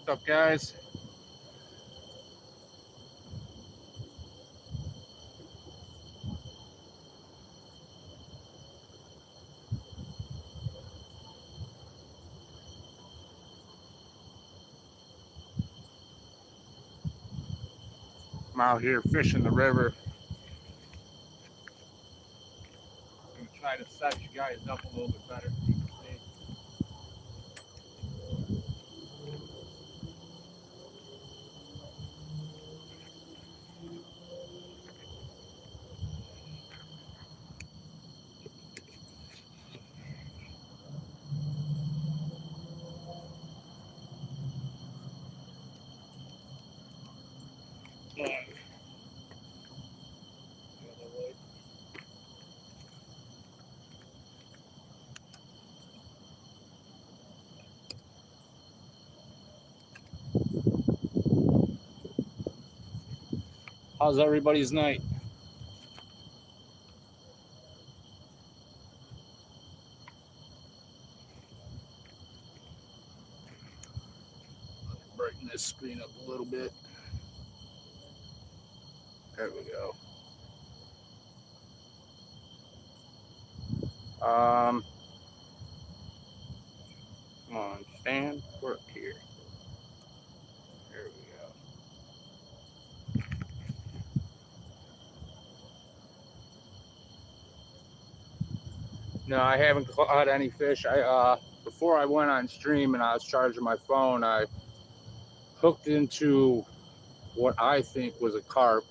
What's up, guys? I'm out here fishing the river. I'm gonna try to set you guys up a little bit better so you can see. How's everybody's night? Brighten this screen up a little bit. There we go. Um, Come on, stand, work here. There we go. No, I haven't caught any fish. I before I went on stream and I was charging my phone, I hooked into what I think was a carp,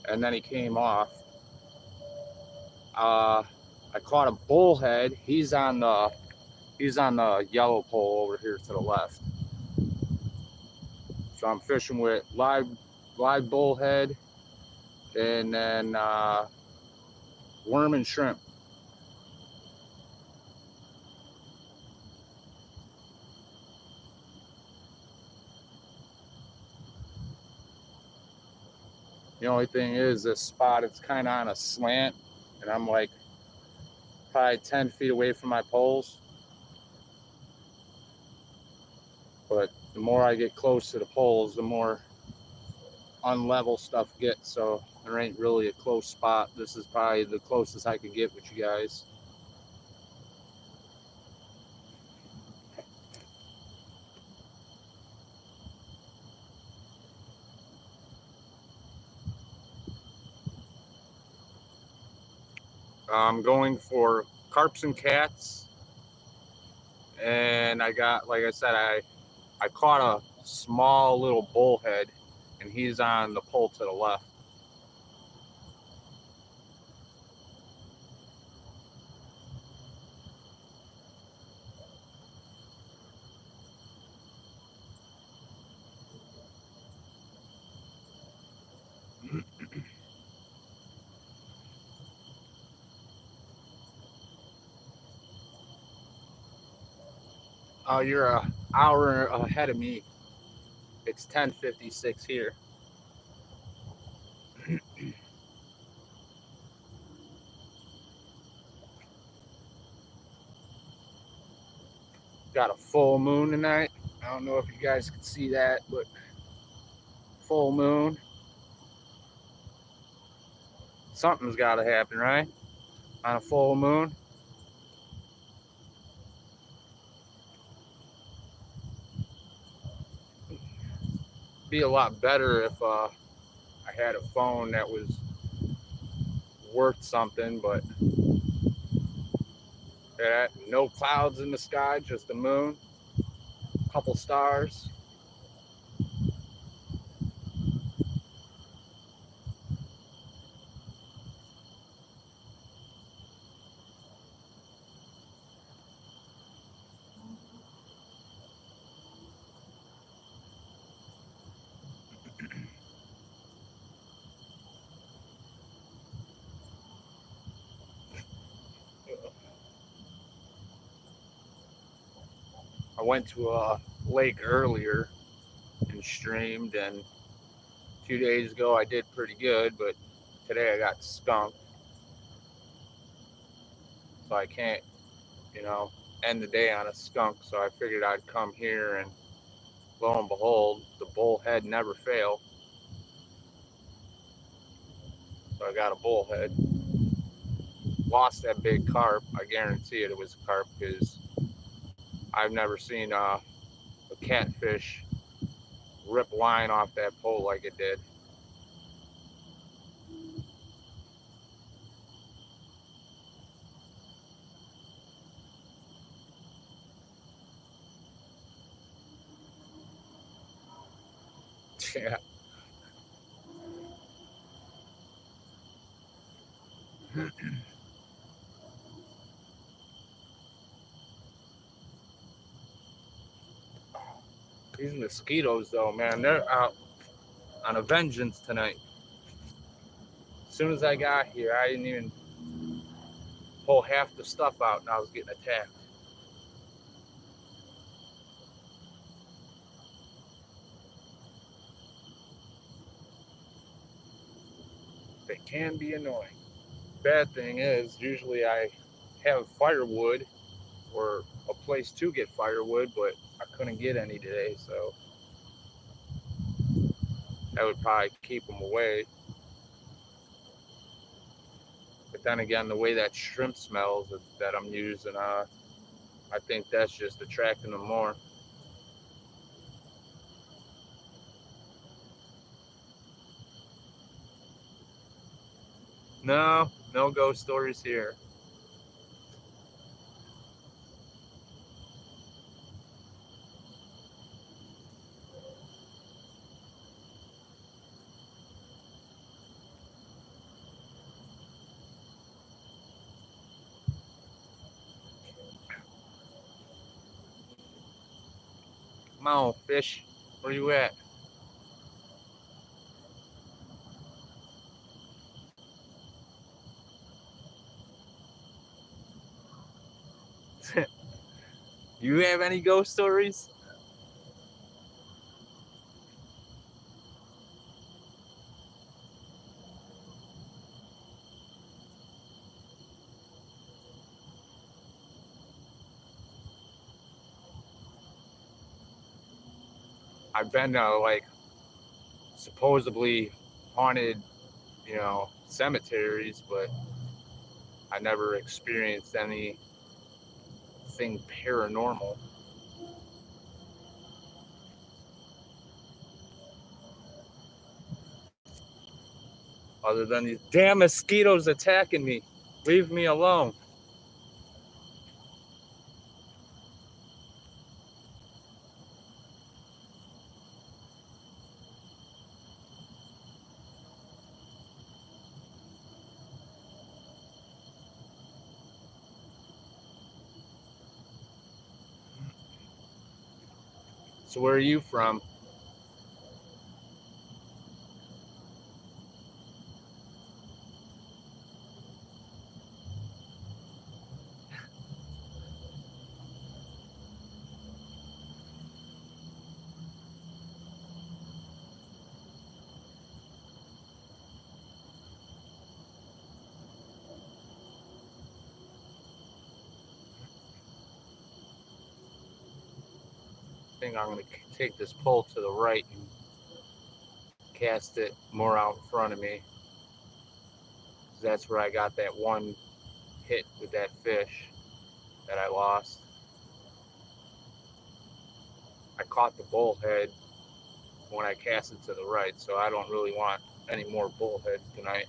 and then he came off. I caught a bullhead. He's on the yellow pole over here to the left. So I'm fishing with live bullhead and then worm and shrimp. The only thing is this spot, it's kind of on a slant, and I'm like probably 10 feet away from my poles. But the more I get close to the poles, the more unlevel stuff gets. So there ain't really a close spot. This is probably the closest I could get with you guys. I'm going for carps and cats, and I got, like I said, I caught a small little bullhead, and he's on the pole to the left. Oh, you're an hour ahead of me. It's 10:56 here. Got a full moon tonight. I don't know if you guys can see that, but full moon. Something's got to happen, right? On a full moon. Be a lot better if I had a phone that was worth something, but yeah, no clouds in the sky, just the moon, a couple stars. I went to a lake earlier and streamed, and 2 days ago I did pretty good, but today I got skunked, so I can't, you know, end the day on a skunk. So I figured I'd come here and lo and behold, the bullhead never fail. So I got a bullhead. Lost that big carp. I guarantee it was a carp because I've never seen a catfish rip line off that pole like it did. Yeah. These mosquitoes, though, man, they're out on a vengeance tonight. As soon as I got here, I didn't even pull half the stuff out, and I was getting attacked. They can be annoying. Bad thing is, usually I have firewood or a place to get firewood, but I couldn't get any today, so that would probably keep them away. But then again, the way that shrimp smells that I'm using, I think that's just attracting them more. No, no ghost stories here. Come on, fish. Where you at? You have any ghost stories? I've been to like supposedly haunted, cemeteries, but I never experienced anything paranormal other than these damn mosquitoes attacking me. Leave me alone. So where are you from? I think I'm going to take this pole to the right and cast it more out in front of me. That's where I got that one hit with that fish that I lost. I caught the bullhead when I cast it to the right, so I don't really want any more bullheads tonight.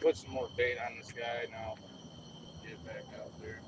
put some more bait on this guy now. Get back out there.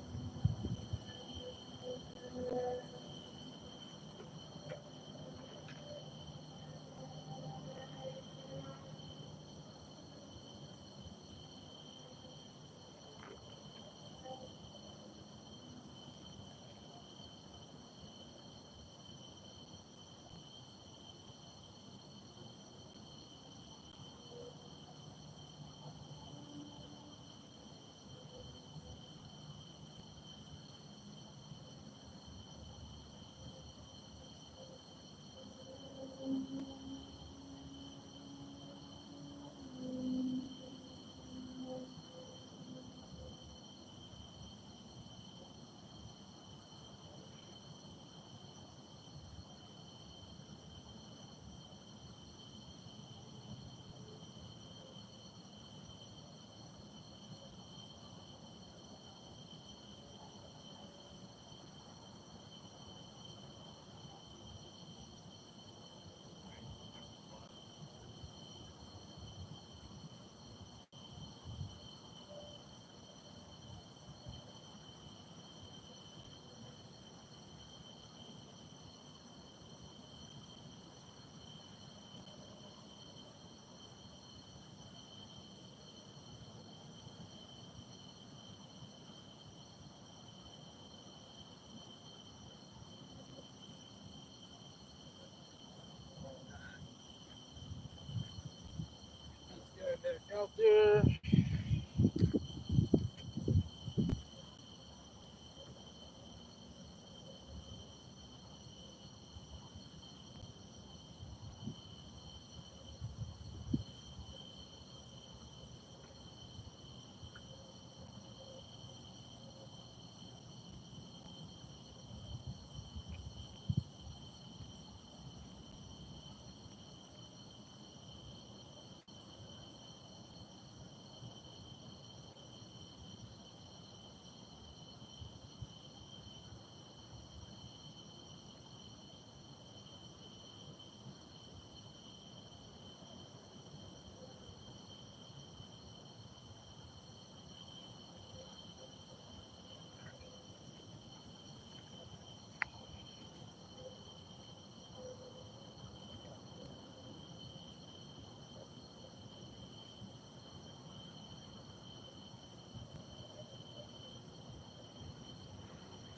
Get back out there.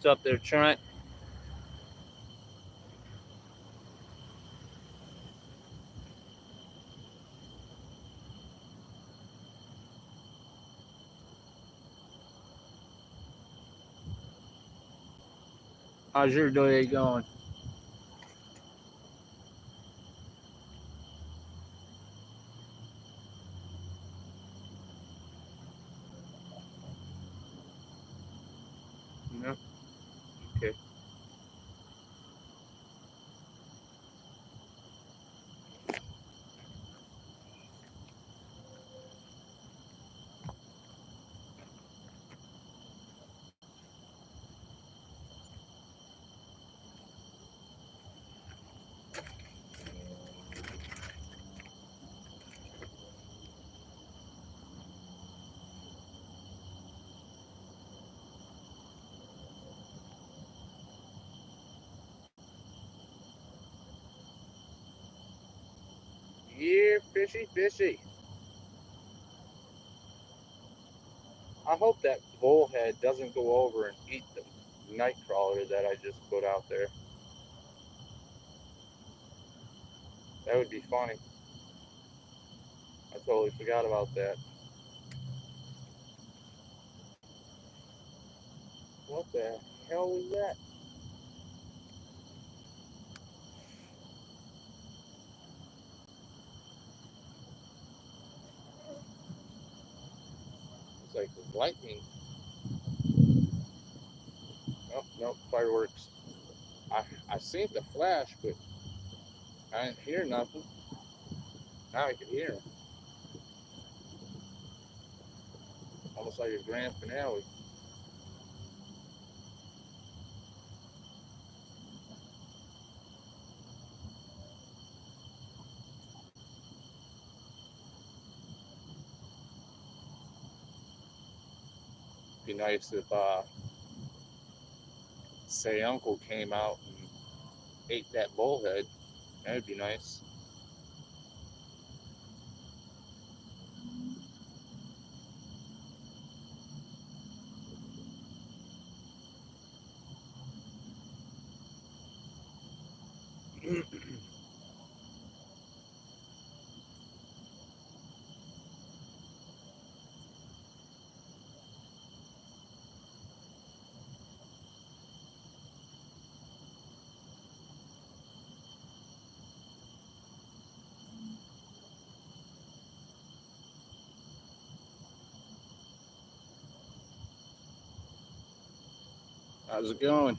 What's up there, Trent? How's your day going? No. Okay. Yeah, fishy, fishy. I hope that bullhead doesn't go over and eat the night crawler that I just put out there. That would be funny. I totally forgot about that. What the hell was that? It's like lightning. Nope, nope, fireworks. I seen the flash, but I didn't hear nothing. Now I can hear it. Almost like a grand finale. be nice if, say, Uncle came out and ate that bullhead. That'd be nice. How's it going?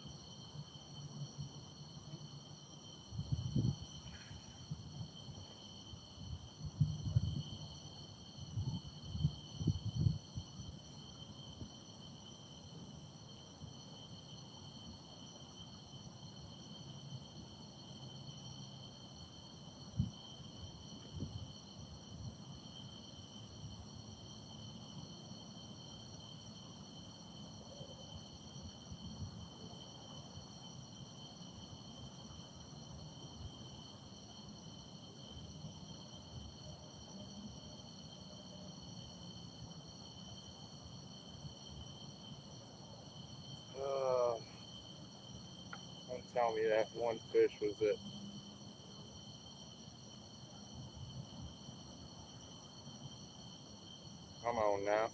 Uh, don't tell me that one fish was it. Come on now.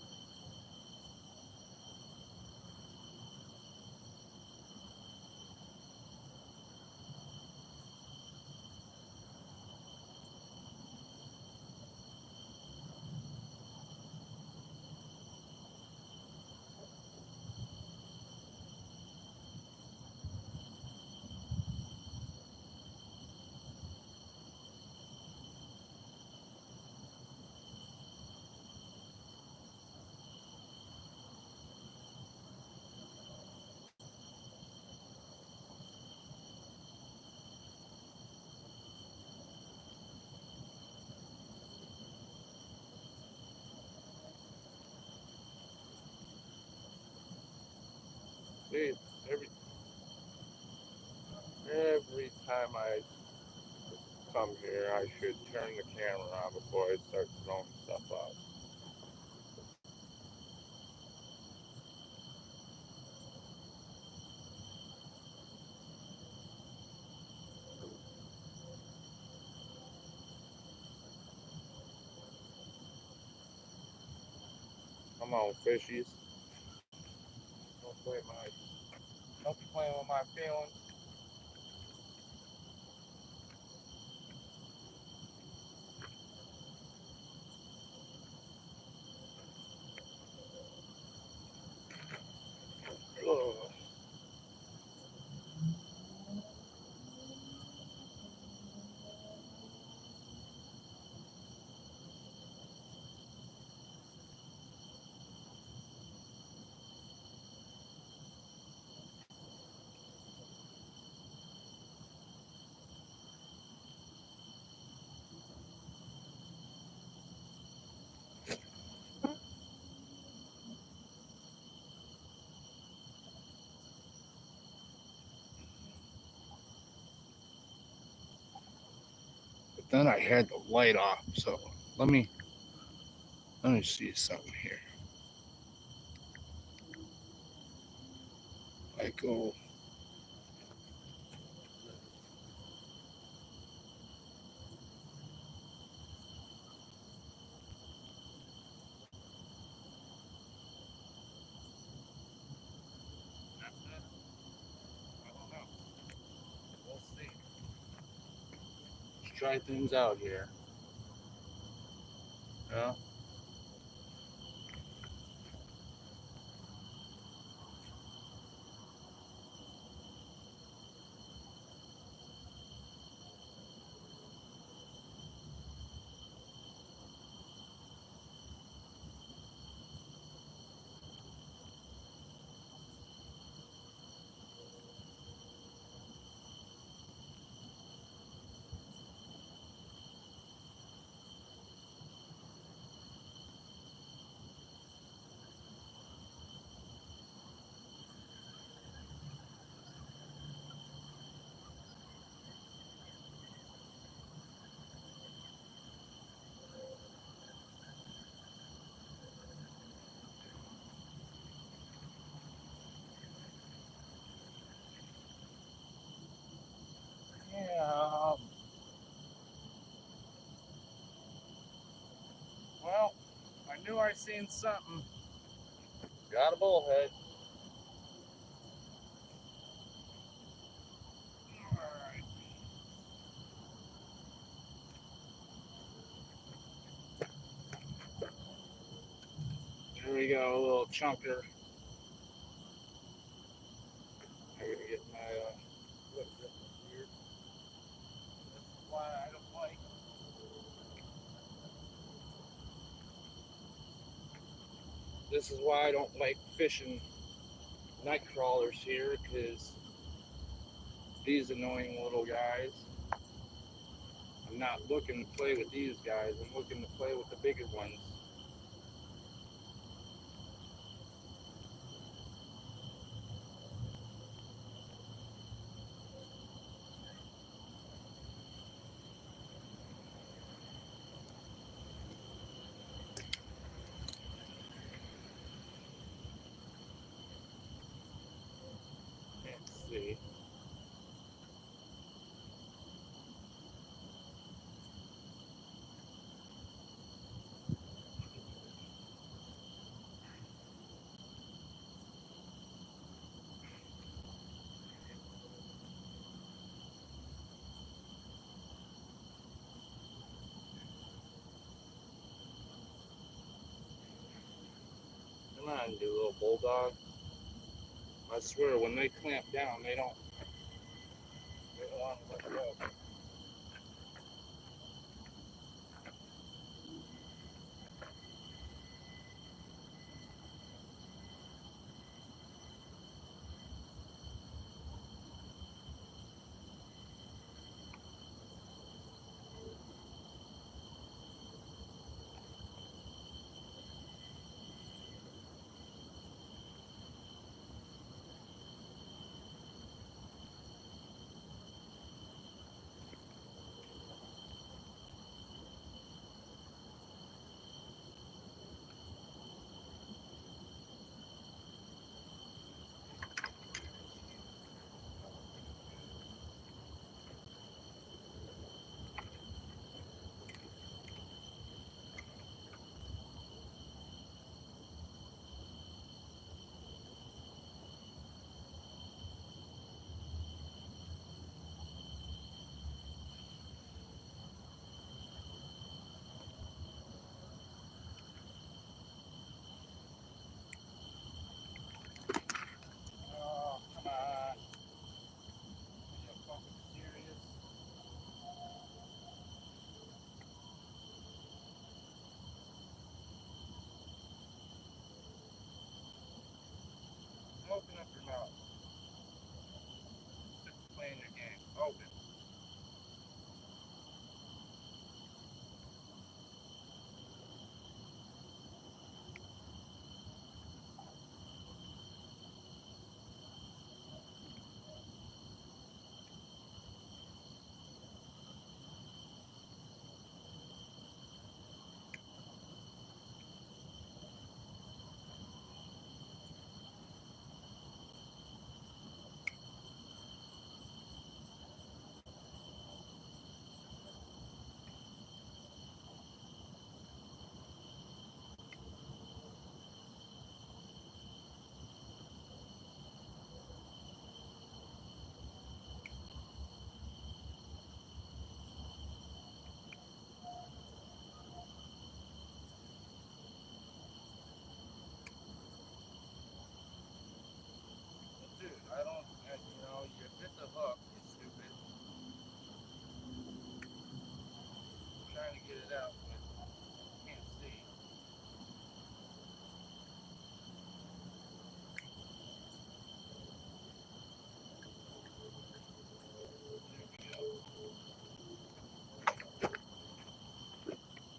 See, every every time I come here, I should turn the camera on before I start throwing stuff out. Come on, fishies. Don't play my. Don't be playing with my feelings. Ugh. But then I had the light off, so let me let me see something here. I go. I don't know. We'll see. Let's try things out here. Yeah. Well, I knew I seen something. Got a bullhead. Alright. There we go, a little chunker. I gotta get my flip here. This is why I don't like. This is why I don't like fishing night crawlers here, because these annoying little guys. I'm not looking to play with these guys. I'm looking to play with the bigger ones. Let's see. Come on, you little bulldog. I swear, when they clamp down, they don't want to let go. Oh, come on. Are you fucking serious? Open up your mouth. Quit playing your game. Open. Dude, I don't, you hit the hook, you stupid. I'm trying to get it out, but I can't see.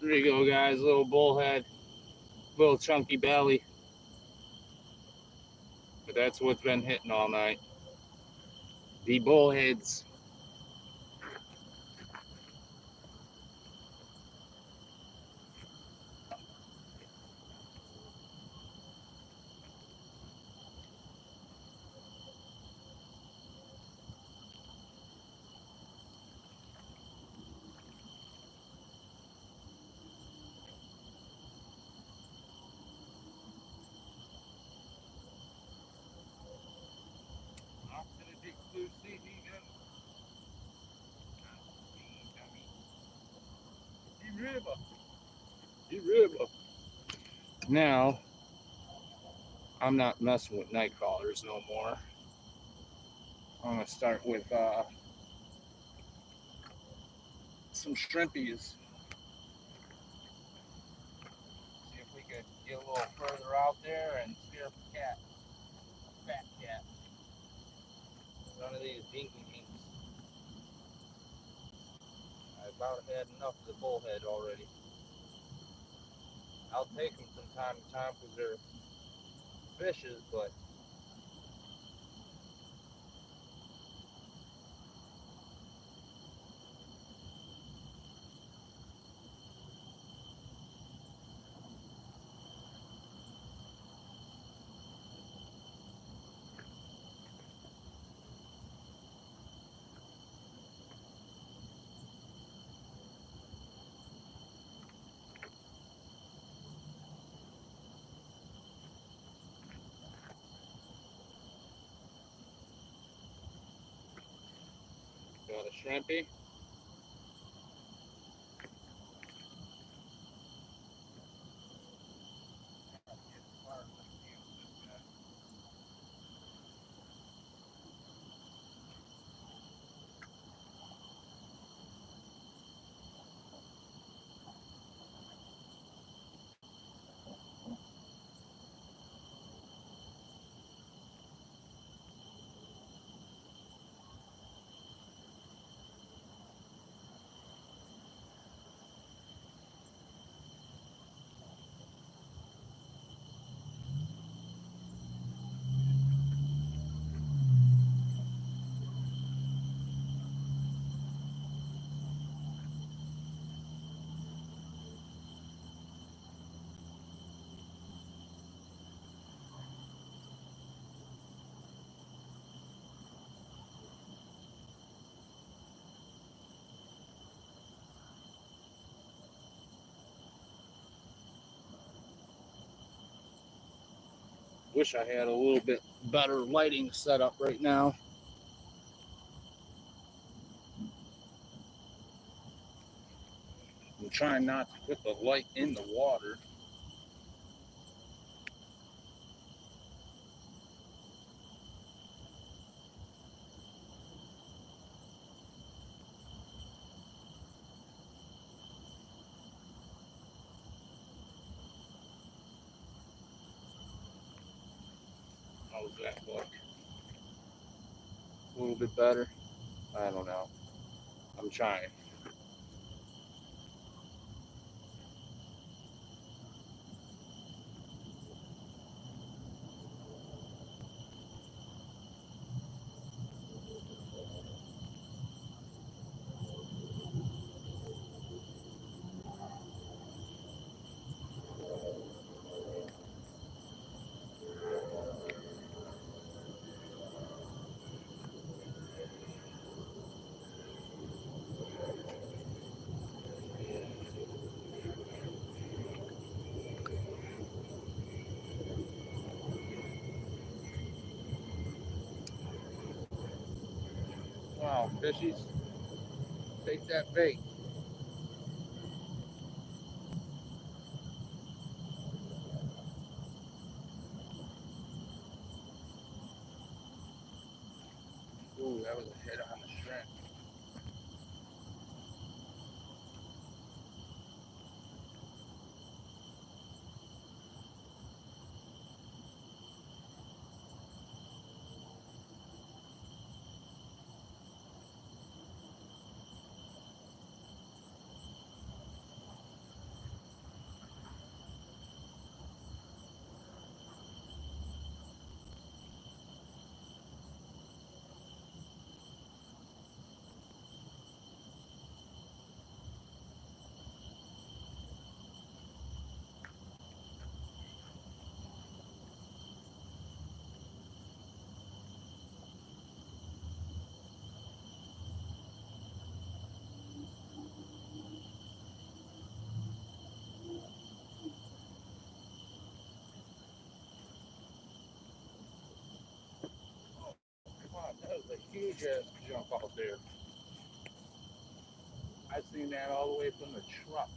There you go, guys. Little bullhead, little chunky belly. But that's what's been hitting all night. The bullheads. river. Now, I'm not messing with night crawlers no more. I'm gonna start with some shrimpies. See if we could get a little further out there and scare a cat, a fat cat. None of these dinky minks. I about had enough of the bullhead already. I'll take them from time to time because they're fishes, but got a shrimpy. Wish I had a little bit better lighting setup right now. I'm trying not to put the light in the water. How's that look? A little bit better? I don't know. I'm trying. Wow, fishies, take that bait. Ooh, that was a hit on the shrimp. Wow, that was a huge ass jump out there. I seen that all the way from the truck.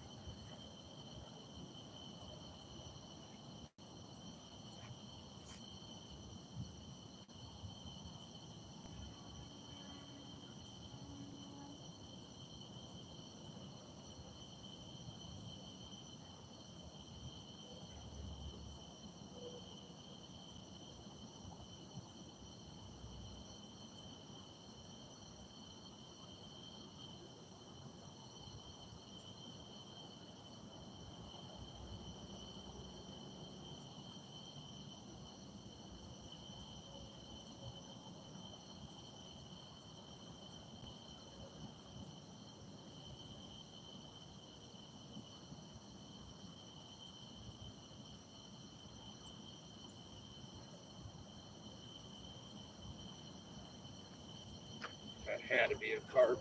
Had to be a carp.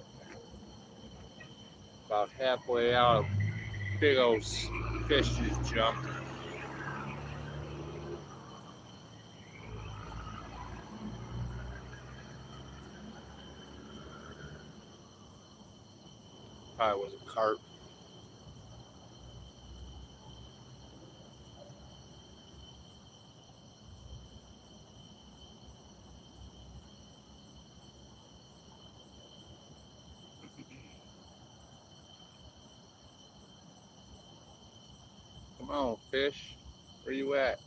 About halfway out, big old fish just jumped. Probably was a carp. Come on, fish. Where you at?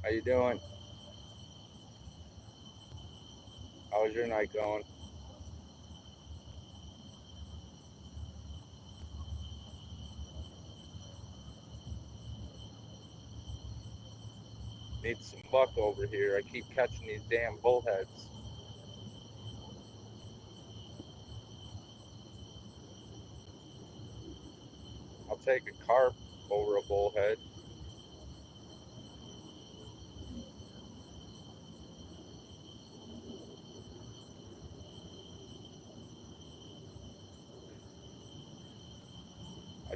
How you doing? How's your night going? Need some buck over here. I keep catching these damn bullheads. I'll take a carp over a bullhead. I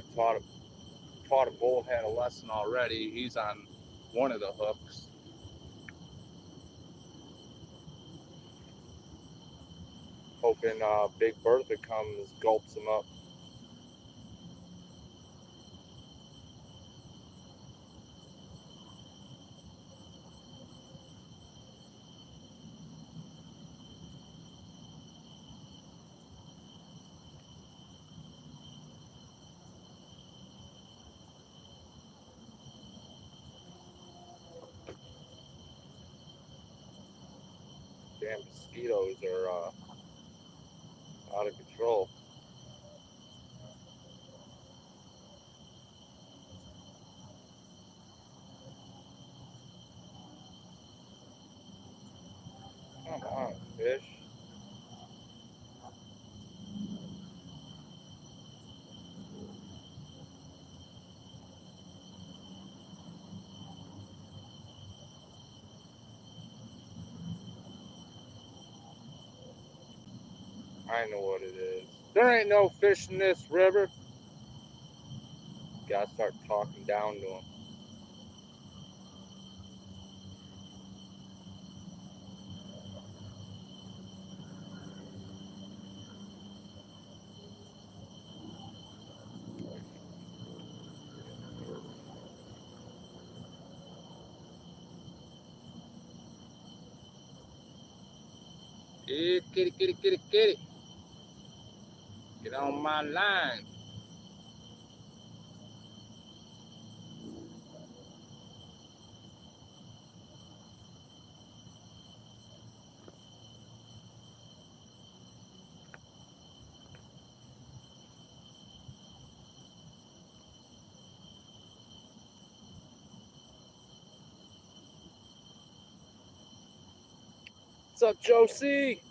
taught a bullhead a lesson already. He's on one of the hooks. Hoping Big Bertha comes, gulps him up. Damn mosquitoes are out of control. Come on, fish. I know what it is. There ain't no fish in this river. Gotta start talking down to him. Hey, kitty, kitty, kitty, kitty. Get on my line. What's up, Josie?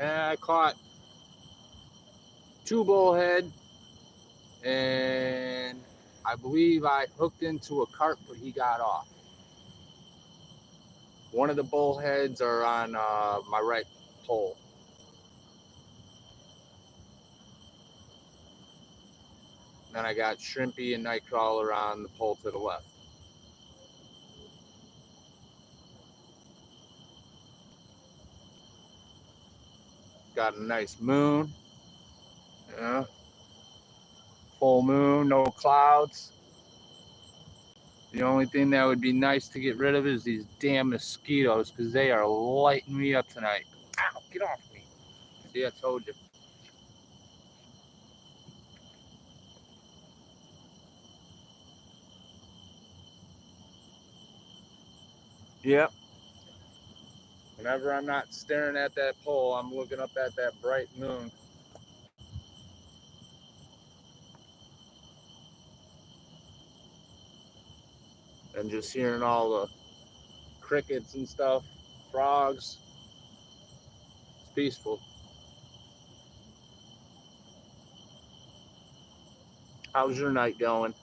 And I caught 2 bullhead, and I believe I hooked into a carp, but he got off. One of the bullheads are on my right pole. Then I got shrimpy and nightcrawler on the pole to the left. Got a nice moon. Yeah. Full moon, no clouds. The only thing that would be nice to get rid of is these damn mosquitoes, because they are lighting me up tonight. Ow, get off me. See, I told you. Yep. Whenever I'm not staring at that pole, I'm looking up at that bright moon. And just hearing all the crickets and stuff, frogs. It's peaceful. How's your night going?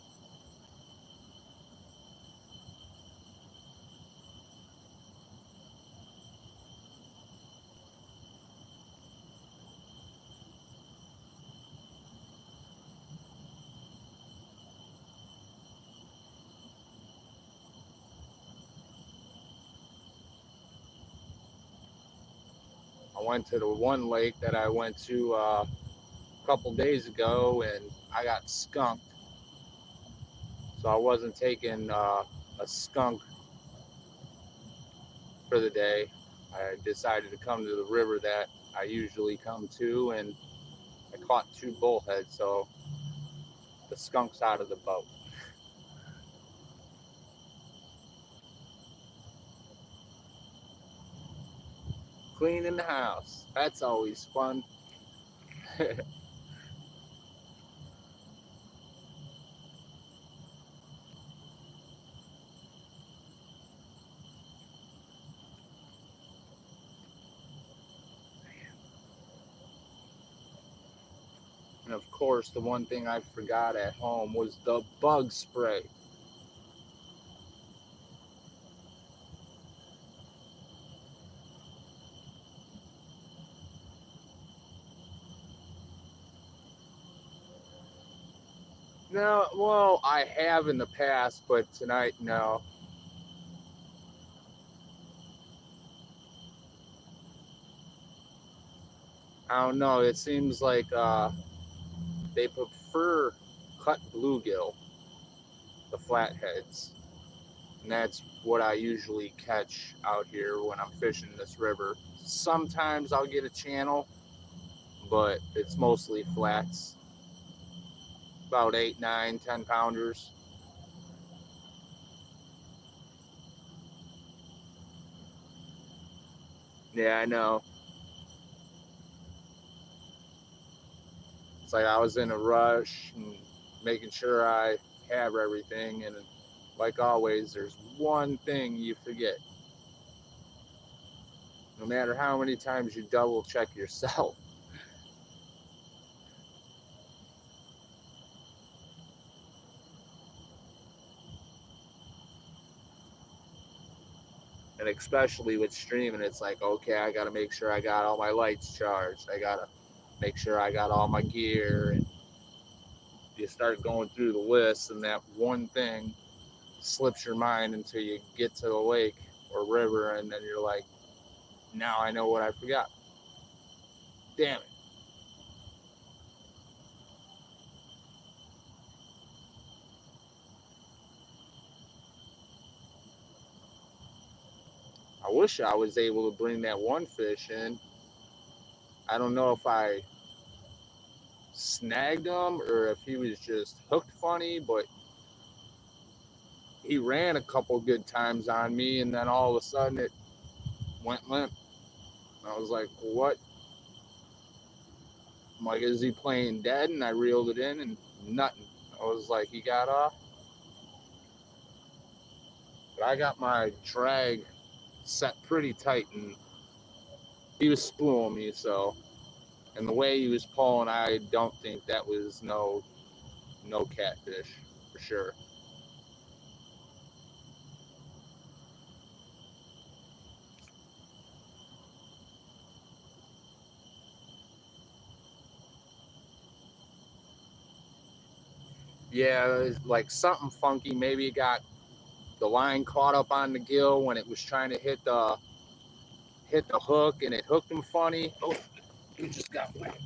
I went to the one lake that I went to a couple days ago, and I got skunked. So I wasn't taking a skunk for the day. I decided to come to the river that I usually come to, and I caught two bullheads. So the skunk's out of the boat. Cleaning the house. That's always fun. And of course, the one thing I forgot at home was the bug spray. No, well, I have in the past, but tonight, no. I don't know. It seems like they prefer cut bluegill, the flatheads. And that's what I usually catch out here when I'm fishing this river. Sometimes I'll get a channel, but it's mostly flats. About 8, 9, 10 pounders. Yeah, I know. It's like I was in a rush and making sure I have everything. And like always, there's one thing you forget. No matter how many times you double check yourself. And especially with streaming, it's like, okay, I got to make sure I got all my lights charged. I got to make sure I got all my gear. And you start going through the list, and that one thing slips your mind until you get to the lake or river, and then you're like, now I know what I forgot. Damn it. I wish I was able to bring that one fish in. I don't know if I snagged him or if he was just hooked funny, but he ran a couple good times on me, and then all of a sudden it went limp. I was like, what? I'm like, is he playing dead? And I reeled it in, and nothing. I was like, he got off. But I got my drag set pretty tight, and he was spooling me. So, and the way he was pulling, I don't think that was no catfish for sure. Yeah, it was like something funky. Maybe it got the line caught up on the gill when it was trying to hit the hook, and it hooked him funny. Oh, you just got wet.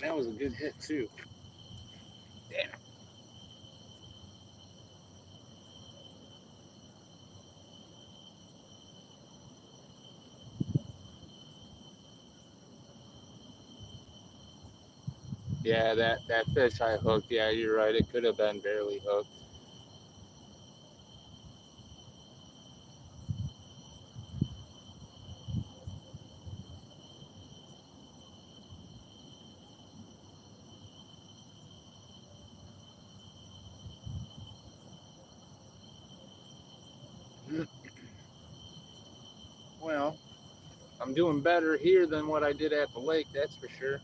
That was a good hit too. Damn it. Yeah, that fish I hooked. Yeah, you're right. It could have been barely hooked. Well, I'm doing better here than what I did at the lake. That's for sure.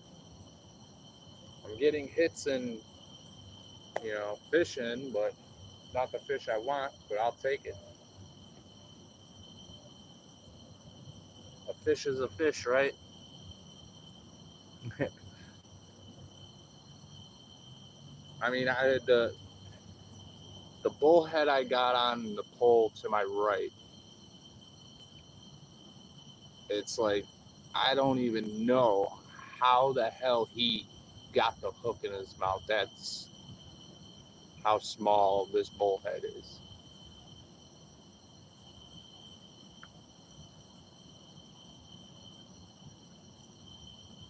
I'm getting hits and fishing, but not the fish I want. But I'll take it. A fish is a fish, right? I mean, the bullhead I got on the pole to my right, it's like I don't even know how the hell he got the hook in his mouth. That's how small this bullhead is.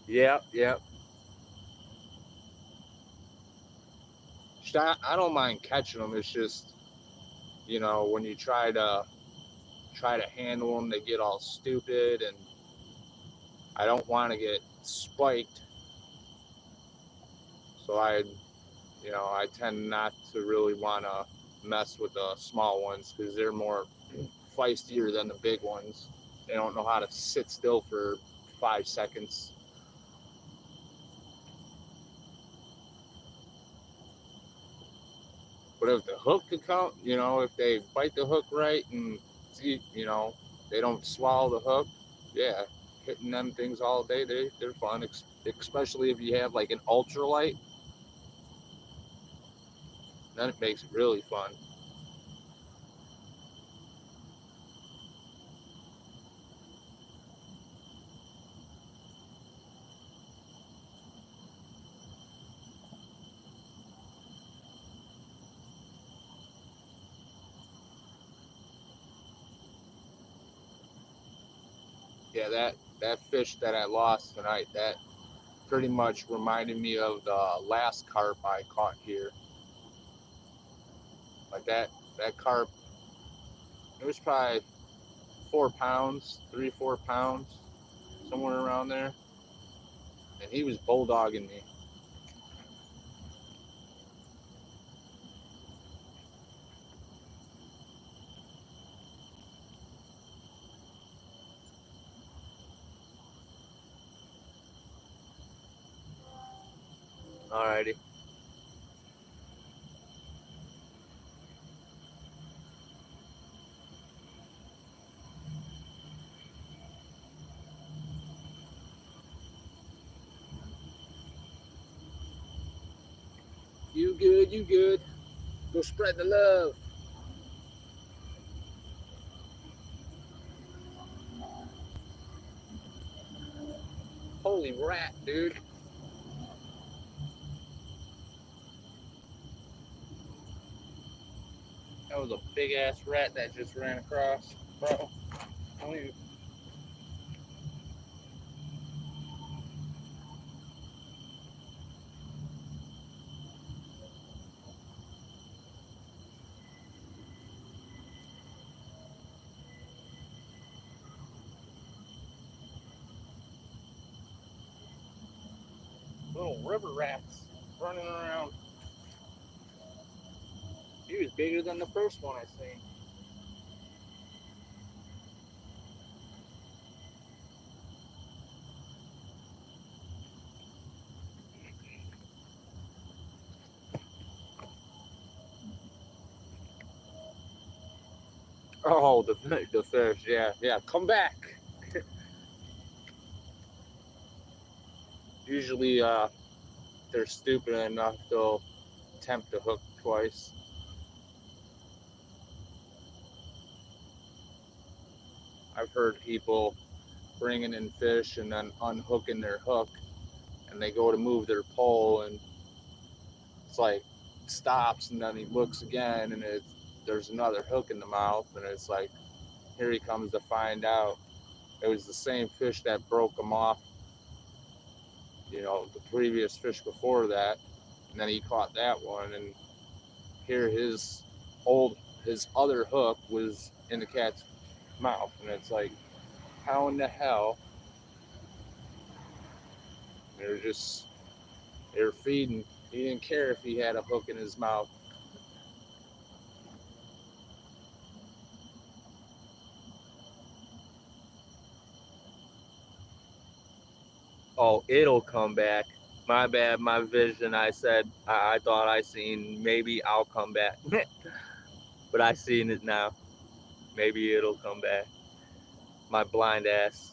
Yep, yep. I don't mind catching them. It's just when you try to handle them, they get all stupid, and I don't want to get spiked. So I tend not to really want to mess with the small ones because they're more feistier than the big ones. They don't know how to sit still for 5 seconds. But if the hook could come, if they bite the hook right and they don't swallow the hook, yeah, hitting them things all day, they're fun. Especially if you have like an ultralight, then it makes it really fun. Yeah, that fish that I lost tonight, that pretty much reminded me of the last carp I caught here. Like that carp, it was probably 4 pounds, 3 4 pounds, somewhere around there, and he was bulldogging me. Alrighty, you good, you good. Go spread the love. Holy rat, dude. That was a big ass rat that just ran across, bro. Don't even- Little river rats running around. He was bigger than the first one I seen. Oh, the fish, yeah, yeah. Come back. Usually, they're stupid enough they'll attempt to hook twice. I've heard people bringing in fish and then unhooking their hook and they go to move their pole, and it's like stops, and then he looks again, and there's another hook in the mouth, and it's like, here he comes to find out it was the same fish that broke him off, the previous fish before that, and then he caught that one, and here his other hook was in the cat's mouth, and it's like, how in the hell? They're feeding. He didn't care if he had a hook in his mouth. Oh, it'll come back. My bad, my vision. I said I thought I seen maybe I'll come back, but I seen it now. Maybe it'll come back. My blind ass.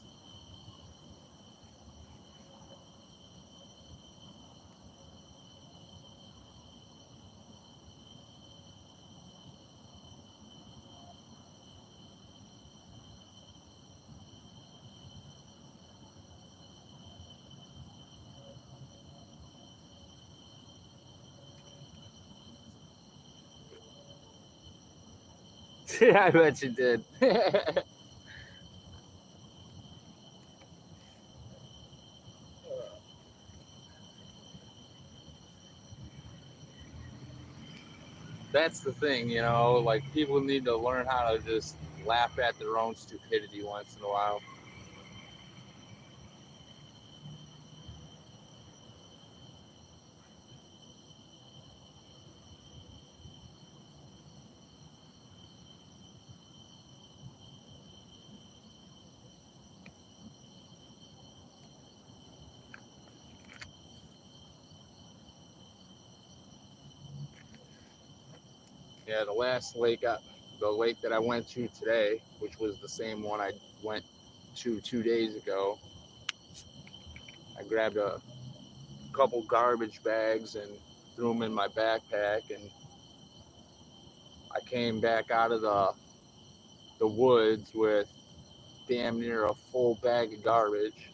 I bet you did. That's the thing, like people need to learn how to just laugh at their own stupidity once in a while. Yeah, the lake that I went to today, which was the same one I went to 2 days ago, I grabbed a couple garbage bags and threw them in my backpack, and I came back out of the woods with damn near a full bag of garbage.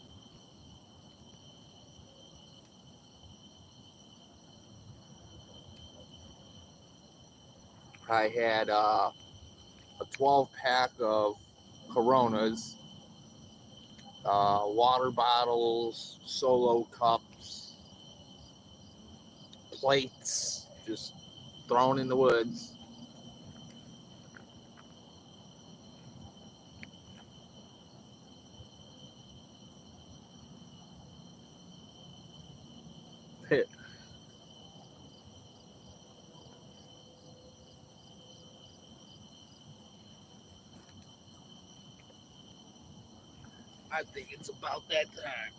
I had a 12 pack of Coronas, water bottles, solo cups, plates, just thrown in the woods. I think it's about that time.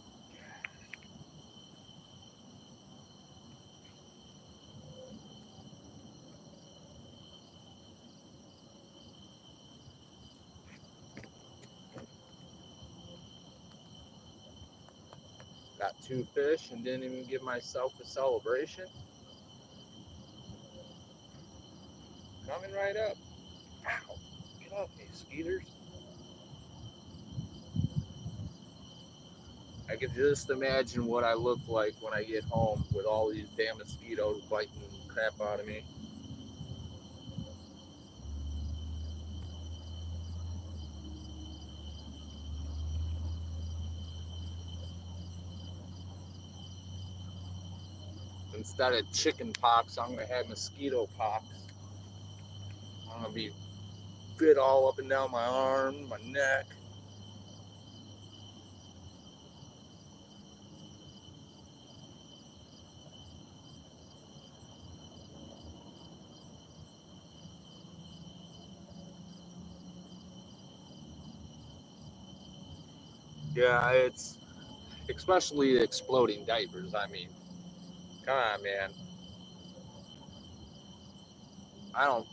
Got two fish and didn't even give myself a celebration. Coming right up. Ow! Get off me, skeeters. I can just imagine what I look like when I get home with all these damn mosquitoes biting the crap out of me. Instead of chicken pox, I'm gonna have mosquito pox. I'm gonna be bit all up and down my arm, my neck. Yeah, it's especially exploding diapers. I mean, come on, man. I don't,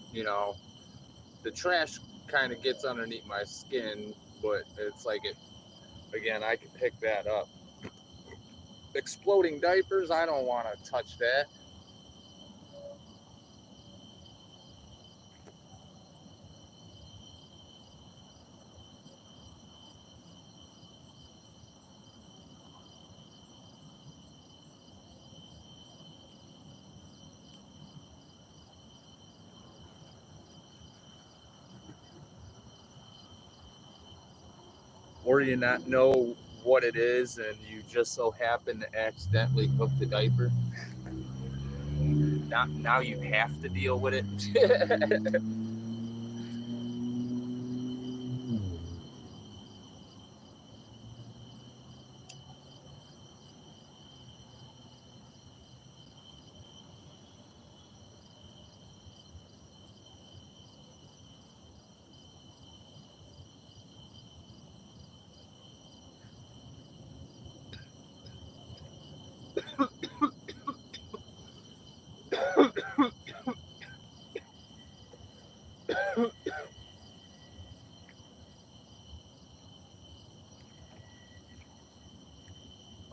the trash kind of gets underneath my skin, but it's like again, I can pick that up. Exploding diapers, I don't want to touch that. or you not know what it is and you just so happen to accidentally hook the diaper. Now you have to deal with it.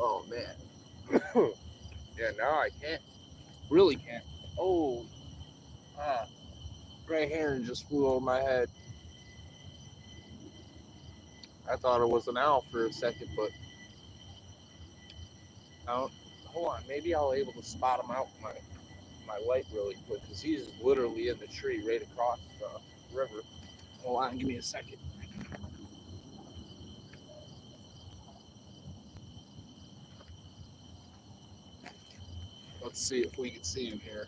Oh man. Yeah, now I can't. Really can't. Oh, gray hair just flew over my head. I thought it was an owl for a second, but I don't. Hold on, maybe I'll be able to spot him out with my light really quick because he's literally in the tree right across the river. Hold on, give me a second. Let's see if we can see him here.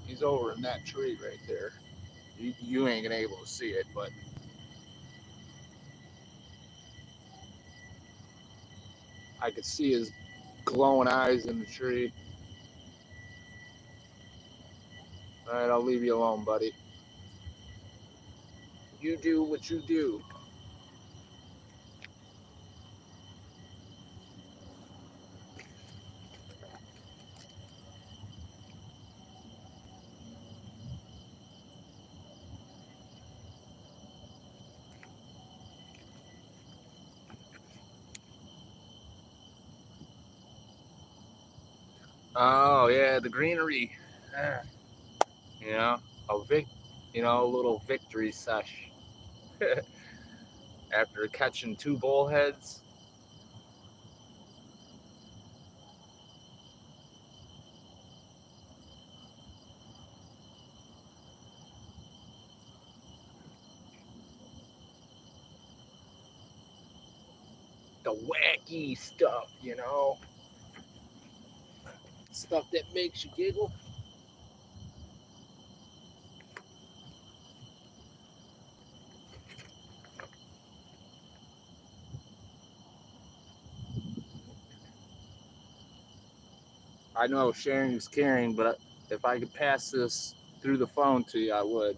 He's over in that tree right there. You ain't gonna able to see it, but I could see his glowing eyes in the tree. All right, I'll leave you alone, buddy. You do what you do. Oh yeah, the greenery. You know, a little victory sesh after catching 2 bullheads. The wacky stuff, stuff that makes you giggle. I know sharing is caring, but if I could pass this through the phone to you, I would.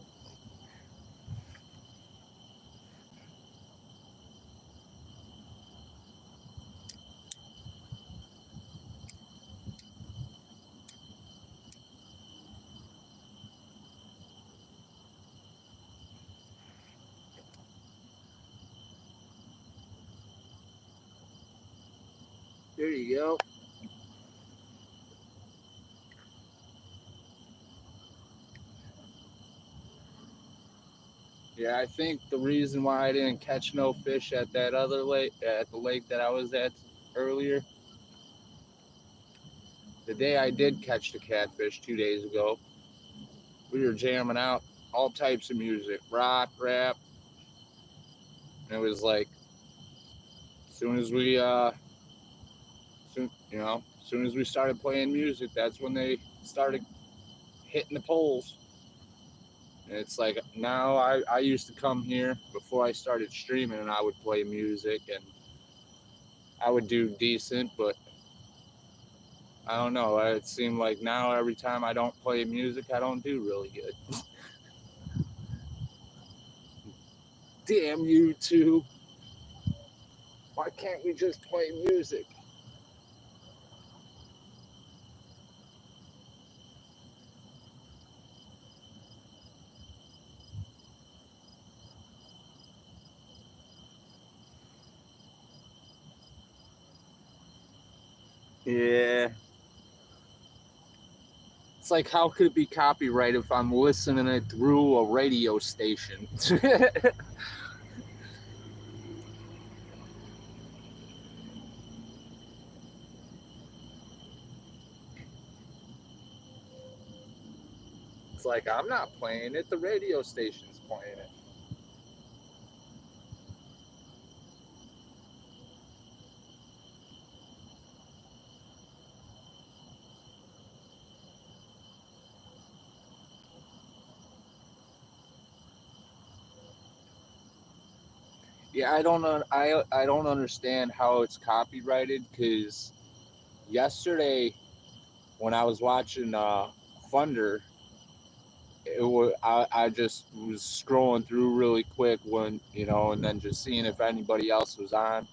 There you go. Yeah, I think the reason why I didn't catch no fish at that other lake, at the lake that I was at earlier, the day I did catch the catfish 2 days ago, we were jamming out all types of music, rock, rap. And it was like, as soon as we, as soon as we started playing music, that's when they started hitting the poles. And it's like now I used to come here before I started streaming and I would play music and I would do decent, but I don't know. It seemed like now every time I don't play music, I don't do really good. Damn you two. Why can't we just play music? Yeah. It's like, how could it be copyright if I'm listening it through a radio station? It's like, I'm not playing it. The radio station's playing it. Yeah, I don't understand how it's copyrighted, because yesterday when I was watching Thunder, I just was scrolling through really quick when, and then just seeing if anybody else was on.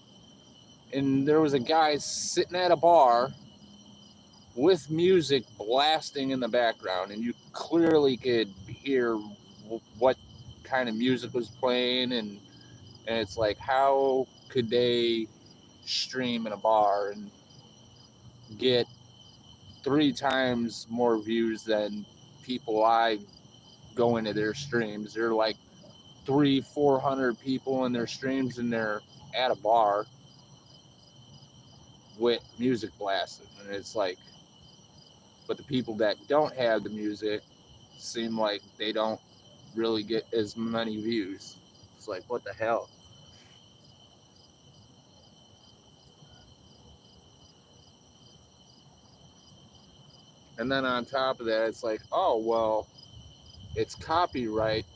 And there was a guy sitting at a bar with music blasting in the background, and you clearly could hear what kind of music was playing, and it's like, how could they stream in a bar and get 3 times more views than people I go into their streams? They're like 300-400 people in their streams, and they're at a bar with music blasting, and it's like, but the people that don't have the music seem like they don't really get as many views. It's like, what the hell? And then on top of that, it's like, oh, well, it's copyright,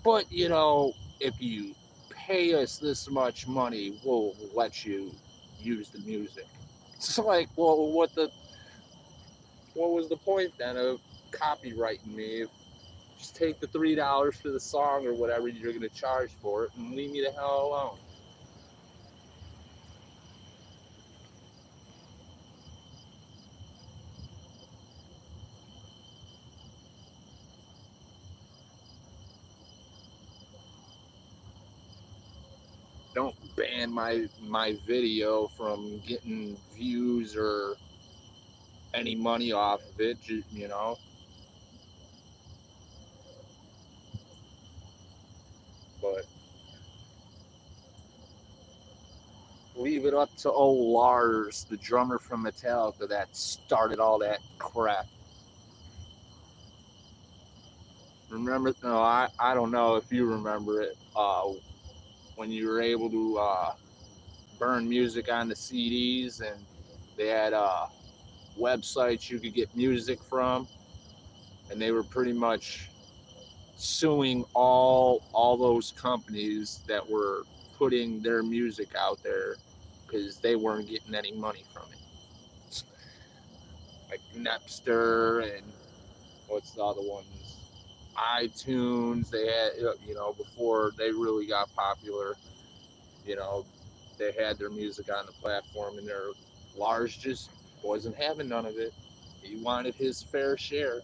but if you pay us this much money, we'll let you use the music. It's like, well, what was the point then of copyrighting me? Just take the $3 for the song or whatever you're going to charge for it, and leave me the hell alone. Don't ban my video from getting views or any money off of it, but leave it up to old Lars, the drummer from Metallica, that started all that crap. Remember? No, I don't know if you remember it. When you were able to burn music on the CDs, and they had websites you could get music from, and they were pretty much suing all those companies that were putting their music out there because they weren't getting any money from it. Like Napster and what's the other ones? iTunes. They had, before they really got popular, you know, they had their music on the platform, and Lars just wasn't having none of it. He wanted his fair share.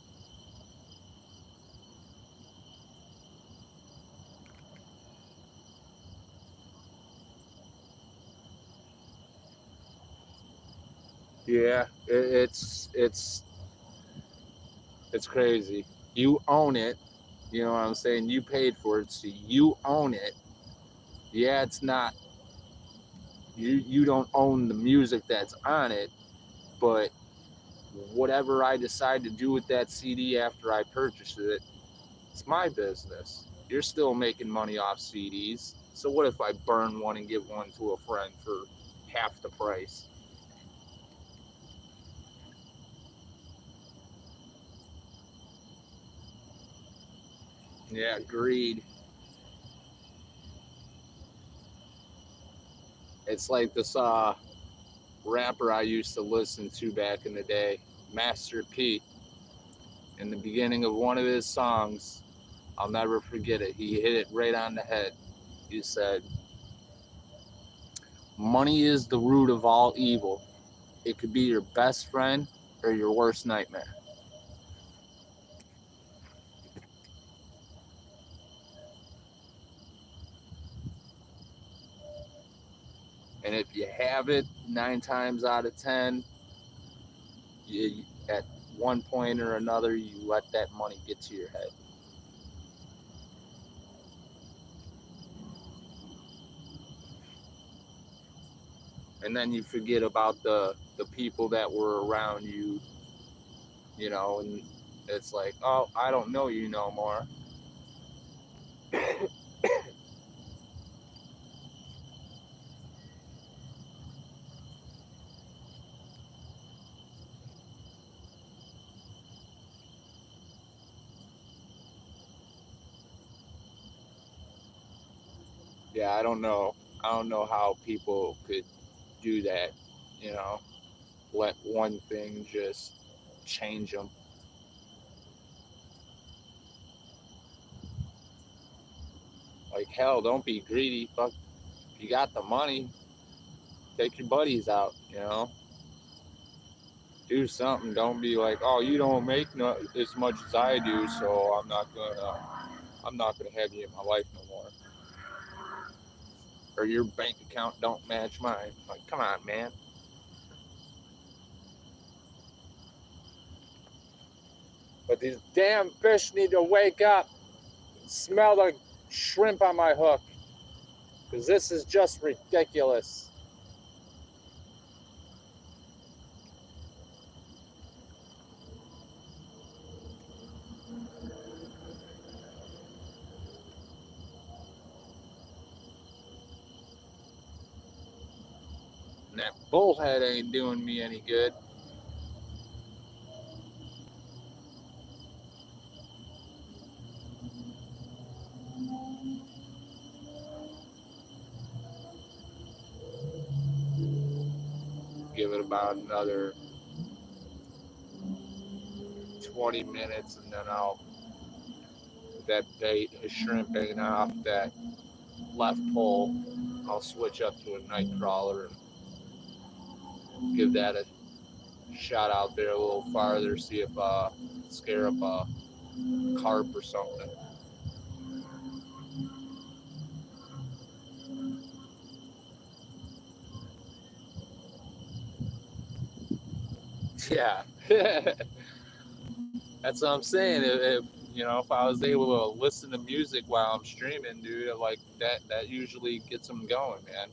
Yeah, it's crazy. You own it. You know what I'm saying? You paid for it, so you own it. Yeah, it's not, you don't own the music that's on it, but whatever I decide to do with that CD after I purchase it, it's my business. You're still making money off CDs. So what if I burn one and give one to a friend for half the price? Yeah, greed. It's like this rapper I used to listen to back in the day, Master P. In the beginning of one of his songs, I'll never forget it. He hit it right on the head. He said, money is the root of all evil. It could be your best friend or your worst nightmare. And if you have it 9 times out of 10, at one point or another, you let that money get to your head. And then you forget about the people that were around you, and It's like, oh, I don't know you no more. Yeah, I don't know. I don't know how people could do that, you know, let one thing just change them. Like, hell, don't be greedy. Fuck, you got the money, take your buddies out, you know, do something. Don't be like, oh, you don't make as much as I do, so I'm not gonna have you in my life no more. Or your bank account don't match mine. Like, come on, man. But these damn fish need to wake up, smell the shrimp on my hook, because this is just ridiculous. And that bullhead ain't doing me any good. Give it about another 20 minutes, and then I'll, that bait, a shrimp ain't off that left pole, I'll switch up to a night crawler and give that a shot out there a little farther, see if scare up a carp or something. Yeah. That's what I'm saying. If you know, if I was able to listen to music while I'm streaming, dude, like that usually gets them going, man.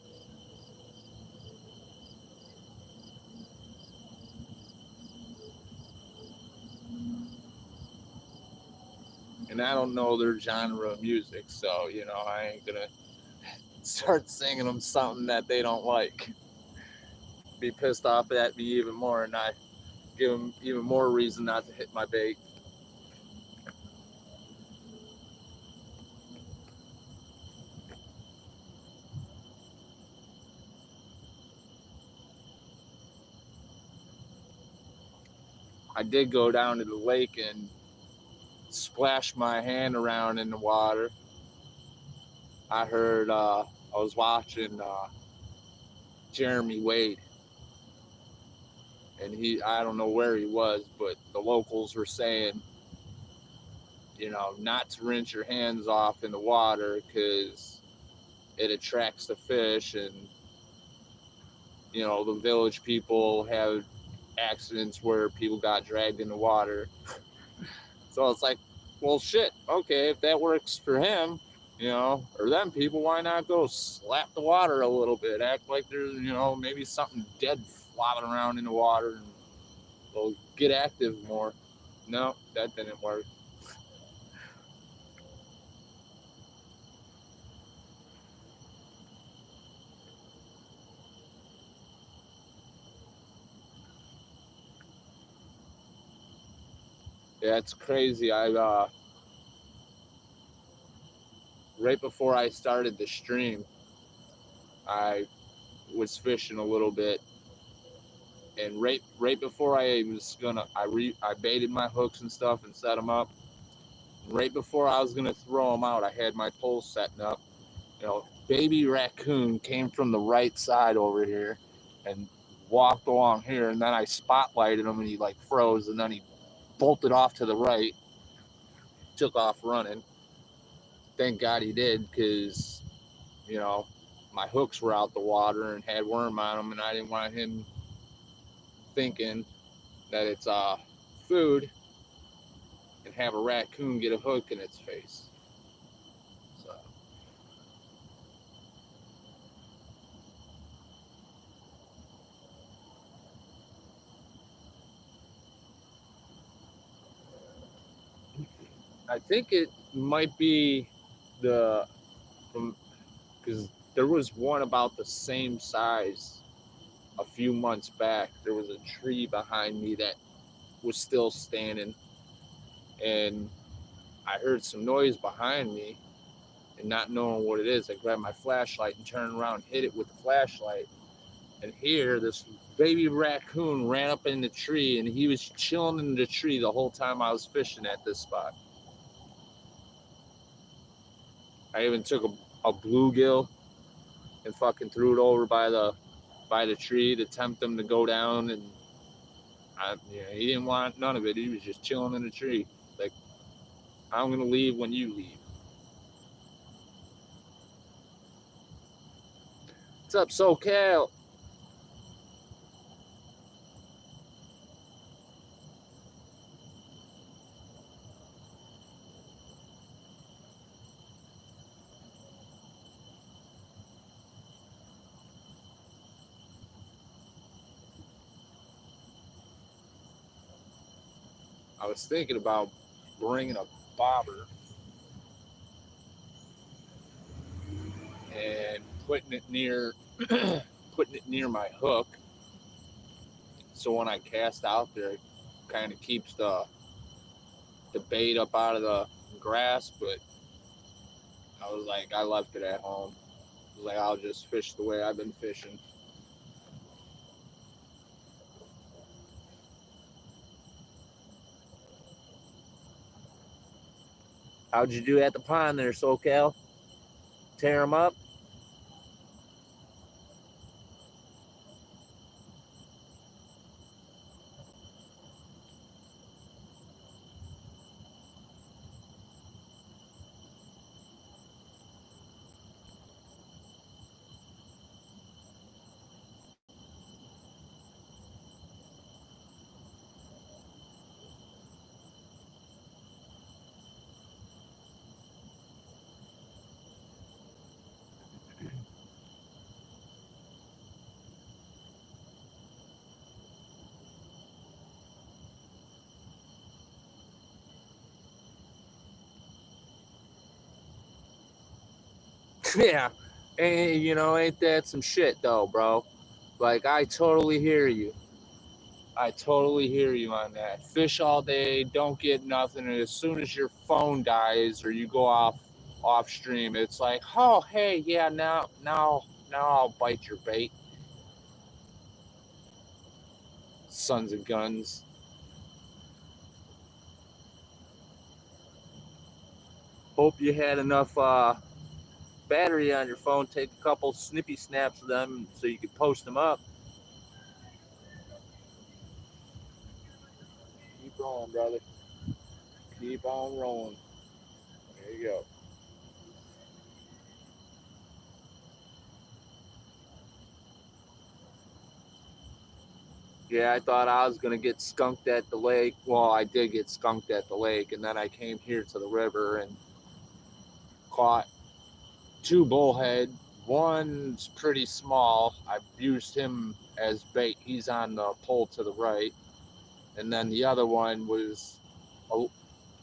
And I don't know their genre of music, so you know, I ain't gonna start singing them something that they don't like. Be pissed off at me even more, and I give them even more reason not to hit my bait. I did go down to the lake and splash my hand around in the water. I heard I was watching Jeremy Wade, and I don't know where he was, but the locals were saying, you know, not to rinse your hands off in the water because it attracts the fish, and you know the village people have accidents where people got dragged in the water. So it's like, well, shit. Okay, if that works for him, you know, or them people, why not go slap the water a little bit? Act like there's, you know, maybe something dead flopping around in the water, and they'll get active more. No, that didn't work. Yeah, it's crazy. Right before I started the stream, I was fishing a little bit, and right before I was gonna, I baited my hooks and stuff and set them up. Right before I was gonna throw them out, I had my pole setting up. You know, baby raccoon came from the right side over here and walked along here, and then I spotlighted him, and he like froze, and then he bolted off to the right, took off running. Thank God he did, because you know my hooks were out the water and had worm on them, and I didn't want him thinking that it's food and have a raccoon get a hook in its face. So I think it might be the from because there was one about the same size a few months back. There was a tree behind me that was still standing, and I heard some noise behind me, and not knowing what it is, I grabbed my flashlight and turned around, and hit it with the flashlight, and here this baby raccoon ran up in the tree, and he was chilling in the tree the whole time I was fishing at this spot. I even took a bluegill and fucking threw it over by the tree to tempt him to go down, and he didn't want none of it. He was just chilling in the tree, like, I'm gonna leave when you leave. What's up, SoCal? I was thinking about bringing a bobber and putting it near my hook, so when I cast out there, it kind of keeps the bait up out of the grass. But I was like, I left it at home. I was like, I'll just fish the way I've been fishing. How'd you do at the pond there, SoCal? Tear them up? Yeah, and ain't that some shit though, bro? Like, I totally hear you. I totally hear you on that. Fish all day, don't get nothing, and as soon as your phone dies or you go off stream, it's like, oh hey, yeah, now I'll bite your bait. Sons of guns. Hope you had enough battery on your phone. Take a couple snippy snaps of them so you could post them up. Keep rolling, brother. Keep on rolling. There you go. Yeah, I thought I was gonna get skunked at the lake. Well, I did get skunked at the lake, and then I came here to the river and Caught 2 bullhead. One's pretty small. I used him as bait. He's on the pole to the right. And then the other one was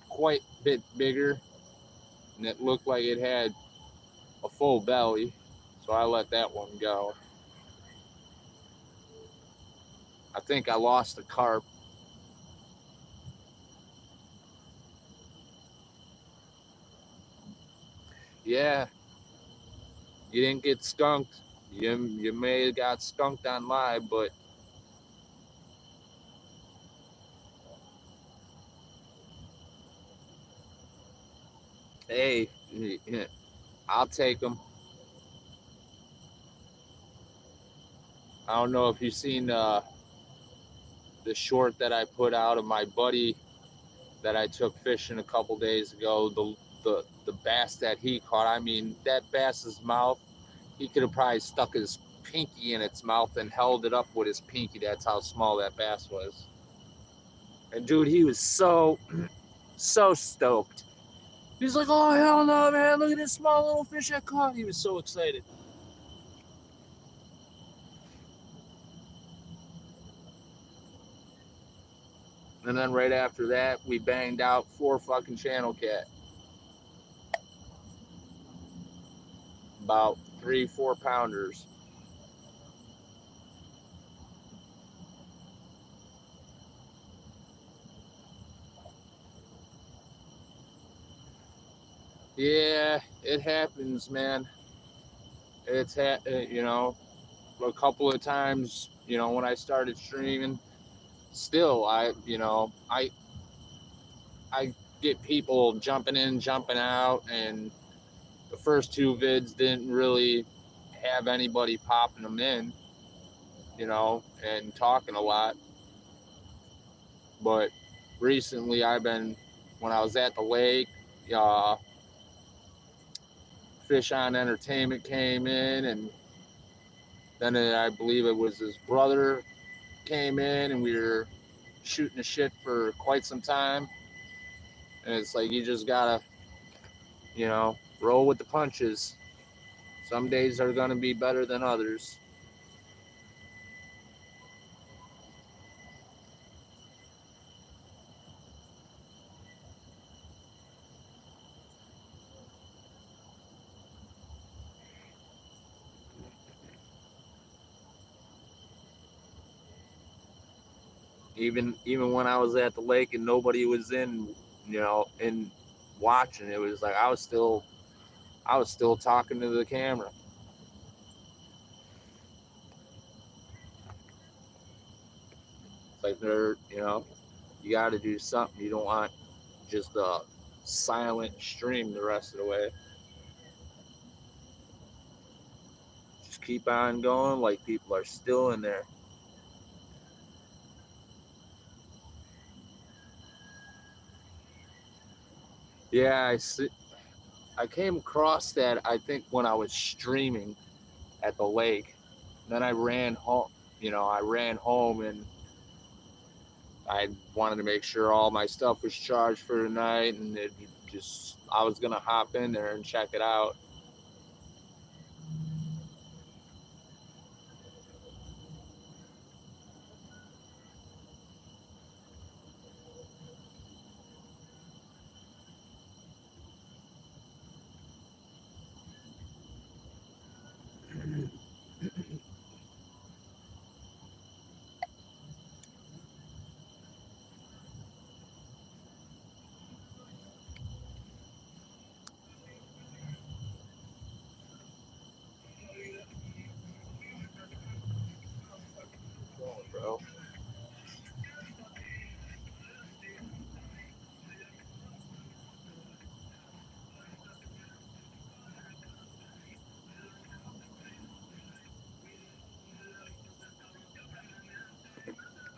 quite a bit bigger, and it looked like it had a full belly. So I let that one go. I think I lost the carp. Yeah, you didn't get skunked. You may have got skunked on live, but hey, I'll take them. I don't know if you've seen the short that I put out of my buddy that I took fishing a couple days ago. The bass that he caught. I mean, that bass's mouth, he could have probably stuck his pinky in its mouth and held it up with his pinky. That's how small that bass was. And dude, he was so stoked. He's like, oh hell no, man, look at this small little fish I caught. He was so excited. And then right after that, we banged out 4 fucking channel cat, about 3 4 pounders. Yeah, it happens, man. You know, a couple of times, you know, when I started streaming, still I get people jumping in, jumping out, and the first 2 vids didn't really have anybody popping them in, you know, and talking a lot. But recently, when I was at the lake, uh, Fish on Entertainment came in, and then I believe it was his brother came in, and we were shooting the shit for quite some time. And it's like you just gotta, roll with the punches. Some days are gonna be better than others. Even when I was at the lake and nobody was in watching, it was like I was still talking to the camera. It's like you got to do something. You don't want just a silent stream the rest of the way. Just keep on going like people are still in there. Yeah, I came across that I think when I was streaming at the lake. Then I ran home. I ran home and I wanted to make sure all my stuff was charged for the night, and I was gonna hop in there and check it out. Bro.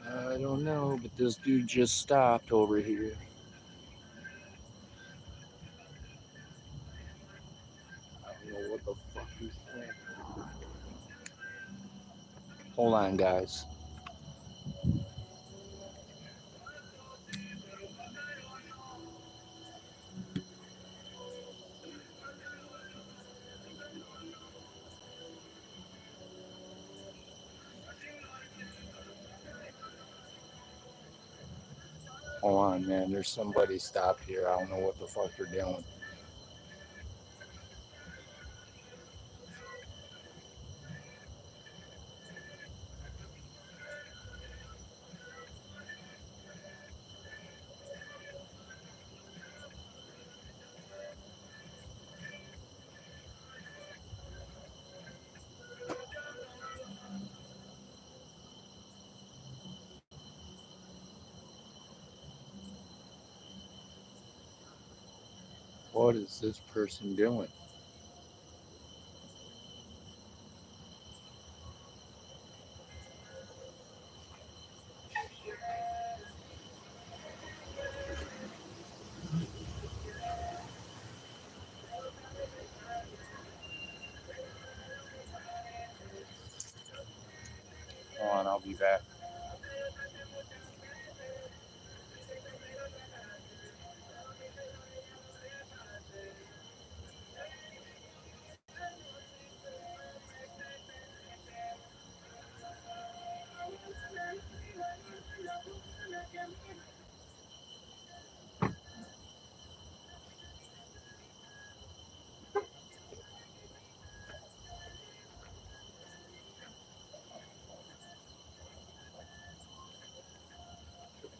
I don't know, but this dude just stopped over here. I don't know what the fuck he's doing. Hold on, guys. Hold on, man. There's somebody stopped here. I don't know what the fuck they're doing. What is this person doing? Hold on, I'll be back.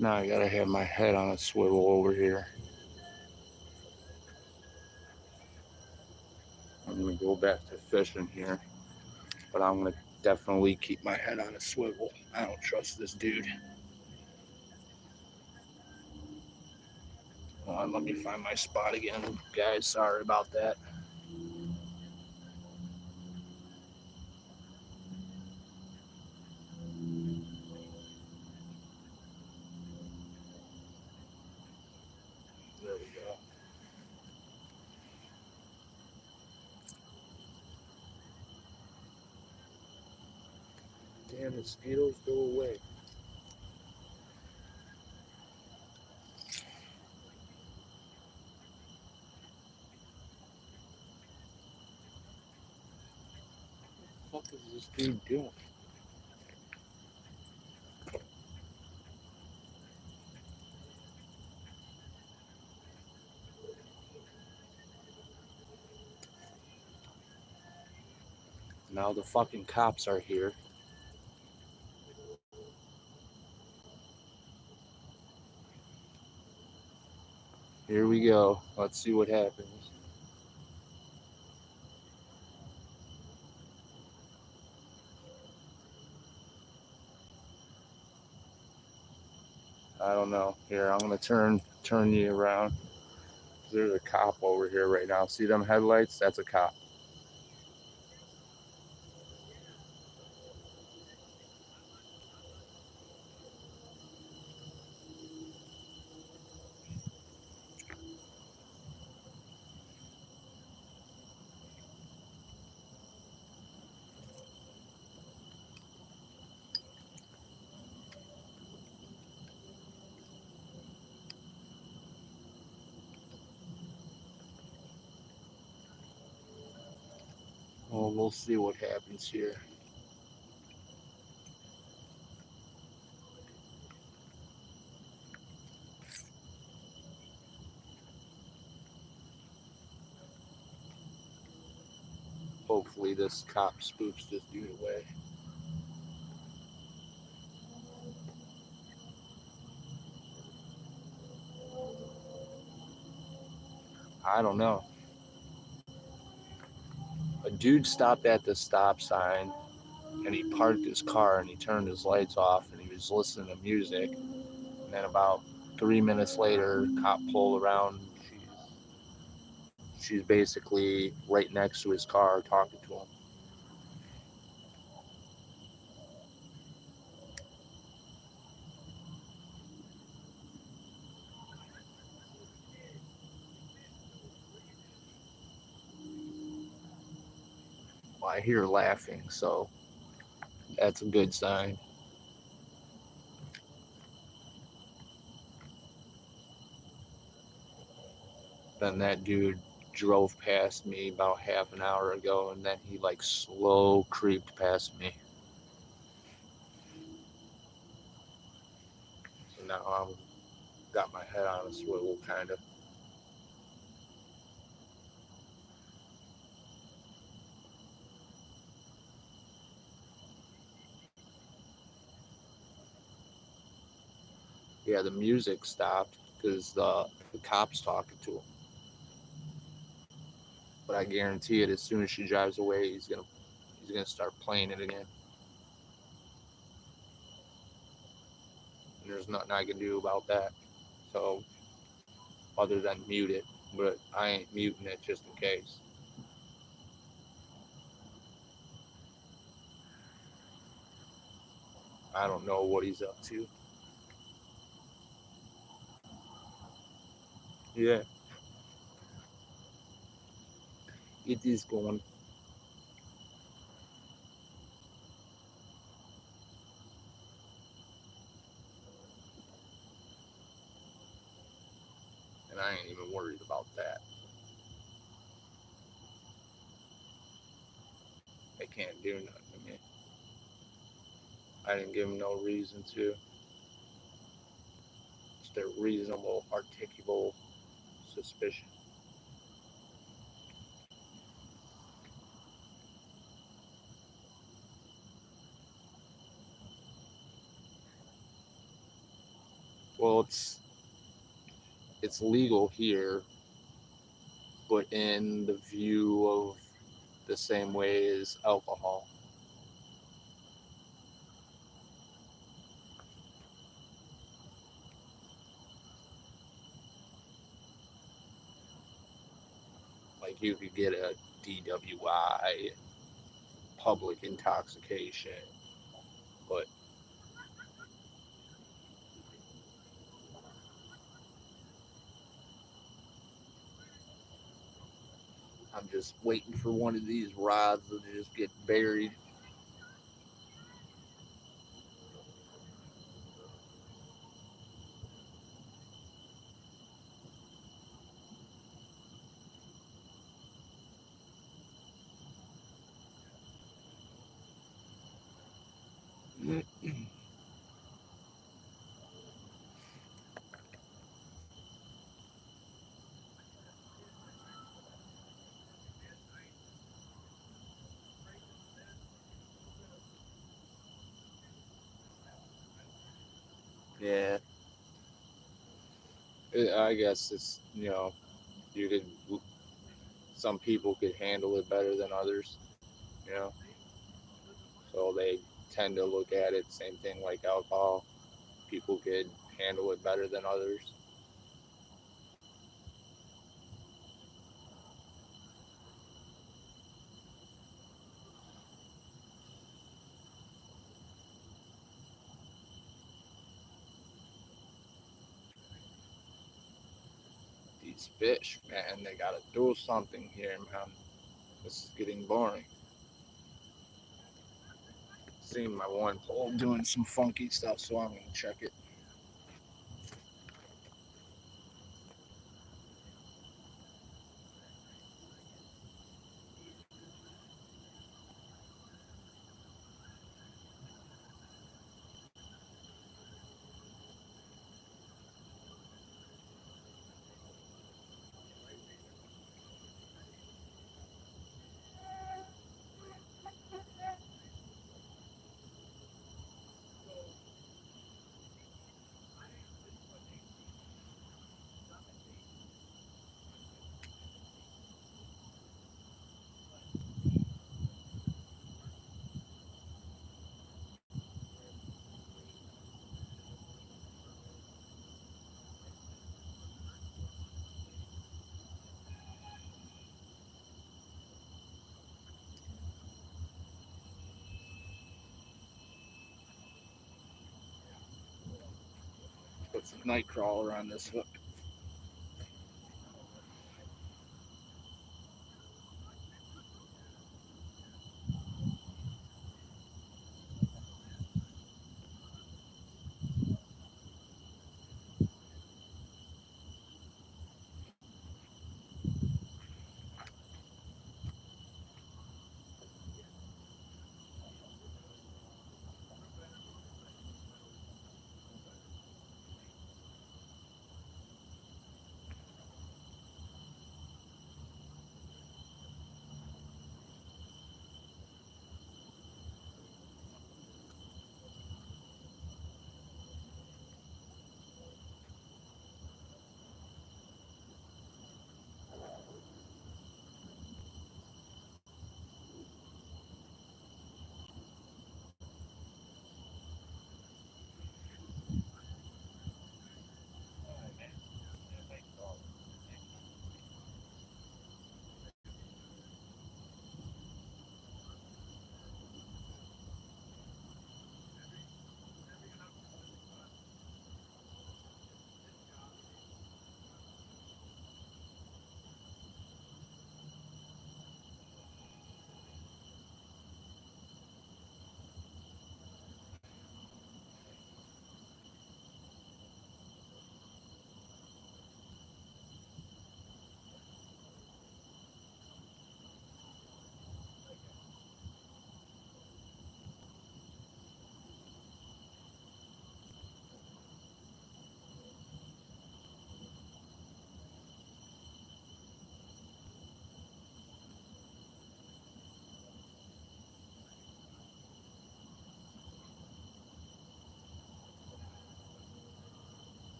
Now I gotta have my head on a swivel over here. I'm gonna go back to fishing here, but I'm gonna definitely keep my head on a swivel. I don't trust this dude. Hold on, let me find my spot again, guys. Sorry about that. There we go. Damn, mosquitoes, go away. What the fuck is this dude doing? Now the fucking cops are here. Here we go. Let's see what happens. I don't know. Here, I'm gonna turn you around. There's a cop over here right now. See them headlights? That's a cop. Well, we'll see what happens here. Hopefully this cop spooks this dude away. I don't know. A dude stopped at the stop sign and he parked his car and he turned his lights off and he was listening to music. And then about 3 minutes later, cop pulled around. She's basically right next to his car talking to him. Well, I hear laughing, so that's a good sign. Then that dude drove past me about half an hour ago, and then he like slow creeped past me. So now I'm got my head on a swivel, kind of. Yeah, the music stopped because the cop's talking to him. But I guarantee it, as soon as she drives away, he's gonna start playing it again. And there's nothing I can do about that. So other than mute it, but I ain't muting it just in case. I don't know what he's up to. Yeah, it is going. And I ain't even worried about that. They can't do nothing to me. I didn't give them no reason to. It's their reasonable, articulable suspicion. Well, it's legal here, but in the view of the same way as alcohol. Like you could get a DWI, public intoxication, but I'm just waiting for one of these rods to just get buried. Yeah, I guess it's, you could, some people could handle it better than others, you know, so they tend to look at it same thing like alcohol. People could handle it better than others. These fish, man, they gotta do something here, man. This is getting boring. Seeing my one pole doing some funky stuff, so I'm gonna check it. Put some night crawler on this hook.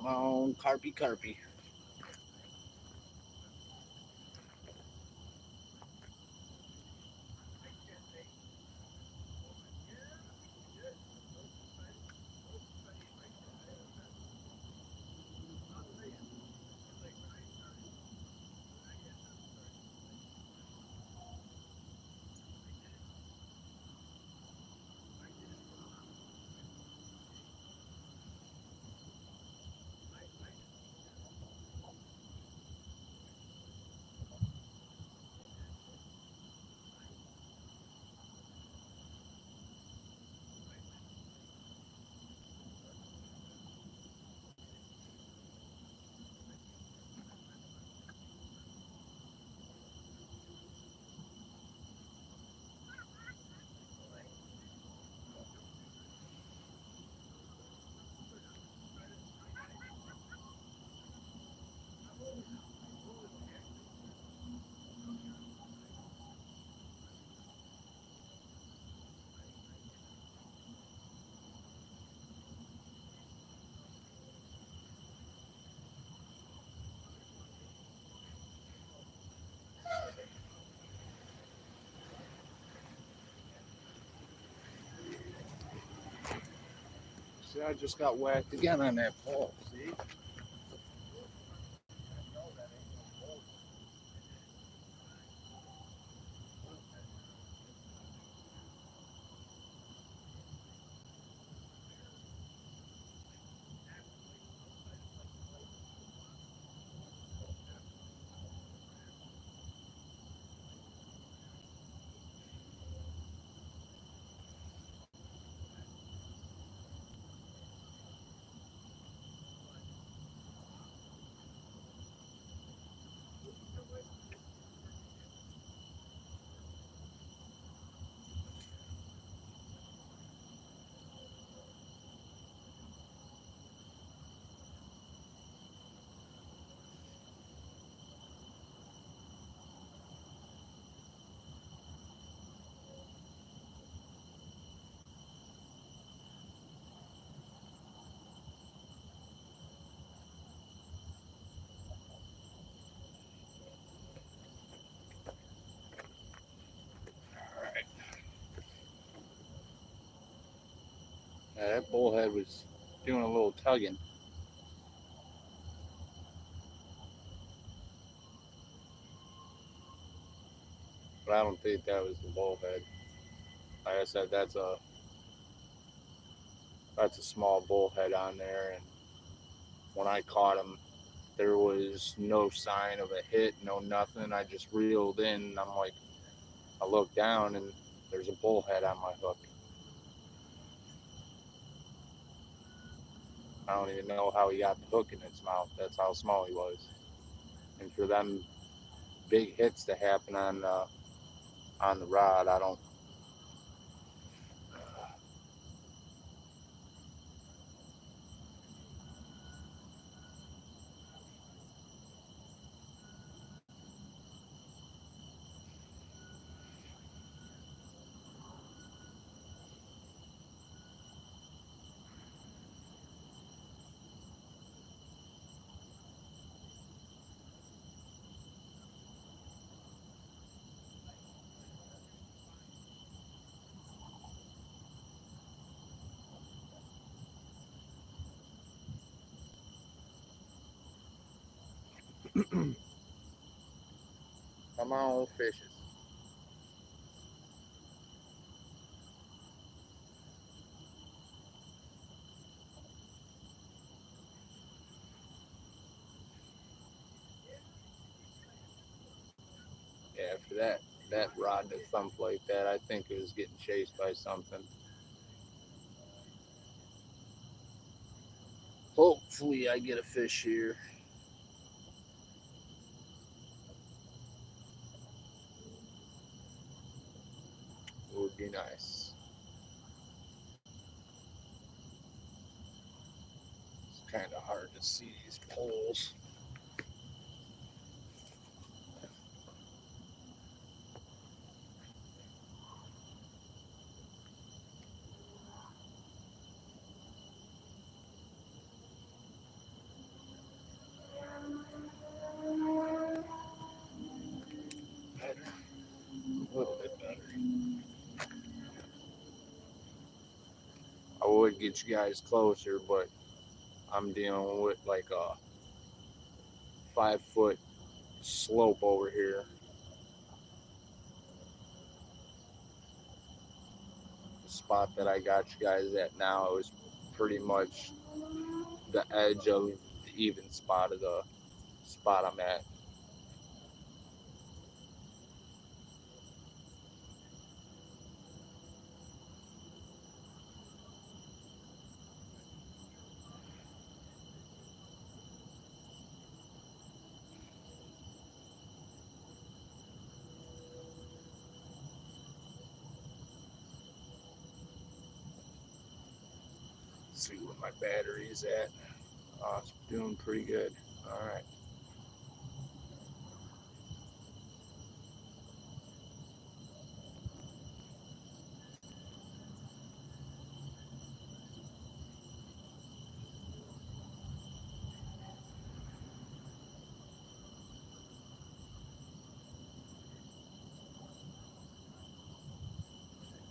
Come on, carpy, carpy. See, I just got whacked again on that pole. See? That bullhead was doing a little tugging. But I don't think that was the bullhead. Like I said, that's a small bullhead on there, and when I caught him, there was no sign of a hit, no nothing. I just reeled in, and I'm like, I look down, and there's a bullhead on my hook. I don't even know how he got the hook in its mouth. That's how small he was. And for them big hits to happen on the rod, I don't. Come on, fishes. Yeah, for that rod to thump like that, I think it was getting chased by something. Hopefully, I get a fish here. It would be nice. It's kind of hard to see these poles. would get you guys closer, but I'm dealing with like a 5 foot slope over here. The spot that I got you guys at now is pretty much the edge of the even spot of the spot I'm at. Let's see what my battery's at. Oh, it's doing pretty good. All right.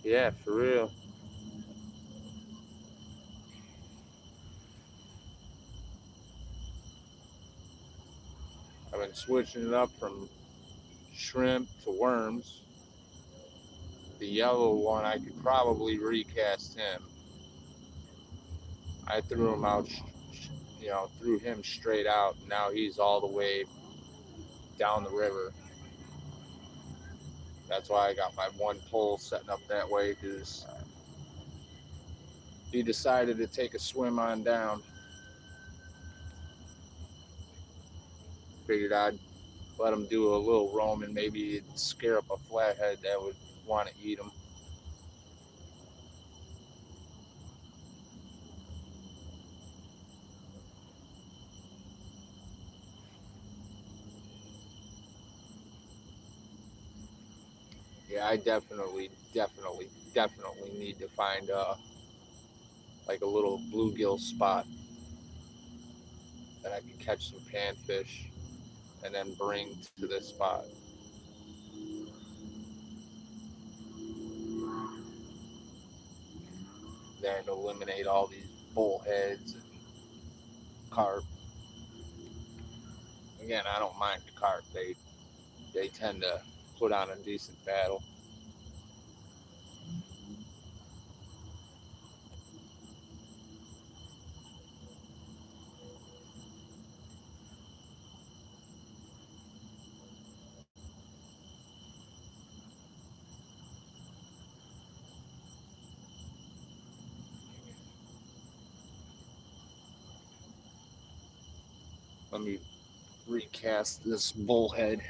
Yeah, for real. I've been switching it up from shrimp to worms. The yellow one, I could probably recast him. I threw him out, threw him straight out. Now he's all the way down the river. That's why I got my one pole setting up that way, because he decided to take a swim on down. Figured I'd let him do a little roam and maybe it'd scare up a flathead that would want to eat him. Yeah, I definitely need to find like a little bluegill spot that I can catch some panfish and then bring to this spot. Then eliminate all these bullheads and carp. Again, I don't mind the carp. They tend to put on a decent battle. Let me recast this bullhead.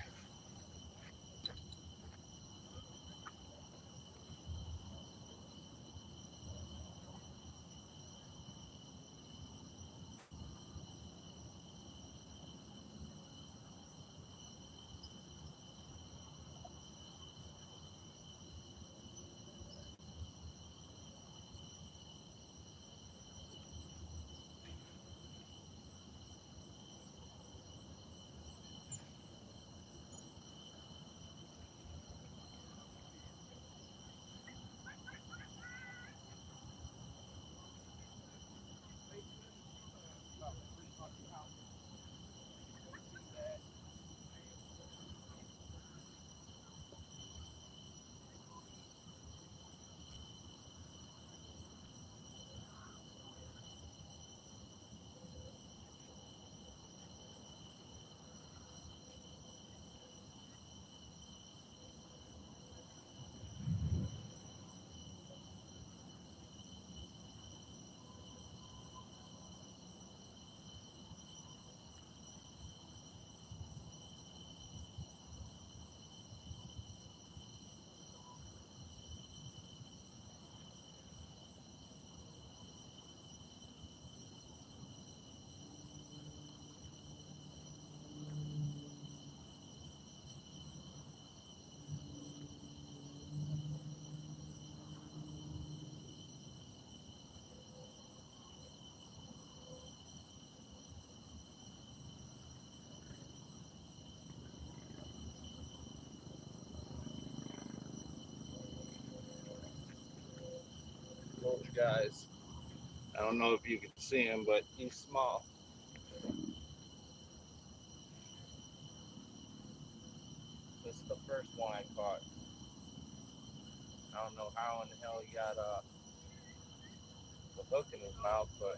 Told you guys. I don't know if you can see him, but he's small. This is the first one I caught. I don't know how in the hell he got the hook in his mouth, but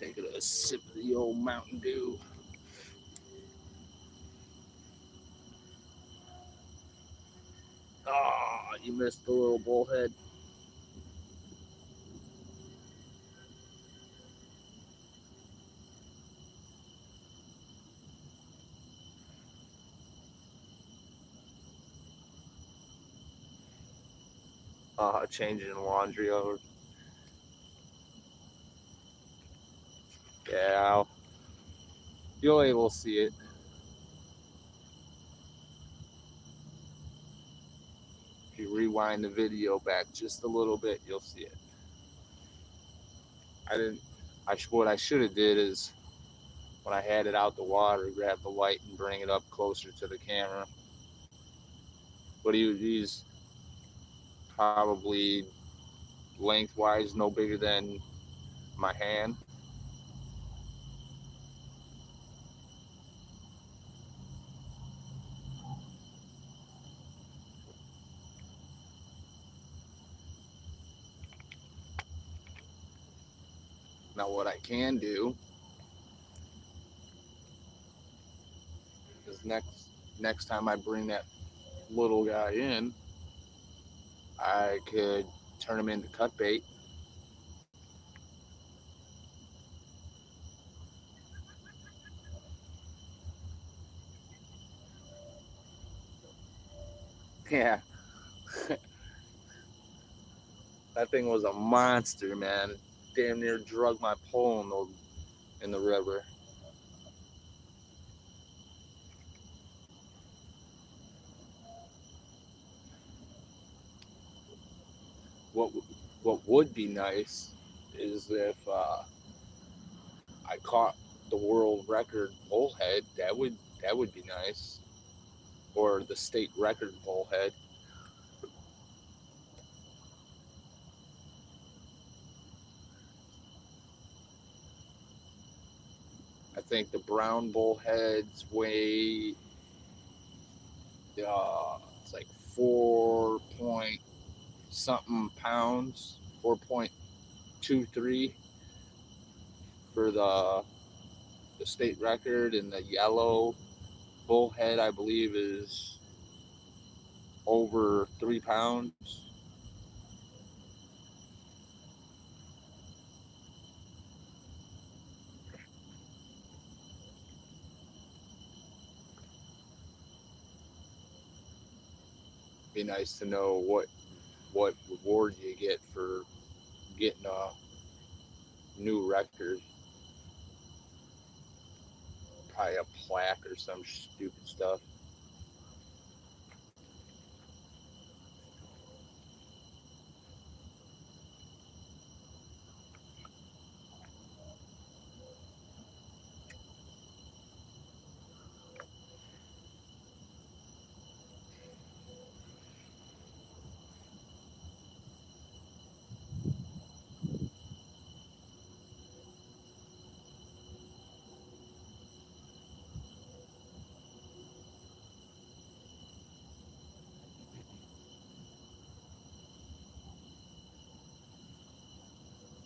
taking a sip of the old Mountain Dew. Oh, you missed the little bullhead. Changing laundry over. Yeah, you'll able to see it. If you rewind the video back just a little bit, you'll see it. I didn't. What I should have did is when I had it out the water, grab the light and bring it up closer to the camera. But he's probably lengthwise no bigger than my hand. Now what I can do is next time I bring that little guy in, I could turn him into cut bait. Yeah, that thing was a monster, man. It damn near drug my pole in the river. What what would be nice is if I caught the world record bullhead. That would be nice, or the state record bullhead. I think the brown bullheads weigh it's like 4 point something pounds, 4.23 for the state record, and the yellow bullhead I believe is over 3 pounds. Be nice to know what reward you get for getting a new record. Probably a plaque or some stupid stuff.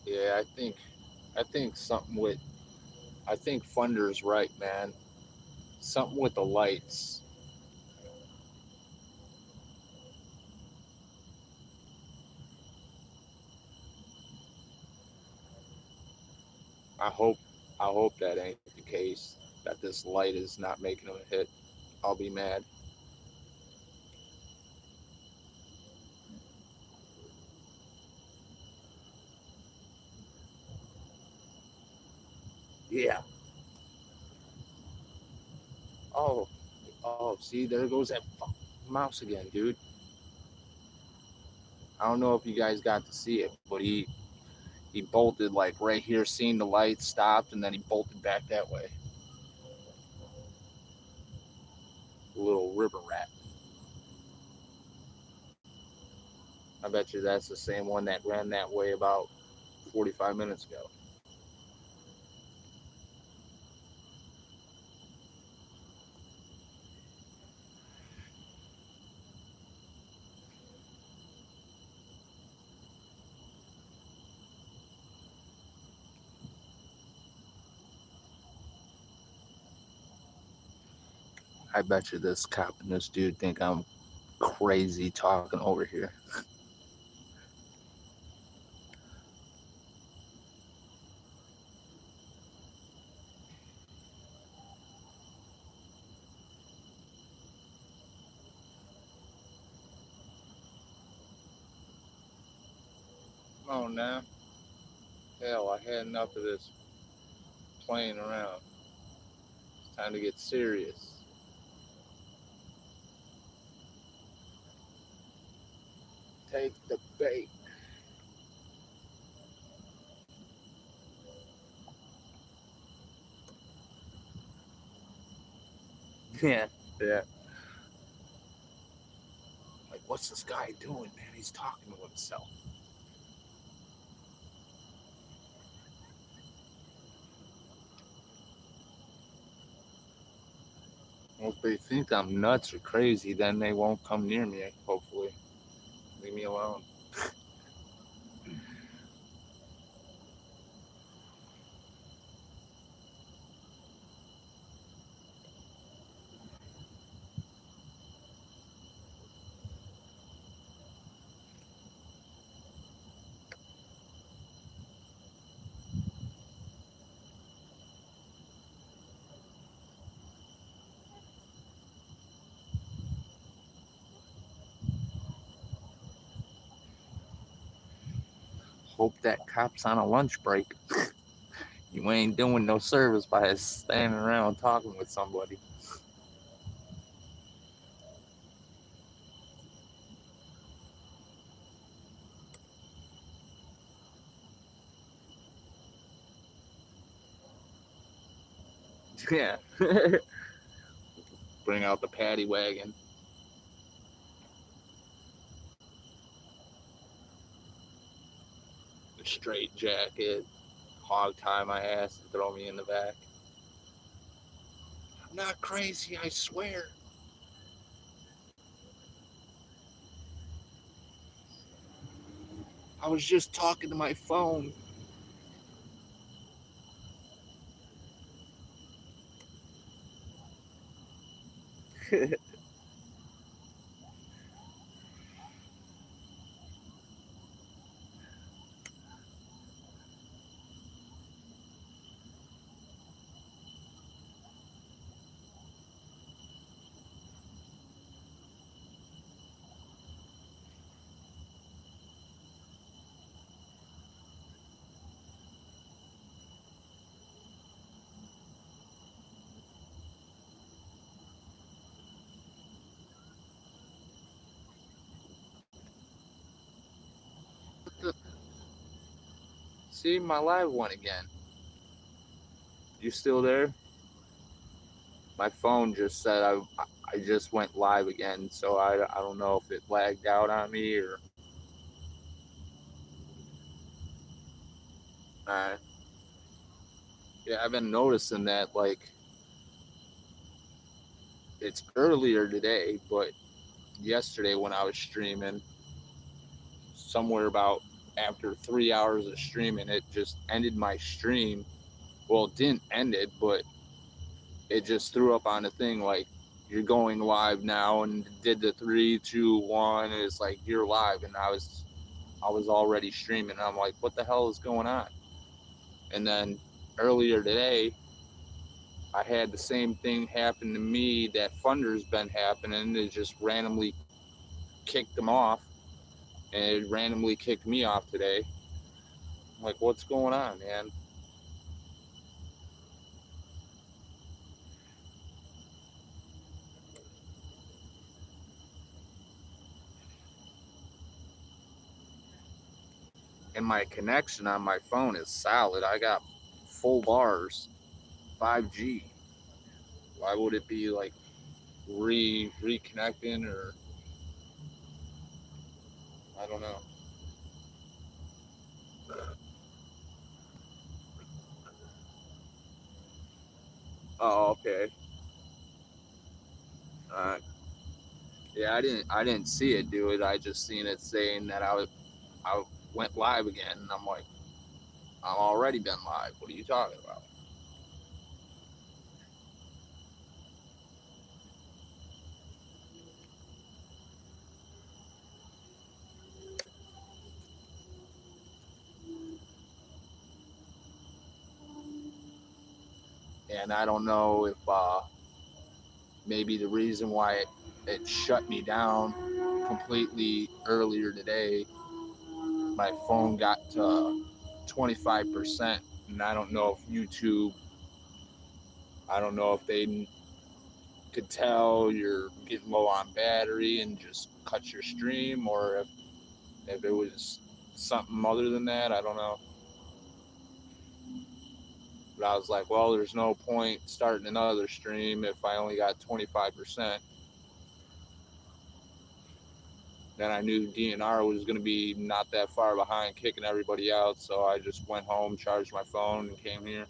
Yeah, I think something with I think Funder's right, man. Something with the lights. I hope I hope that ain't the case. That this light is not making him a hit. I'll be mad. Yeah. Oh, oh. See, there goes that mouse again, dude. I don't know if you guys got to see it, but he bolted like right here, seeing the lights, stopped, and then he bolted back that way. Little river rat. I bet you that's the same one that ran that way about 45 minutes ago. I bet you this cop and this dude think I'm crazy talking over here. Come on now. Hell, I had enough of this playing around. It's time to get serious. Take the bait. Yeah, yeah. Like, what's this guy doing, man? He's talking to himself. Well, if they think I'm nuts or crazy, then they won't come near me, hopefully. Leave me alone. Hope that cop's on a lunch break. You ain't doing no service by standing around talking with somebody. Yeah. Bring out the paddy wagon, the straight jacket, hog tie my ass and throw me in the back. I'm not crazy, I swear. I was just talking to my phone. See my live one again. You still there? My phone just said I just went live again, so I don't know if it lagged out on me or. Uh, yeah, I've been noticing that like it's earlier today, but yesterday when I was streaming, somewhere about after 3 hours of streaming, it just ended my stream Well, it didn't end it, but it just threw up on the thing like you're going live now, and did the 3, 2, 1. And it's like you're live, and I was already streaming. And I'm like, what the hell is going on? And then earlier today, I had the same thing happen to me that Thunder's been happening. It just randomly kicked them off, and it randomly kicked me off today. I'm like, what's going on, man? And my connection on my phone is solid. I got full bars, 5G. Why would it be like reconnecting, or I don't know. Oh, okay. Uh, yeah, I didn't see it do it. I just seen it saying that I went live again, and I'm like, I'm already been live. What are you talking about? And I don't know if maybe the reason why it shut me down completely earlier today, my phone got to 25%, and I don't know if YouTube, I don't know if they could tell you're getting low on battery and just cut your stream, or if it was something other than that. I don't know. But I was like, well, there's no point starting another stream if I only got 25%. Then I knew DNR was going to be not that far behind, kicking everybody out. So I just went home, charged my phone, and came here.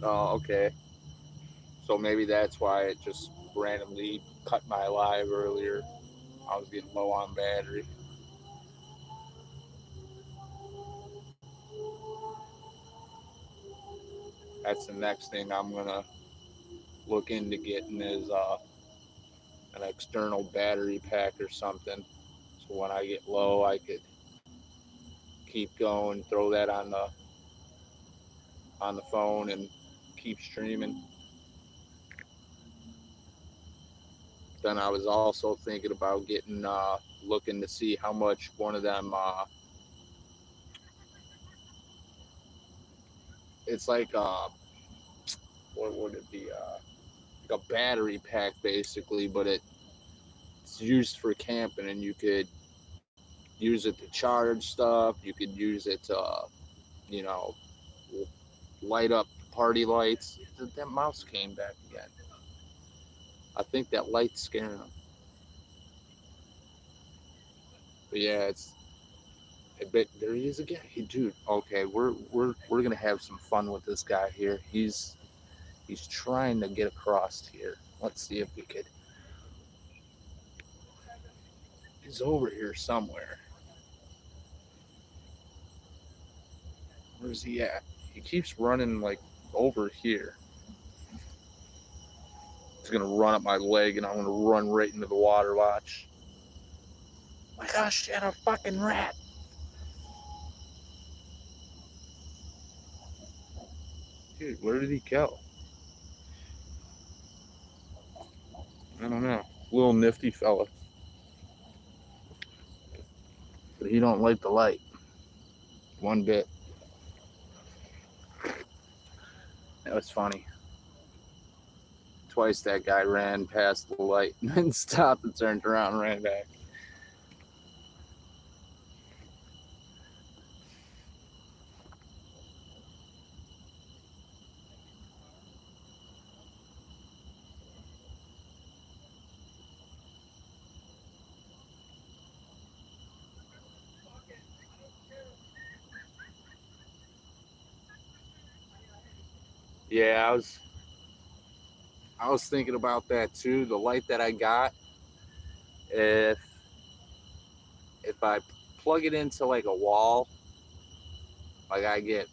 Oh, okay. So maybe that's why it just randomly cut my live earlier. I was getting low on battery. That's the next thing I'm gonna look into getting is an external battery pack or something. So when I get low, I could keep going, throw that on the phone, and keep streaming. Then I was also thinking about getting looking to see how much one of them. It's like what would it be? Like a battery pack basically, but it's used for camping, and you could use it to charge stuff. You could use it to, you know, light up party lights. That mouse came back again. I think that light's scaring him. But yeah, it's. I bet there he is again. Hey, dude. Okay, we're gonna have some fun with this guy here. He's trying to get across here. Let's see if we could. He's over here somewhere. Where's he at? He keeps running like over here. He's gonna run up my leg, and I'm gonna run right into the water. Watch. My gosh, and a fucking rat. Dude, where did he go? I don't know. Little nifty fella. But he don't like the light. One bit. That was funny. Twice that guy ran past the light and then stopped and turned around and ran back. Yeah, I was thinking about that too. The light that I got, if I plug it into like a wall, like I get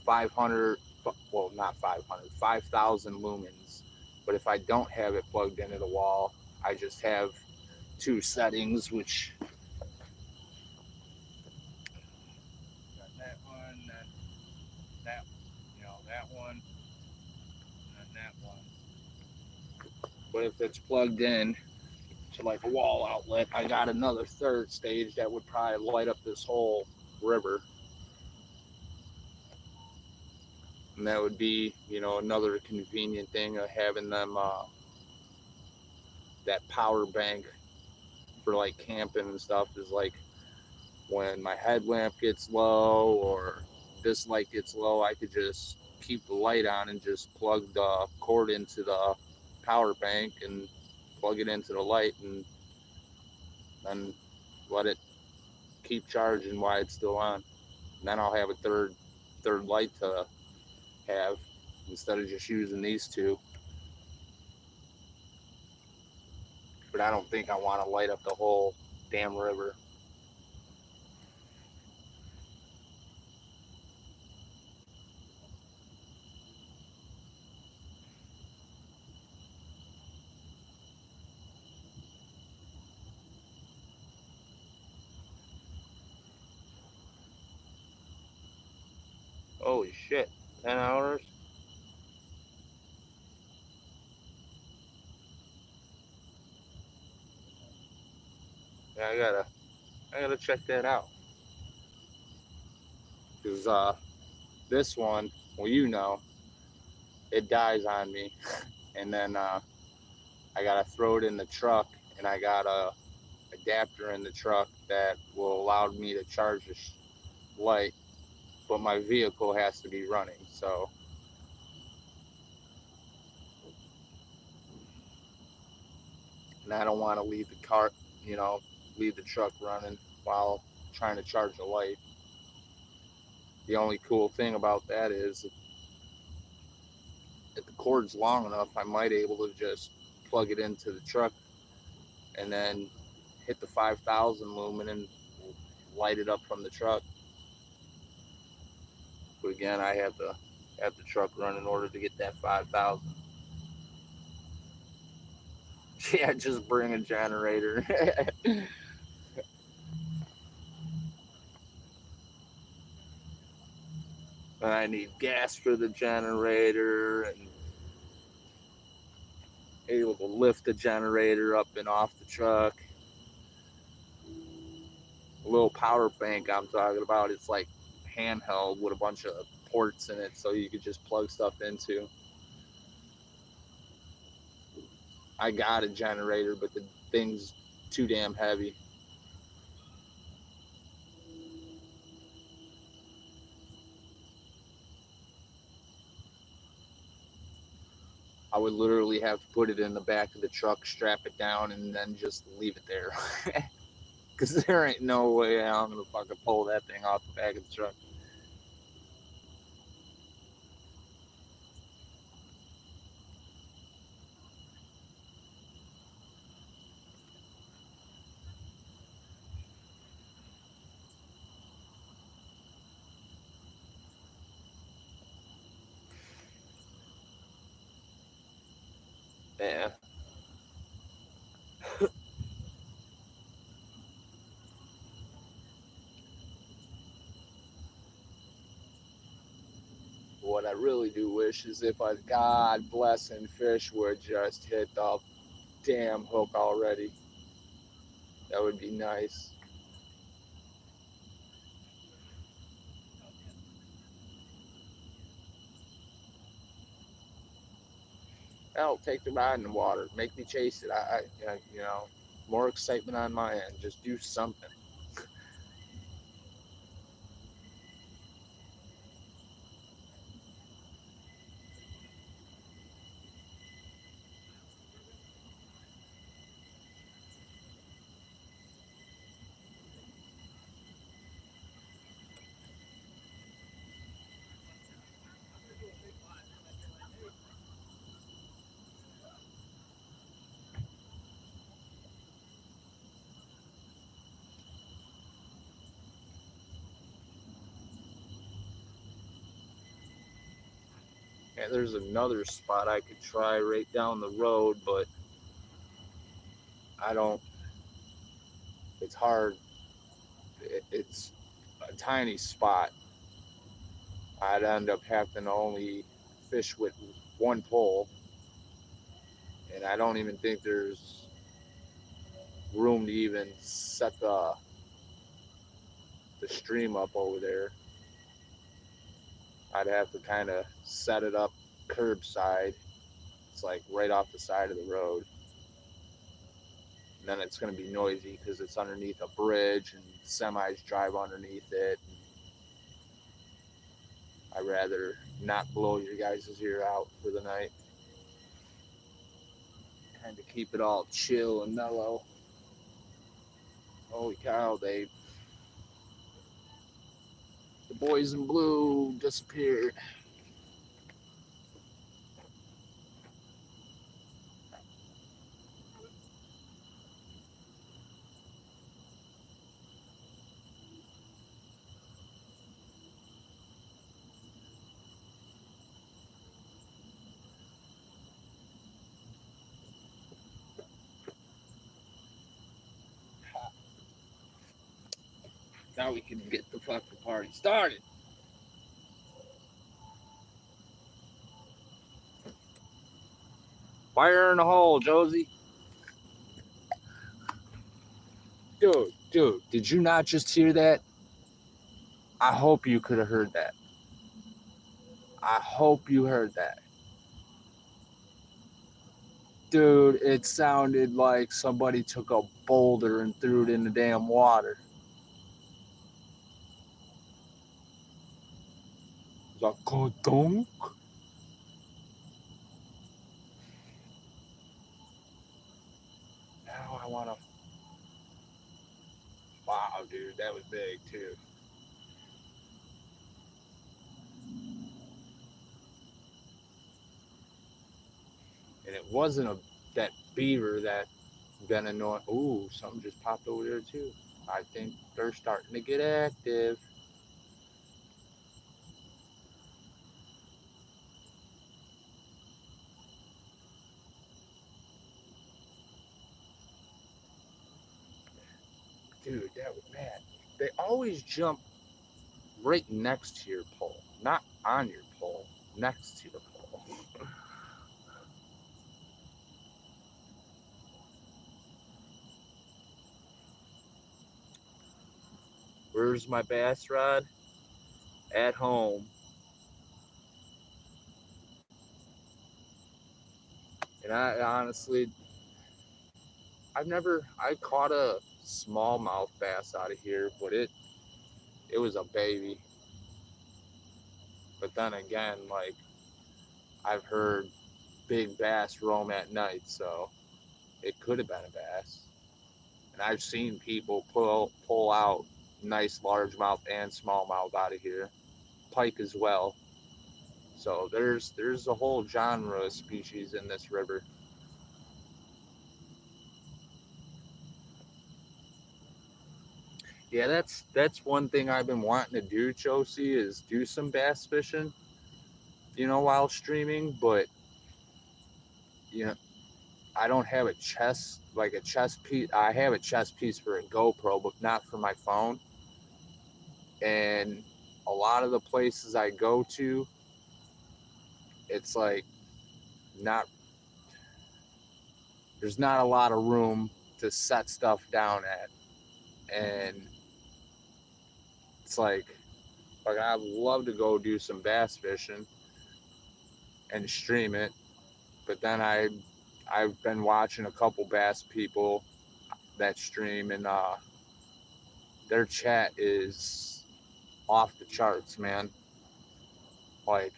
500, well, not 500, 5,000 lumens. But if I don't have it plugged into the wall, I just have two settings, which got that one, then that, that one, and then that one. But if it's plugged in to like a wall outlet, I got another third stage that would probably light up this whole river. And that would be, another convenient thing of having them that power bank for like camping and stuff is like when my headlamp gets low or this light gets low, I could just keep the light on and just plug the cord into the power bank and plug it into the light and then let it keep charging while it's still on. And then I'll have a third light to have instead of just using these two. But I don't think I want to light up the whole damn river. Holy shit. 10 hours? Yeah, I gotta check that out. Cause this one, well, it dies on me, and then I gotta throw it in the truck, and I got a adapter in the truck that will allow me to charge the light, but my vehicle has to be running. So, and I don't want to leave the car, leave the truck running while trying to charge a light. The only cool thing about that is if the cord's long enough, I might be able to just plug it into the truck and then hit the 5,000 lumen and light it up from the truck. But again, I have to have the truck run in order to get that 5,000. Yeah, just bring a generator. And I need gas for the generator and able to lift the generator up and off the truck. A little power bank I'm talking about, it's like handheld with a bunch of ports in it so you could just plug stuff into. I got a generator, but the thing's too damn heavy. I would literally have to put it in the back of the truck, strap it down, and then just leave it there. Because there ain't no way I'm going to fucking pull that thing off the back of the truck. Yeah. What I really do wish is if a God blessing fish would just hit the damn hook already. That would be nice. Hell, take the rod in the water. Make me chase it. More excitement on my end. Just do something. Man, there's another spot I could try right down the road, but I don't. It's hard. It's a tiny spot. I'd end up having to only fish with one pole, and I don't even think there's room to even set the stream up over there. I'd have to kind of set it up curbside. It's like right off the side of the road. And then it's going to be noisy because it's underneath a bridge and semis drive underneath it. I'd rather not blow your guys' ear out for the night. Kind of keep it all chill and mellow. Holy cow, the boys in blue disappeared. Now we can get the fucking party started. Fire in the hole, Josie. Dude, did you not just hear that? I hope you could have heard that. I hope you heard that. Dude, it sounded like somebody took a boulder and threw it in the damn water. It was like, go-dunk. Now I want to... Wow, dude, that was big, too. And it wasn't that beaver that been annoying. Ooh, something just popped over there, too. I think they're starting to get active. Dude, that was bad. They always jump right next to your pole. Not on your pole, next to your pole. Where's my bass rod? At home. And I honestly, I caught a smallmouth bass out of here, but it was a baby. But then again, like, I've heard big bass roam at night, so it could have been a bass. And I've seen people pull out nice largemouth and smallmouth out of here, pike as well. So there's a whole genre of species in this river. Yeah, that's one thing I've been wanting to do, Josie, is do some bass fishing, while streaming. But you know, I don't have a chest piece. I have a chest piece for a GoPro, but not for my phone. And a lot of the places I go to, it's like not there's not a lot of room to set stuff down at, and it's like I'd love to go do some bass fishing and stream it, but then I've been watching a couple bass people that stream, and their chat is off the charts, man. Like,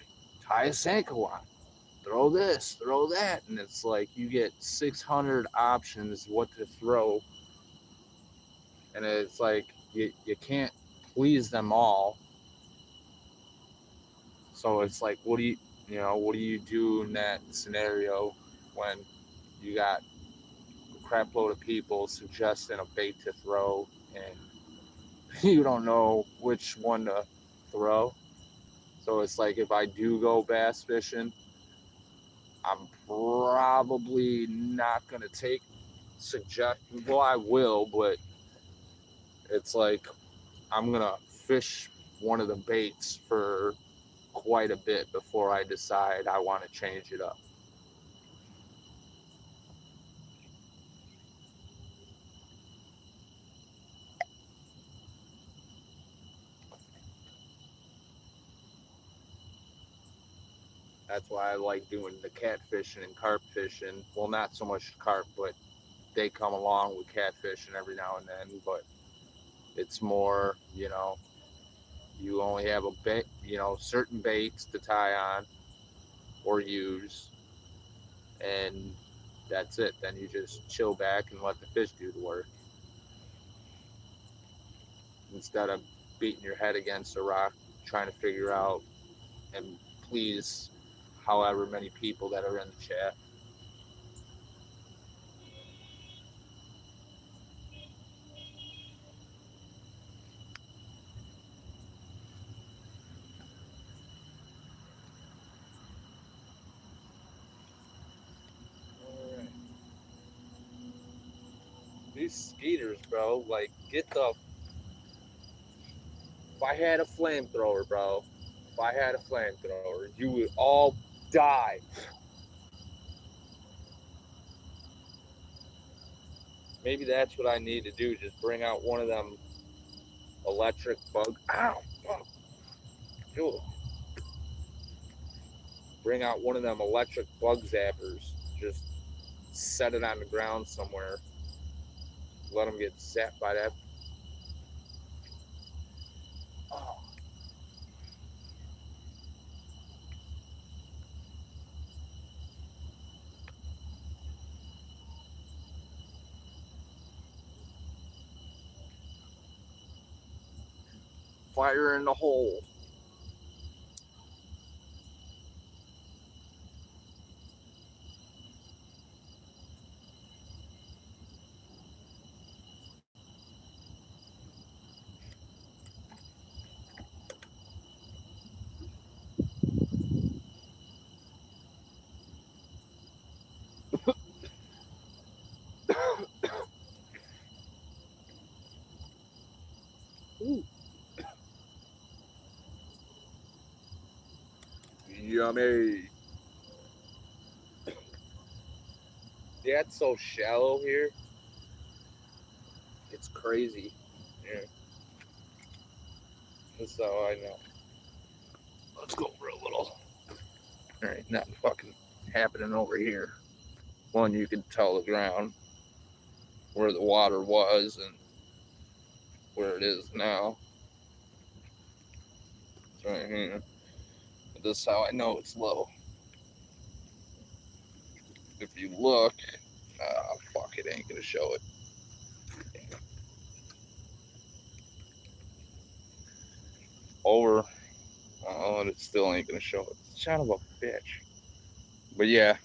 tie a Senko on, throw this, throw that, and it's like you get 600 options what to throw, and it's like you can't please them all. So it's like, what do you do in that scenario when you got a crap load of people suggesting a bait to throw and you don't know which one to throw? So it's like if I do go bass fishing, I'm probably not gonna take well, I will, but it's like I'm gonna fish one of the baits for quite a bit before I decide I want to change it up. That's why I like doing the catfishing and carp fishing. Well, not so much carp, but they come along with catfishing every now and then. But it's more, you only have a bait, certain baits to tie on or use, and that's it. Then you just chill back and let the fish do the work instead of beating your head against a rock trying to figure out and please however many people that are in the chat. Alright. These skeeters, bro, like get the. If I had a flamethrower, bro, if I had a flamethrower, you would all die. Maybe that's what I need to do. Just bring out one of them electric bug. Ow! Dude. Bring out one of them electric bug zappers. Just set it on the ground somewhere. Let them get zapped by that. Oh. Fire in the hole. Ooh. Yummy. Yeah, it's so shallow here. It's crazy. Yeah. That's how I know. Let's go for a little. All right, nothing fucking happening over here. One, you can tell the ground where the water was and where it is now. It's right here. This is how I know it's low. If you look, fuck, it ain't gonna show it. Over. Oh, and it still ain't gonna show it. Son of a bitch. But yeah,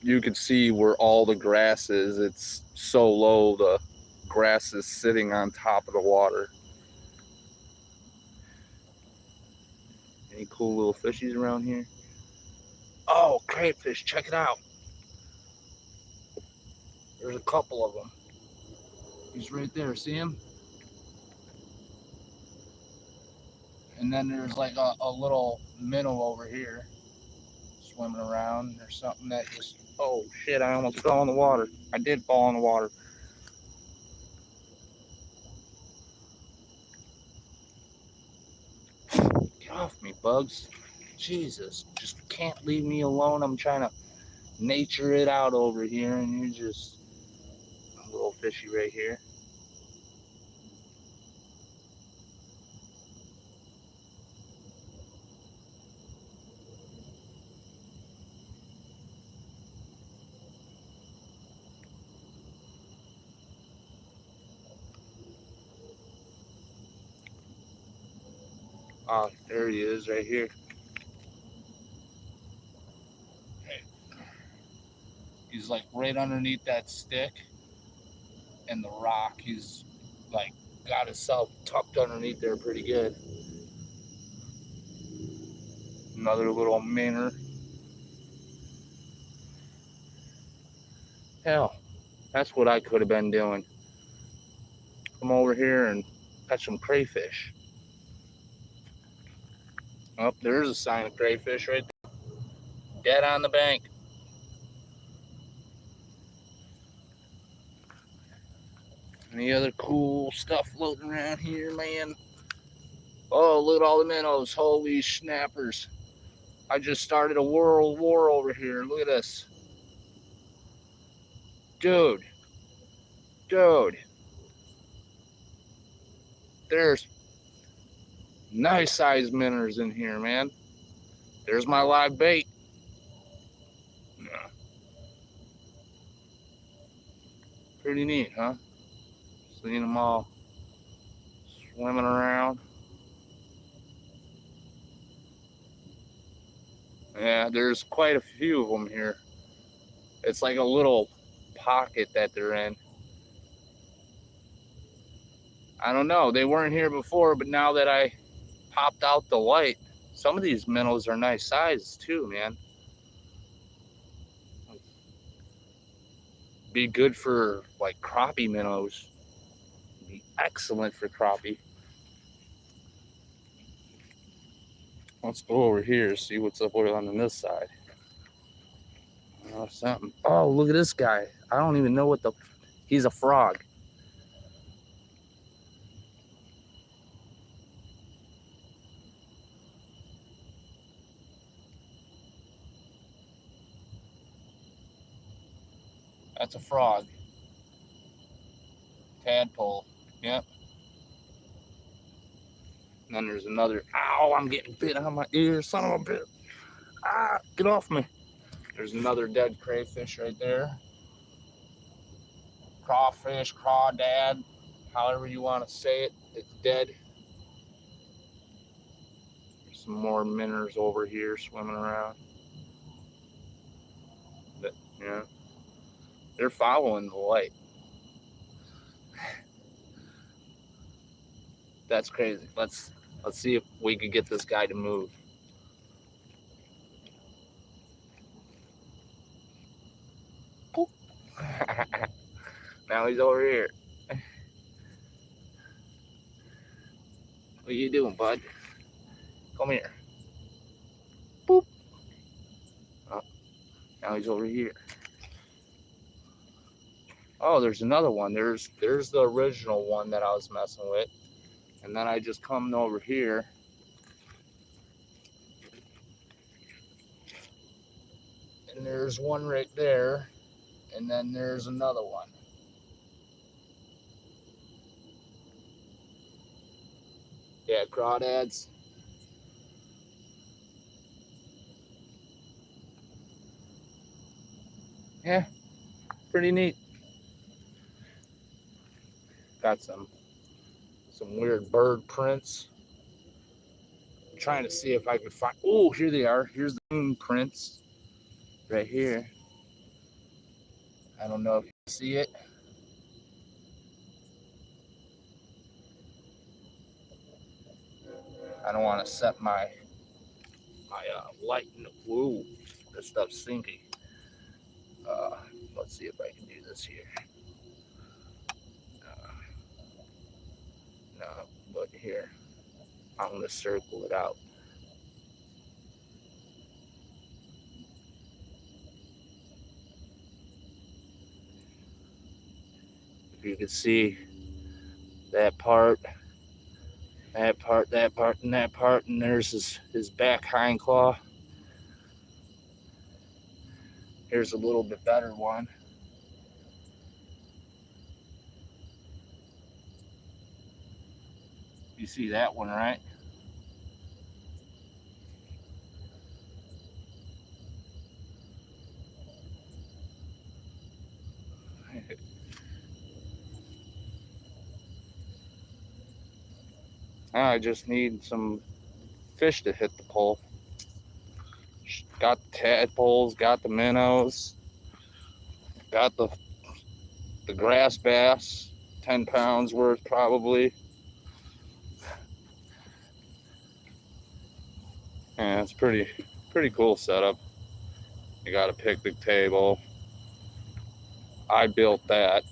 you can see where all the grass is. It's so low, the grass is sitting on top of the water. Any cool little fishies around here? Oh, crayfish, check it out. There's a couple of them. He's right there, see him? And then there's like a little minnow over here swimming around. There's something that just, oh shit, I almost fell in the water. I did fall in the water. Get off me, bugs. Jesus, just can't leave me alone. I'm trying to nature it out over here, and you're just a little fishy right here. Oh, there he is right here. He's like right underneath that stick and the rock. He's like got himself tucked underneath there pretty good. Another little minnow. Hell, that's what I could have been doing. Come over here and catch some crayfish. Oh, there's a sign of crayfish right there. Dead on the bank. Any other cool stuff floating around here, man? Oh, look at all the minnows. Holy snappers. I just started a world war over here. Look at this. Dude. Dude. There's nice sized minnows in here, man. There's my live bait. Yeah. Pretty neat, huh? Seeing them all swimming around. Yeah, there's quite a few of them here. It's like a little pocket that they're in. I don't know. They weren't here before, but now that I popped out the light, some of these minnows are nice sizes too, man. Be good for like crappie minnows. Be excellent for crappie. Let's go over here, see what's up on this side. Oh, something. Oh, look at this guy. I don't even know what the... He's a frog. That's a frog. Tadpole. Yep. And then there's another... Ow, I'm getting bit on my ear. Son of a bitch. Ah, get off me. There's another dead crayfish right there. Crawfish, crawdad, however you want to say it. It's dead. There's some more minnows over here swimming around. But, yeah. They're following the light. That's crazy. Let's see if we can get this guy to move. Now he's over here. What are you doing, bud? Come here. Boop. Oh, now he's over here. Oh, there's another one. There's the original one that I was messing with. And then I just come over here. And there's one right there. And then there's another one. Yeah, crawdads. Yeah, pretty neat. Got some weird bird prints. I'm trying to see if I can find... Oh, here they are. Here's the moon prints right here. I don't know if you see it. I don't want to set my light. Whoa, this stuff's sinky. Let's see if I can do this here. No, but here, I'm gonna circle it out. If you can see that part, that part, that part, and that part, and there's his back hind claw. Here's a little bit better one. You see that one, right? I just need some fish to hit the pole. Got the tadpoles, got the minnows, got the grass bass, 10 pounds worth probably. And it's pretty cool setup. You got a picnic table. I built that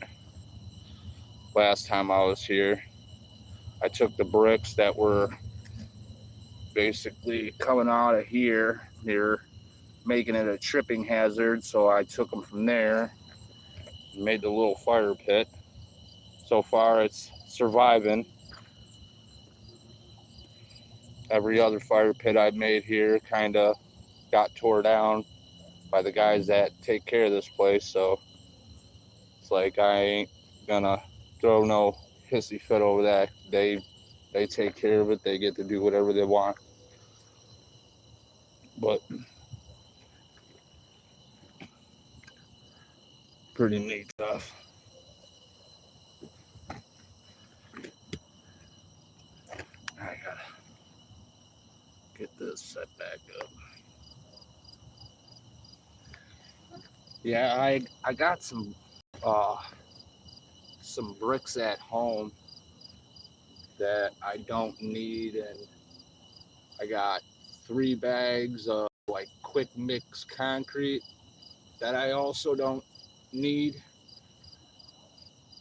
last time I was here. I took the bricks that were basically coming out of here. They're making it a tripping hazard, so I took them from there and made the little fire pit. So far, it's surviving. Every other fire pit I've made here kind of got tore down by the guys that take care of this place, so it's like I ain't gonna throw no hissy fit over that. They take care of it. They get to do whatever they want. But pretty neat stuff. I gotta get this set back up. Yeah, I got some bricks at home that I don't need, and I got 3 bags of like quick mix concrete that I also don't need.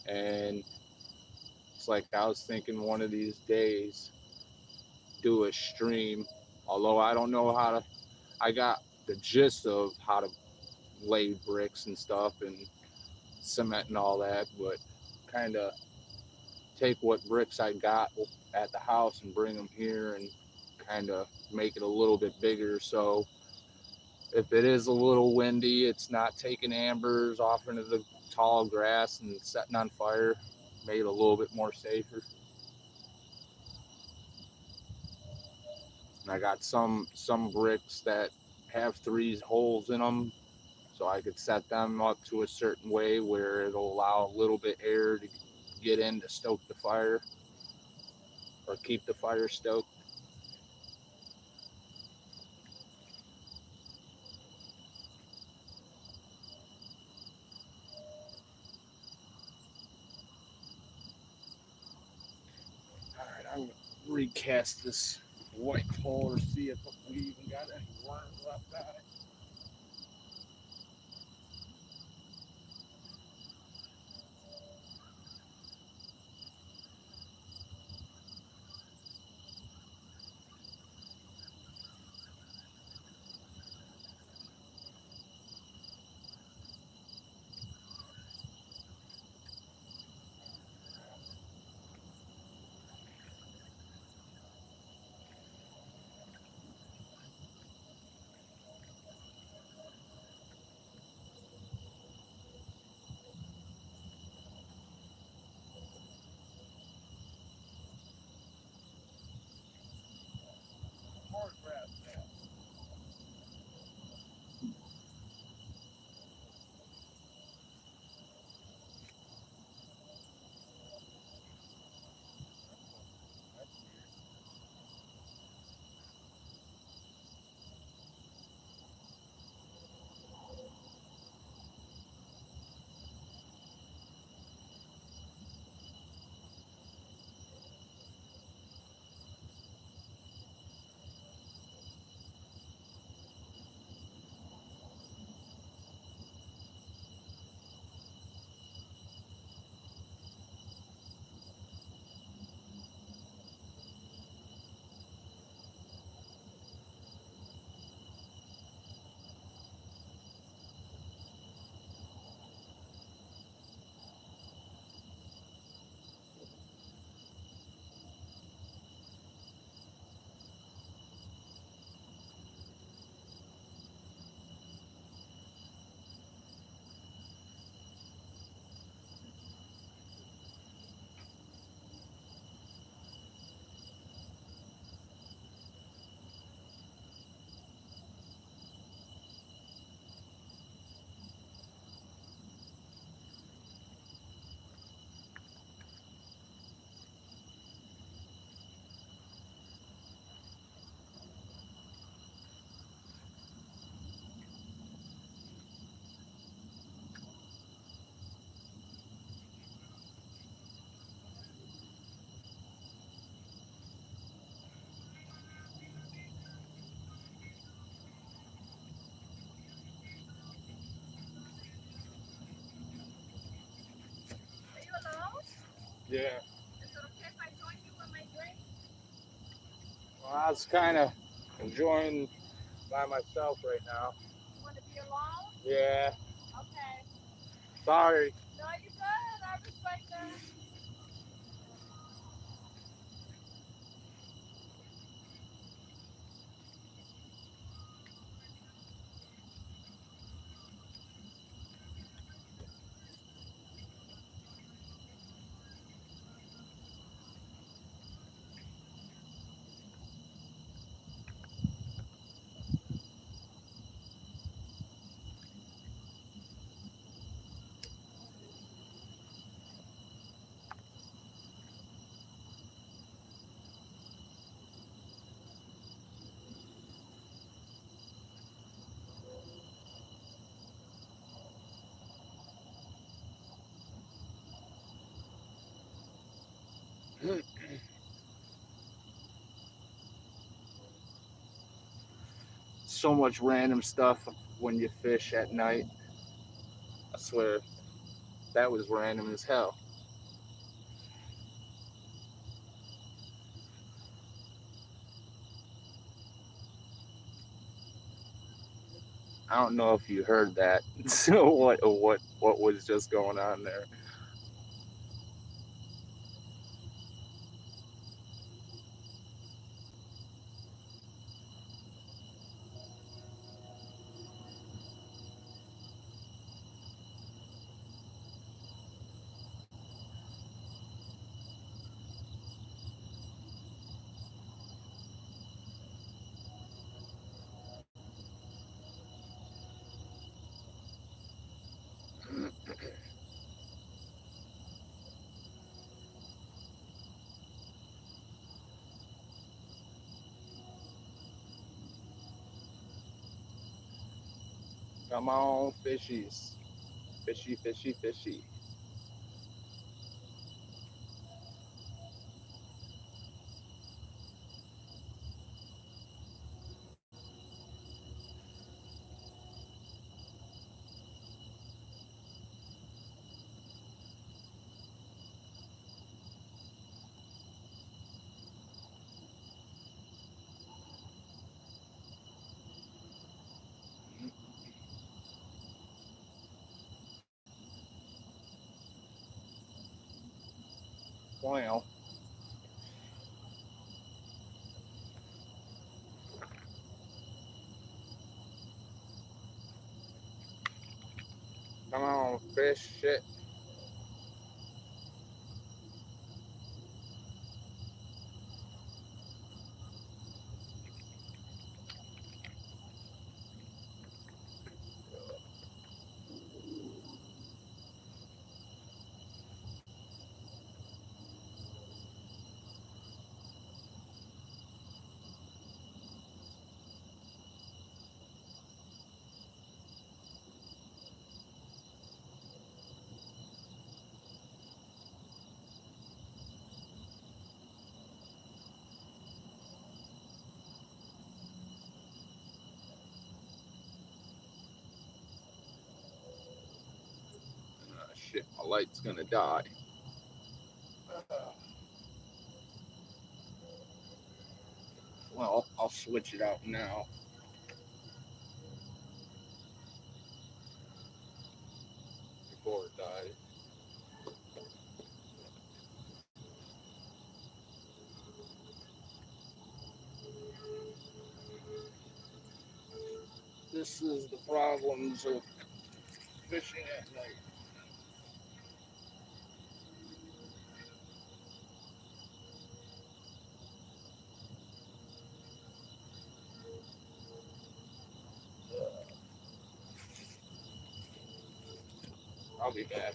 And it's like I was thinking one of these days do a stream, although I don't know how to. I got the gist of how to lay bricks and stuff and cement and all that, but kind of take what bricks I got at the house and bring them here and kind of make it a little bit bigger, so if it is a little windy, it's not taking embers off into the tall grass and setting on fire. Made it a little bit more safer. And I got some bricks that have 3 holes in them, so I could set them up to a certain way where it'll allow a little bit air to get in to stoke the fire or keep the fire stoked. All right, I'm gonna recast this white hole or see if we even got any worms left on it. Yeah. Is it okay if I join you with my drink? Well, I was kind of enjoying by myself right now. You want to be alone? Yeah. Okay. Sorry. No, you good. I respect that. So much random stuff when you fish at night. I swear, that was random as hell. I don't know if you heard that. So what was just going on there? Come on, fishies. Fishy, fishy, fishy. Well, come on, fish. Shit. Shit, my light's gonna die. Well, I'll switch it out now before it dies. This is the problems of fishing at night. I'll be back.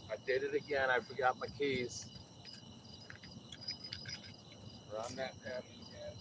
I did it again. I forgot my keys. Run that path again.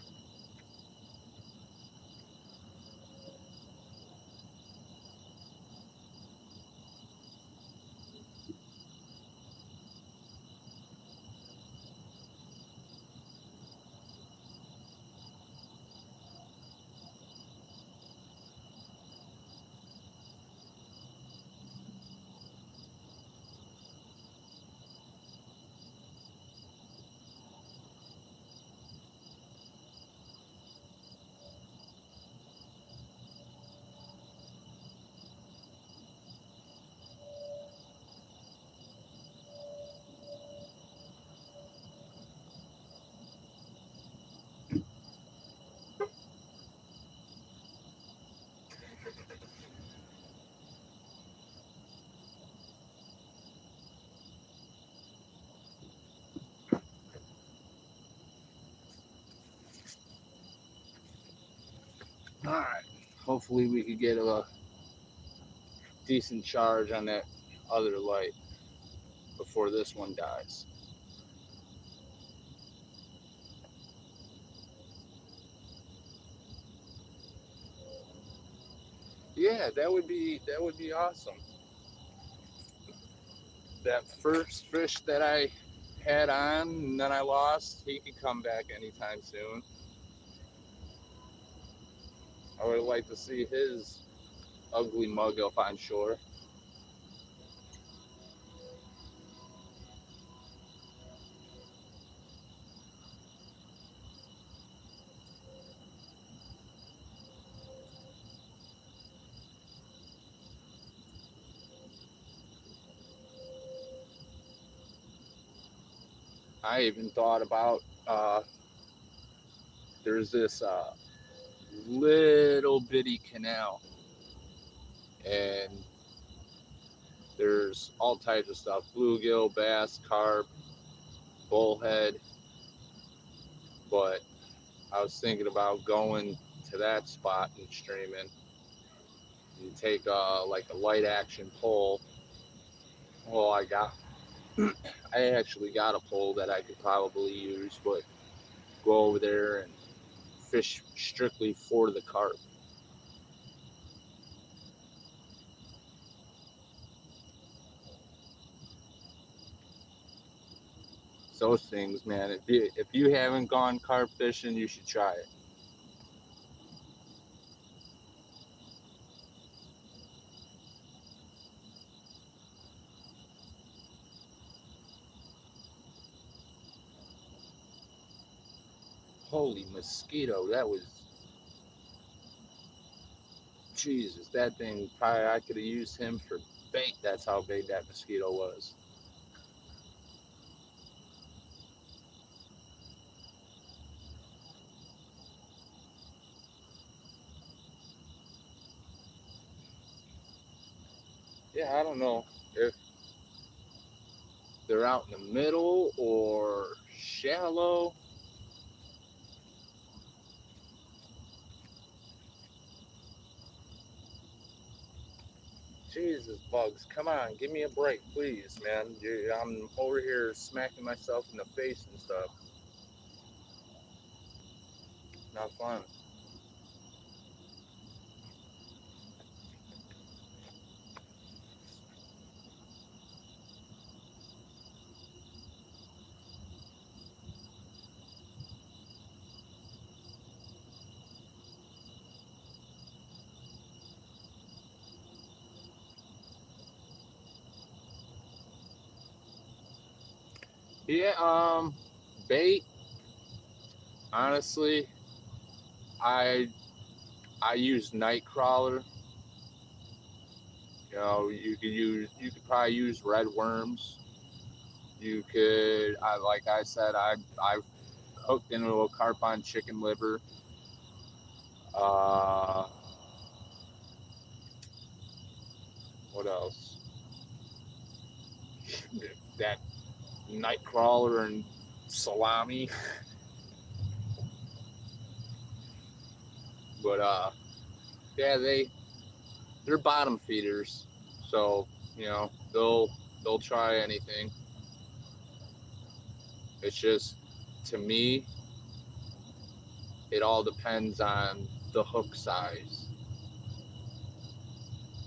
All right. Hopefully we could get a decent charge on that other light before this one dies. Yeah, that would be awesome. That first fish that I had on and then I lost, he could come back anytime soon. I would like to see his ugly mug up on shore. I even thought about there's this little bitty canal, and there's all types of stuff: bluegill, bass, carp, bullhead. But I was thinking about going to that spot and streaming. You take like a light action pole. Well, I actually got a pole that I could probably use, but go over there and fish strictly for the carp. So those things, man. If you haven't gone carp fishing, you should try it. Holy mosquito, that was Jesus. That thing probably I could have used him for bait. That's how big that mosquito was. Yeah, I don't know if they're out in the middle or shallow. Jesus, bugs, come on, give me a break, please, man. I'm over here smacking myself in the face and stuff. Not fun. Yeah, bait. Honestly, I I use night crawler. You could probably use red worms. You could, like I said, I've hooked into a carp on chicken liver. Uh, what else? That night crawler and salami. But yeah, they're bottom feeders, so they'll try anything. It's just, to me, it all depends on the hook size.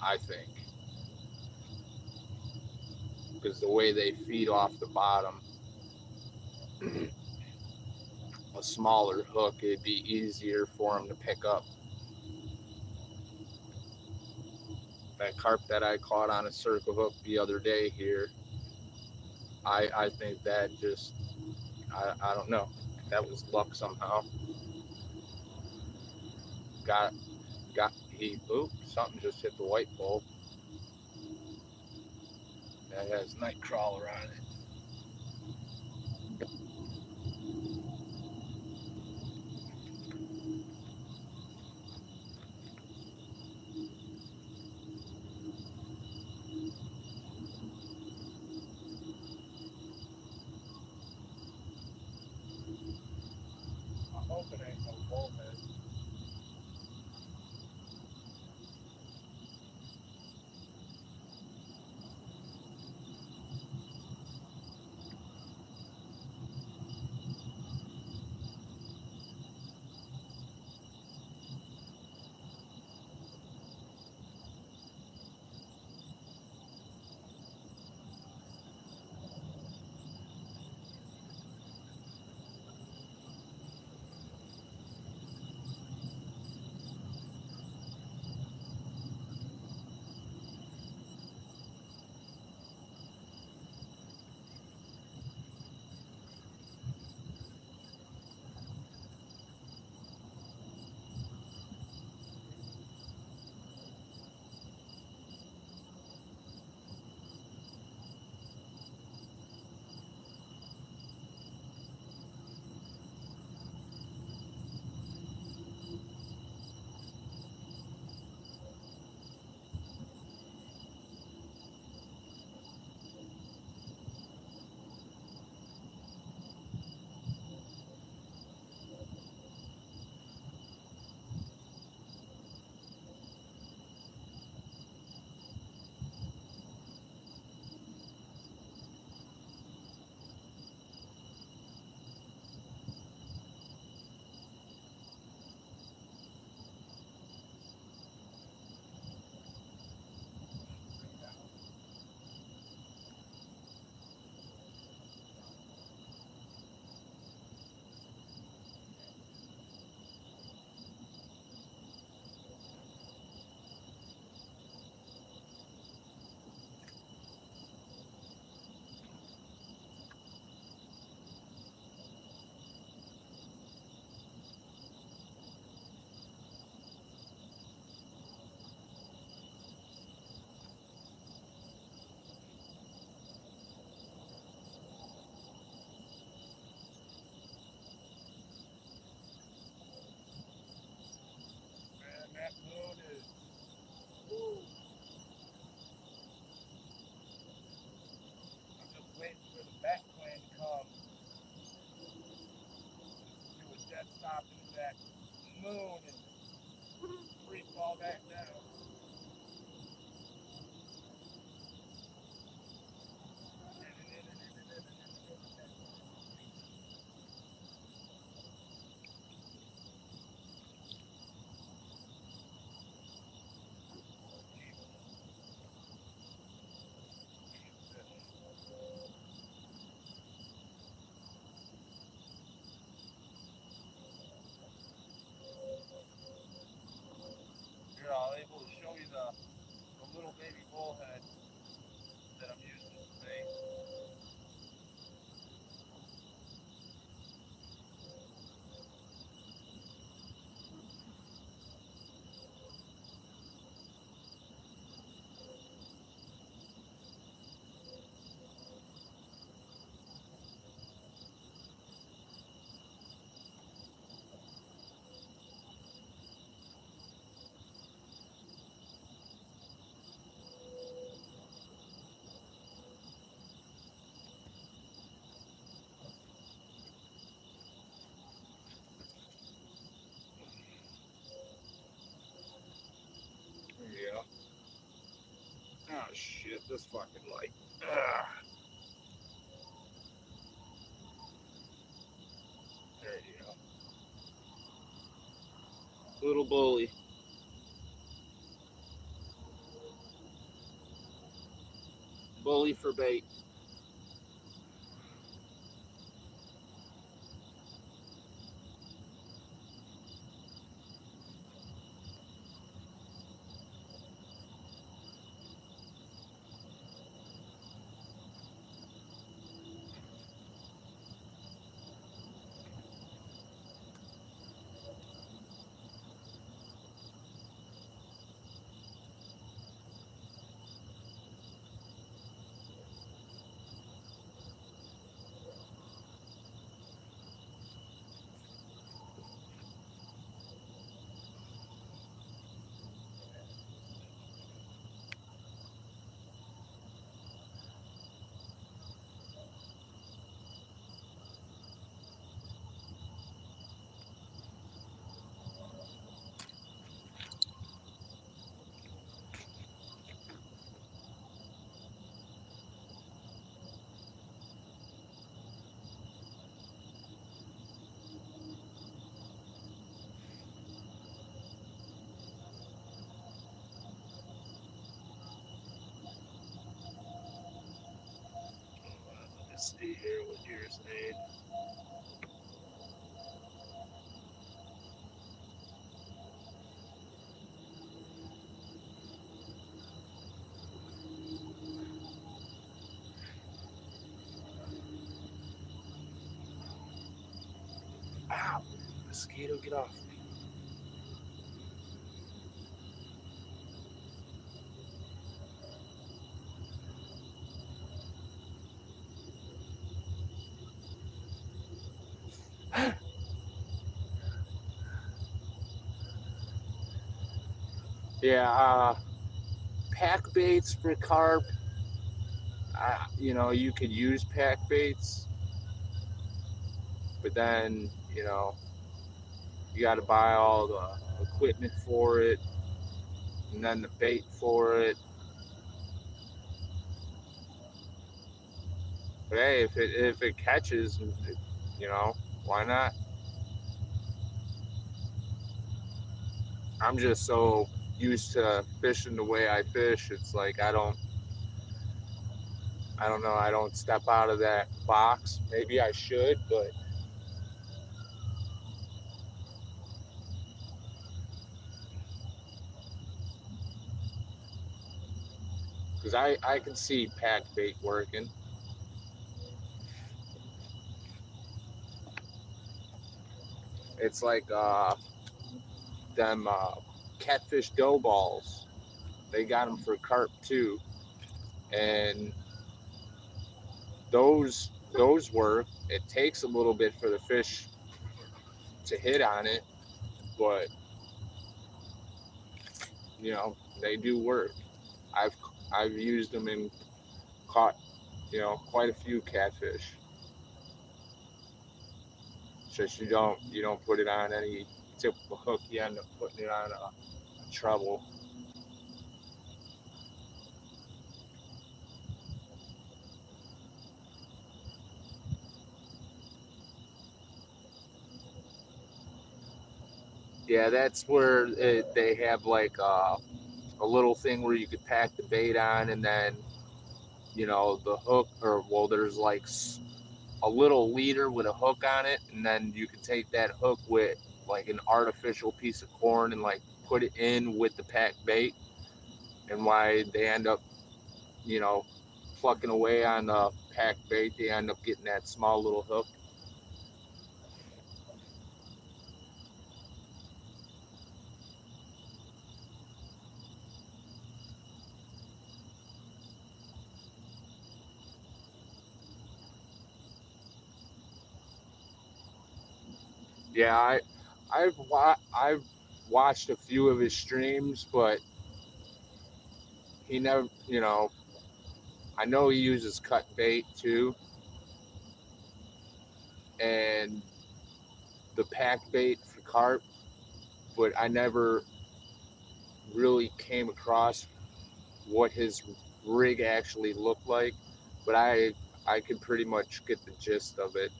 I think, because the way they feed off the bottom, a smaller hook, it'd be easier for them to pick up. That carp that I caught on a circle hook the other day here, I think that just, I don't know, that was luck somehow. Got something just hit the white pole that has Nightcrawler on it. I'm hoping ain't no bullhead. moon and free fall back down. Here, I'll able to show you the little baby bullhead that I'm using for bait. There you go. Oh shit, this fucking light. Ugh. There you go. Little bully. Bully for bait. Let's see here what yours made. Ow! Mosquito, get off me. Yeah, pack baits for carp. You could use pack baits, but then, you got to buy all the equipment for it, and then the bait for it. But hey, if it catches, you know, why not? I'm just so used to fishing the way I fish. It's like I don't know. I don't step out of that box. Maybe I should, but because I can see pack bait working. It's like them catfish dough balls. They got them for carp too, and those work. It takes a little bit for the fish to hit on it, but they do work. I've I've used them and caught quite a few catfish. It's just you don't put it on typical hook, you end up putting it on a treble. Yeah, that's where they have like a little thing where you could pack the bait on, and then the hook, or well, there's like a little leader with a hook on it, and then you can take that hook with like an artificial piece of corn and like put it in with the packed bait, and why they end up plucking away on the packed bait, they end up getting that small little hook. Yeah, I've watched a few of his streams, but he never, I know he uses cut bait too, and the packed bait for carp, but I never really came across what his rig actually looked like. But I could pretty much get the gist of it.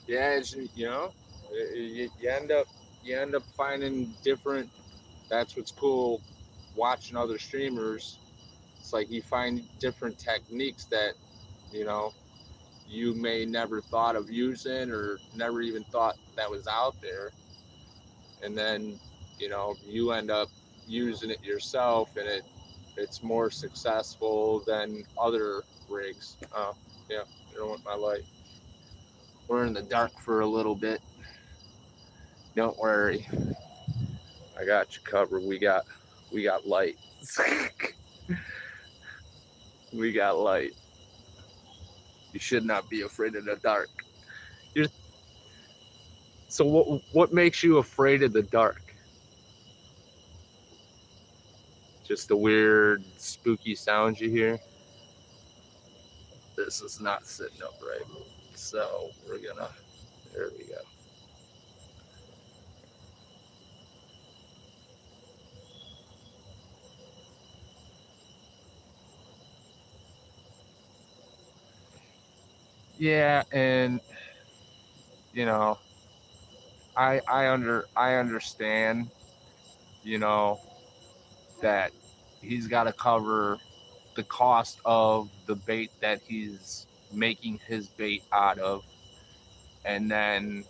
Yeah, it's, you end up finding different. That's what's cool watching other streamers. It's like you find different techniques that you know you may never thought of using or never even thought that was out there, and then you end up using it yourself, and it's more successful than other rigs. Oh yeah, you don't want my light. We're in the dark for a little bit. Don't worry, I got you covered. We got light. We got light. You should not be afraid of the dark. You're, so what makes you afraid of the dark? Just the weird, spooky sounds you hear? This is not sitting up right. So there we go. Yeah, and you know, I understand, you know, that he's got to cover the cost of the bait that he's making his bait out of, and then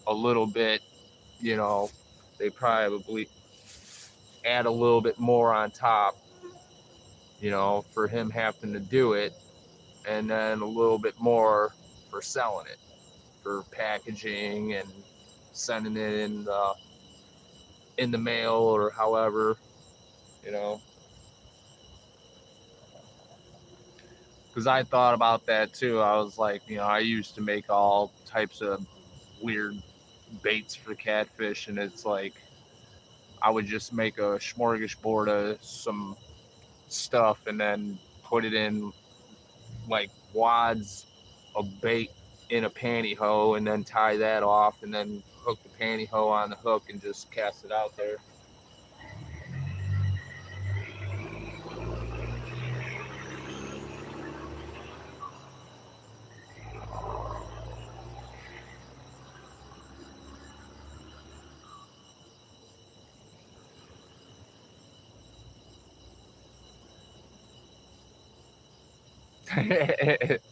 a little bit, you know, they probably add a little bit more on top, for him having to do it, and then a little bit more for selling it, for packaging and sending it in the mail or however, you know. Because I thought about that too. I was like, I used to make all types of weird baits for catfish, and it's like I would just make a smorgasbord of some stuff and then put it in like wads of bait in a pantyhose, and then tie that off, and then hook the pantyhose on the hook and just cast it out there.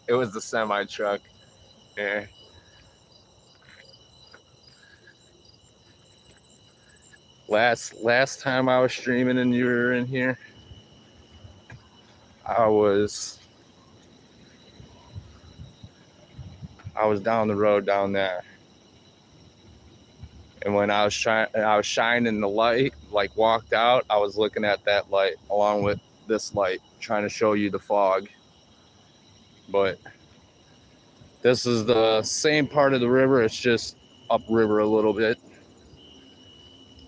It was the semi truck. Yeah. Last time I was streaming and you were in here, I was down the road down there, and when I was shining the light, like walked out, I was looking at that light along with this light, trying to show you the fog. But this is the same part of the river. It's just upriver a little bit,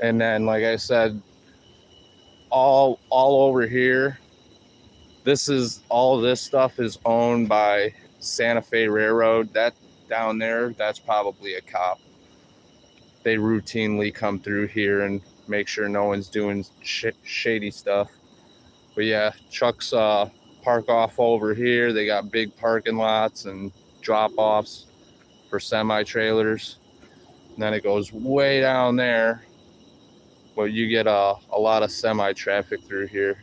and then, like I said, all over here All this stuff is owned by Santa Fe Railroad. That down there, that's probably a cop. They routinely come through here and make sure no one's doing shady stuff. But yeah, trucks park off over here. They got big parking lots and drop offs for semi trailers. And then it goes way down there. But you get a lot of semi traffic through here.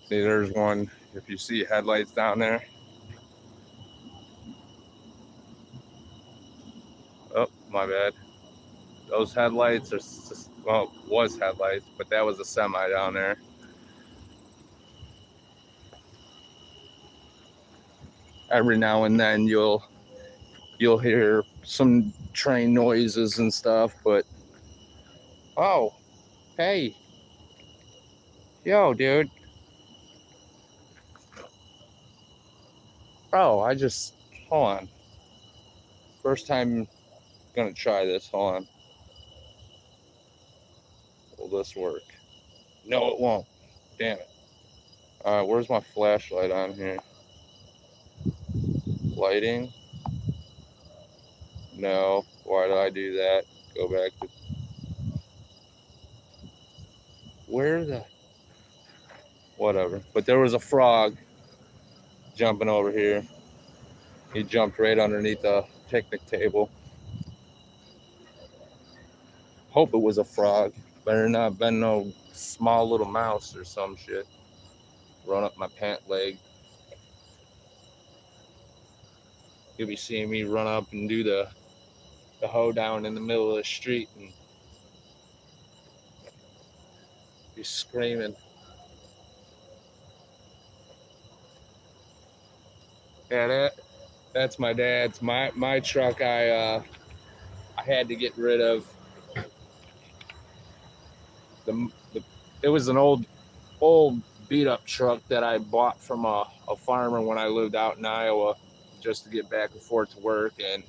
See, there's one. If you see headlights down there. Oh, my bad. Those headlights are, well, was headlights, but that was a semi down there. Every now and then you'll hear some train noises and stuff, but oh, hey, yo, dude. Oh, hold on. First time gonna try this. Hold on. Will this work? No, it won't. Damn it. All right, where's my flashlight on here? Lighting? No. Why did I do that? Go back to where the whatever. But there was a frog jumping over here. He jumped right underneath the picnic table. Hope it was a frog. Better not been no small little mouse or some shit. Run up my pant leg. You'll be seeing me run up and do the hoe down in the middle of the street and be screaming. Yeah, that's my dad's. My truck. I had to get rid of the. It was an old beat up truck that I bought from a farmer when I lived out in Iowa, just to get back and forth to work. And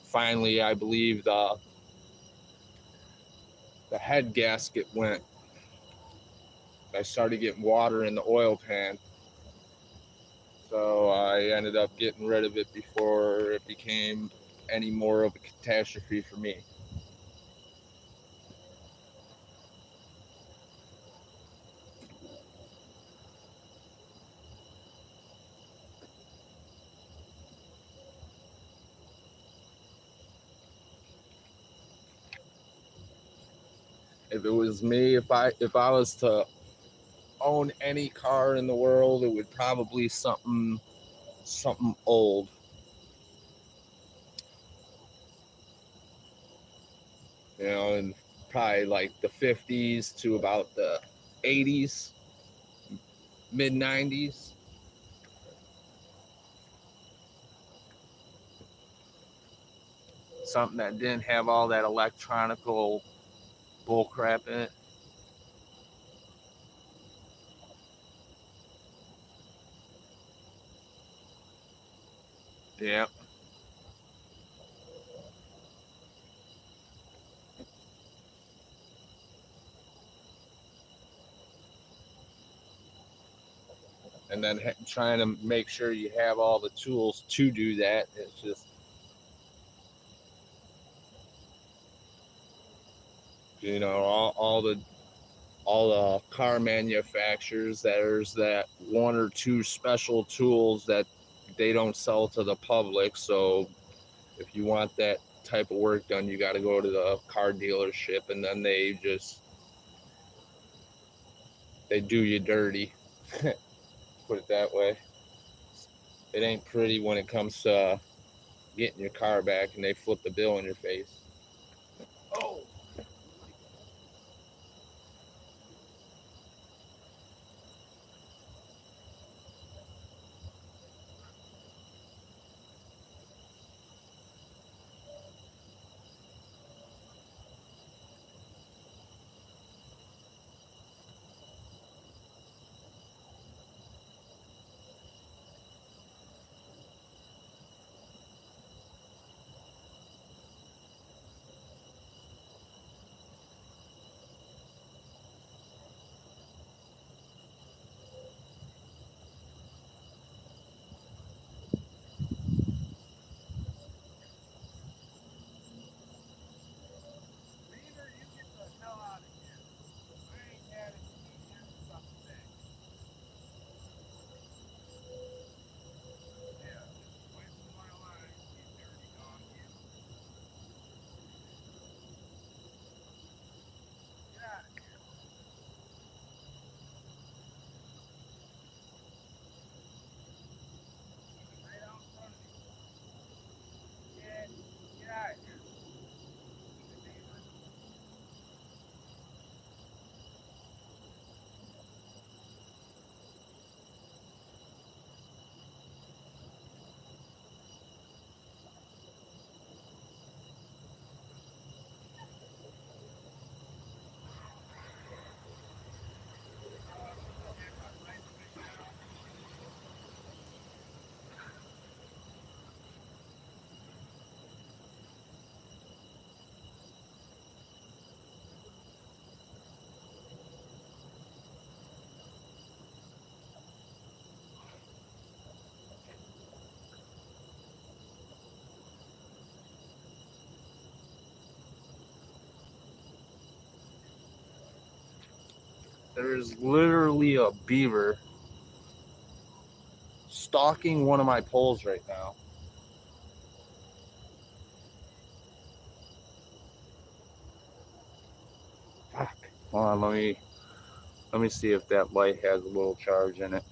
finally, I believe the head gasket went. I started getting water in the oil pan. So I ended up getting rid of it before it became any more of a catastrophe for me. If it was me, if I was to own any car in the world, it would probably something old. You know, and probably like the 50s to about the 80s, mid 90s. Something that didn't have all that electronical bullcrap in it. Yeah. And then trying to make sure you have all the tools to do that. It's just, you know, all the car manufacturers, there's that one or two special tools that they don't sell to the public. So if you want that type of work done, you got to go to the car dealership, and then they do you dirty. Put it that way. It ain't pretty when it comes to getting your car back and they flip the bill in your face. Oh. There's literally a beaver stalking one of my poles right now. Fuck. Hold on, let me see if that light has a little charge in it.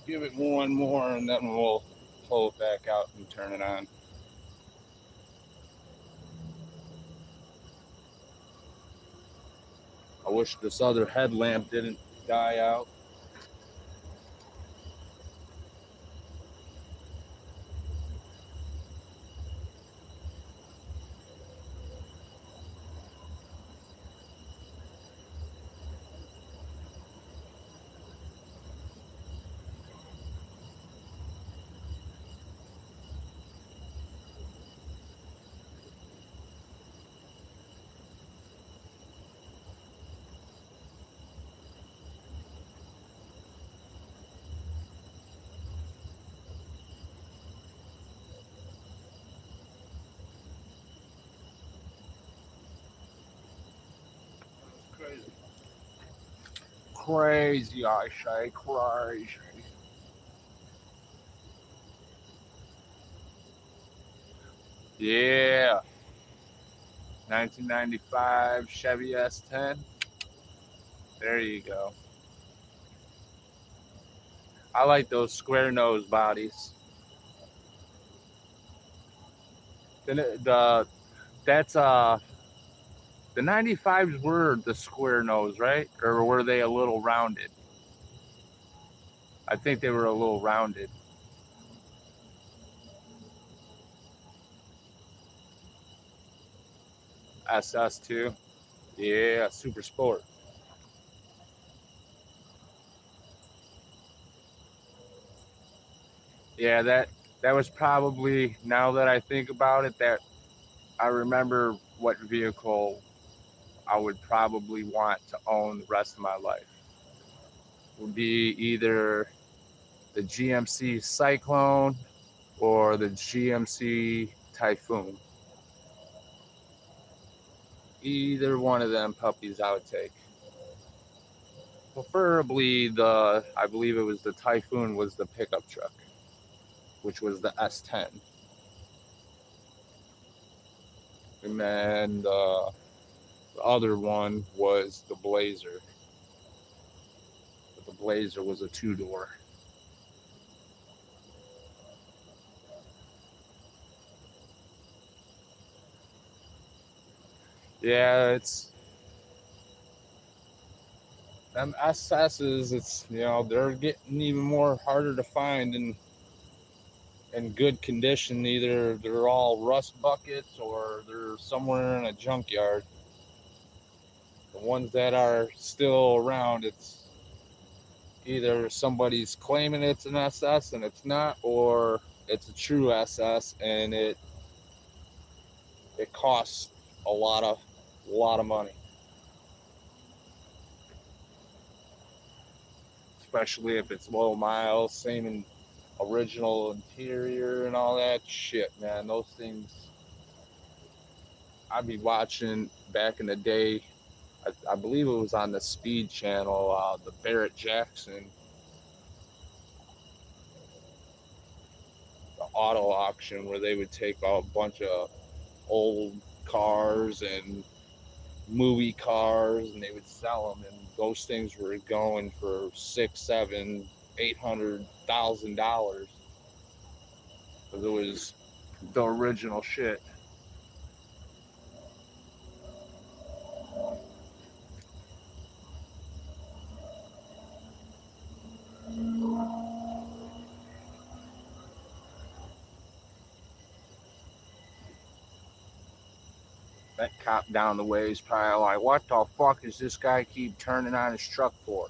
Give it one more and then we'll pull it back out and turn it on. I wish this other headlamp didn't die out. Crazy. Crazy, I say, crazy. Yeah. 1995 Chevy S10. There you go. I like those square nose bodies. The that's the 95s were the square nose, right? Or were they a little rounded? I think they were a little rounded. SS2. Yeah, super sport. Yeah, that was probably, now that I think about it, that I remember what vehicle I would probably want to own the rest of my life. Would be either the GMC Cyclone or the GMC Typhoon. Either one of them puppies I would take. Preferably I believe it was the Typhoon was the pickup truck, which was the S10. And then the other one was the Blazer. But the Blazer was a two-door. Yeah, it's them SSs. It's, they're getting even more harder to find in good condition. Either they're all rust buckets or they're somewhere in a junkyard. The ones that are still around, it's either somebody's claiming it's an SS and it's not, or it's a true SS and it costs a lot of money. Especially if it's low miles, same in original interior and all that shit, man. Those things I'd be watching back in the day. I believe it was on the Speed Channel, the Barrett Jackson, the auto auction, where they would take a bunch of old cars and movie cars and they would sell them, and those things were going for $600,000, $700,000, $800,000. 'Cause it was the original shit. That cop down the way is probably like, what the fuck is this guy keep turning on his truck for?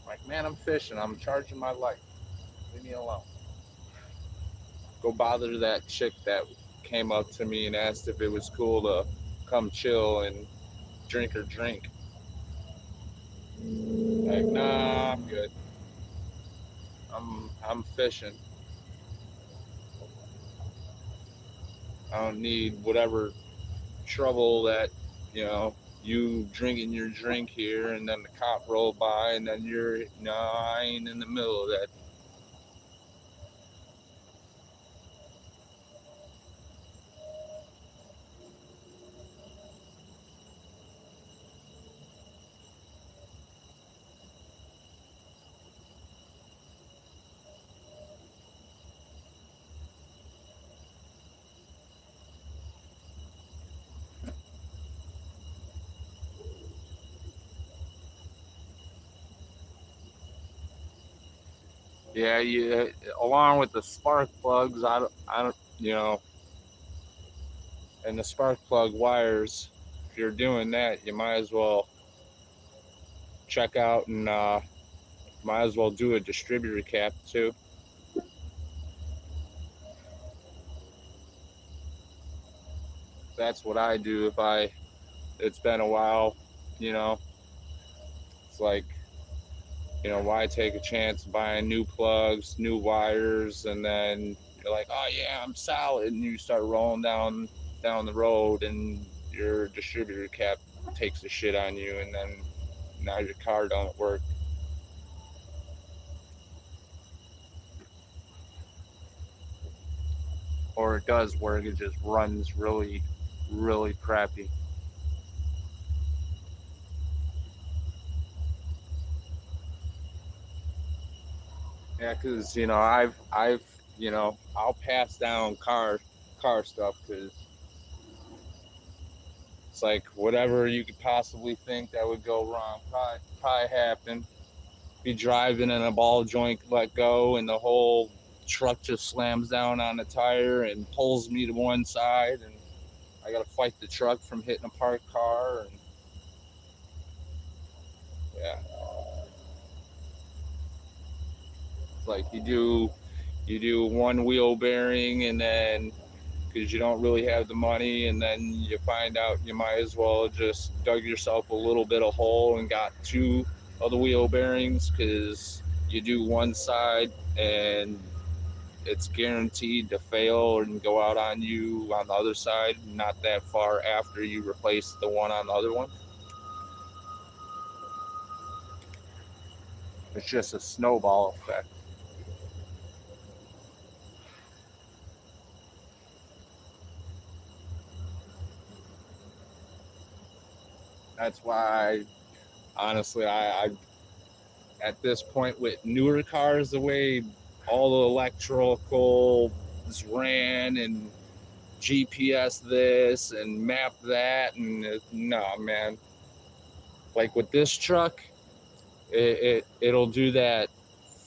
Like, man, I'm fishing. I'm charging my life. Leave me alone. Go bother that chick that came up to me and asked if it was cool to come chill and drink her drink. Like, nah, I'm good. I'm fishing. I don't need whatever trouble that, you drinking your drink here and then the cop rolled by and then no, I ain't in the middle of that. Yeah, along with the spark plugs, I don't, and the spark plug wires, if you're doing that, you might as well check out and might as well do a distributor cap too. That's what I do if it's been a while, you know, it's like, why take a chance buying new plugs, new wires, and then you're like, oh yeah, I'm solid, and you start rolling down the road, and your distributor cap takes the shit on you, and then now your car don't work. Or it does work, it just runs really, really crappy. Yeah, because I've I'll pass down car stuff because it's like whatever you could possibly think that would go wrong probably happen. Be driving and a ball joint let go and the whole truck just slams down on the tire and pulls me to one side and I gotta fight the truck from hitting a parked car and yeah, it's like you do one wheel bearing and then because you don't really have the money and then you find out you might as well just dug yourself a little bit of hole and got two of the wheel bearings because you do one side and it's guaranteed to fail and go out on you on the other side not that far after you replace the one on the other one. It's just a snowball effect. That's why honestly I at this point with newer cars the way all the electrical is ran and GPS this and map that and no man, like with this truck it'll do that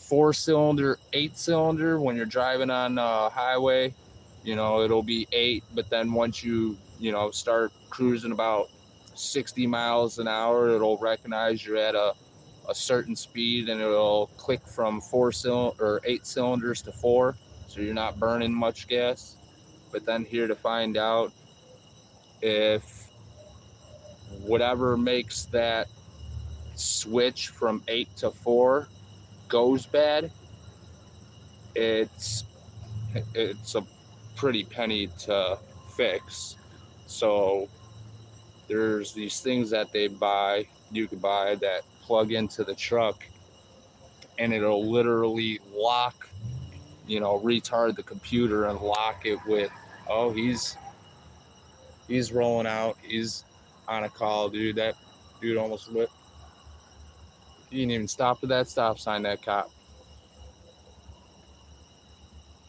4-cylinder 8-cylinder when you're driving on the highway, it'll be 8 but then once you start cruising about 60 miles an hour it'll recognize you're at a certain speed and it'll click from 4-cylinder or 8 cylinders to 4 so you're not burning much gas. But then here to find out if whatever makes that switch from 8 to 4 goes bad, it's it's a pretty penny to fix. So there's these things that you could buy that plug into the truck and it'll literally lock, retard the computer and lock it with, oh, he's rolling out, he's on a call, dude. That dude almost whipped. He didn't even stop at that stop sign, that cop.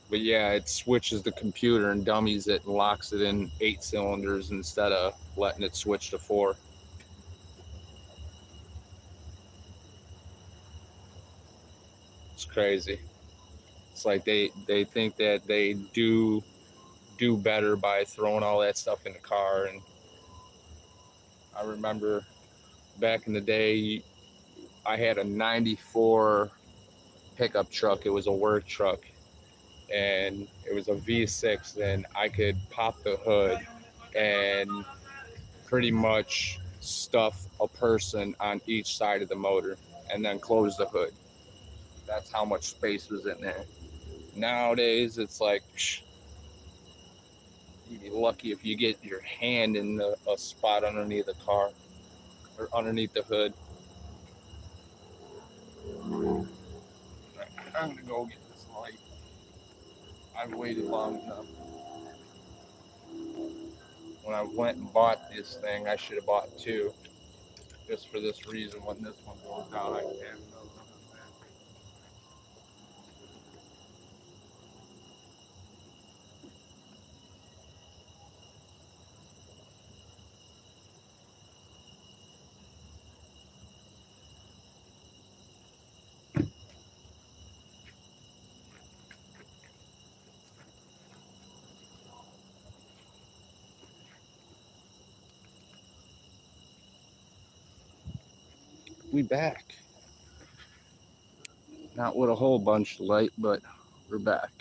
But yeah, it switches the computer and dummies it and locks it in 8 cylinders instead of letting it switch to 4. It's crazy. It's like they think that they do better by throwing all that stuff in the car. And I remember back in the day, I had a 94 pickup truck. It was a work truck, and it was a V6, and I could pop the hood and pretty much stuff a person on each side of the motor and then close the hood. That's how much space was in there. Nowadays, it's like, you'd be lucky if you get your hand in a spot underneath the car or underneath the hood. I'm gonna go get this light. I've waited long enough. When I went and bought this thing, I should have bought 2. Just for this reason, when this one goes down, I can have another one. We back. Not with a whole bunch of light, but we're back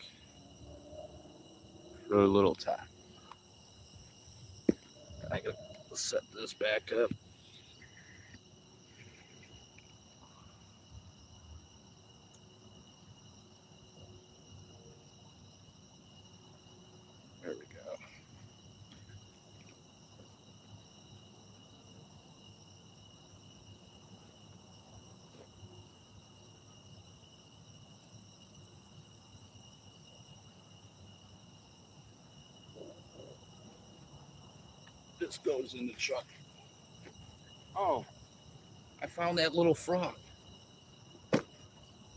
for a little time. I gotta set this back up. There we go. This goes in the truck. Oh, I found that little frog.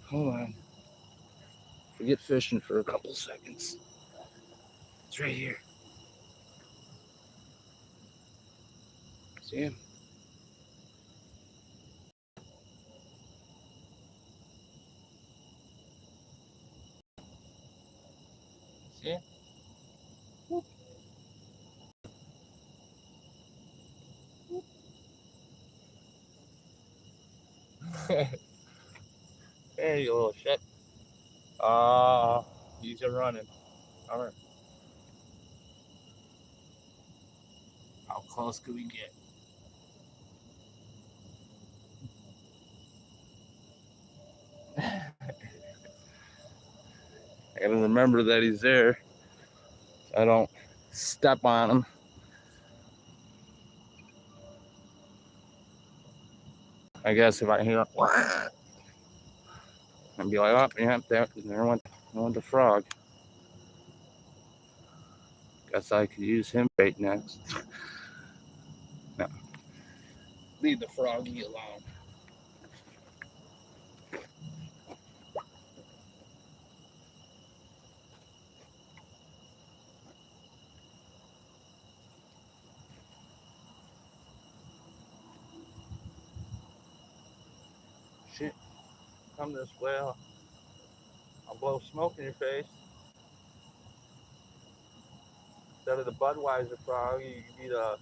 Hold on. Forget fishing for a couple seconds. It's right here. See him? See him? Hey, you little shit. He's a running. All right. How close could we get? I gotta remember that he's there. I don't step on him. I guess if I hear and be like, oh, yeah, there went the frog. Guess I could use him bait next. No, leave the froggy alone. Shit, come this way. I'll blow smoke in your face. Instead of the Budweiser frog, you can be the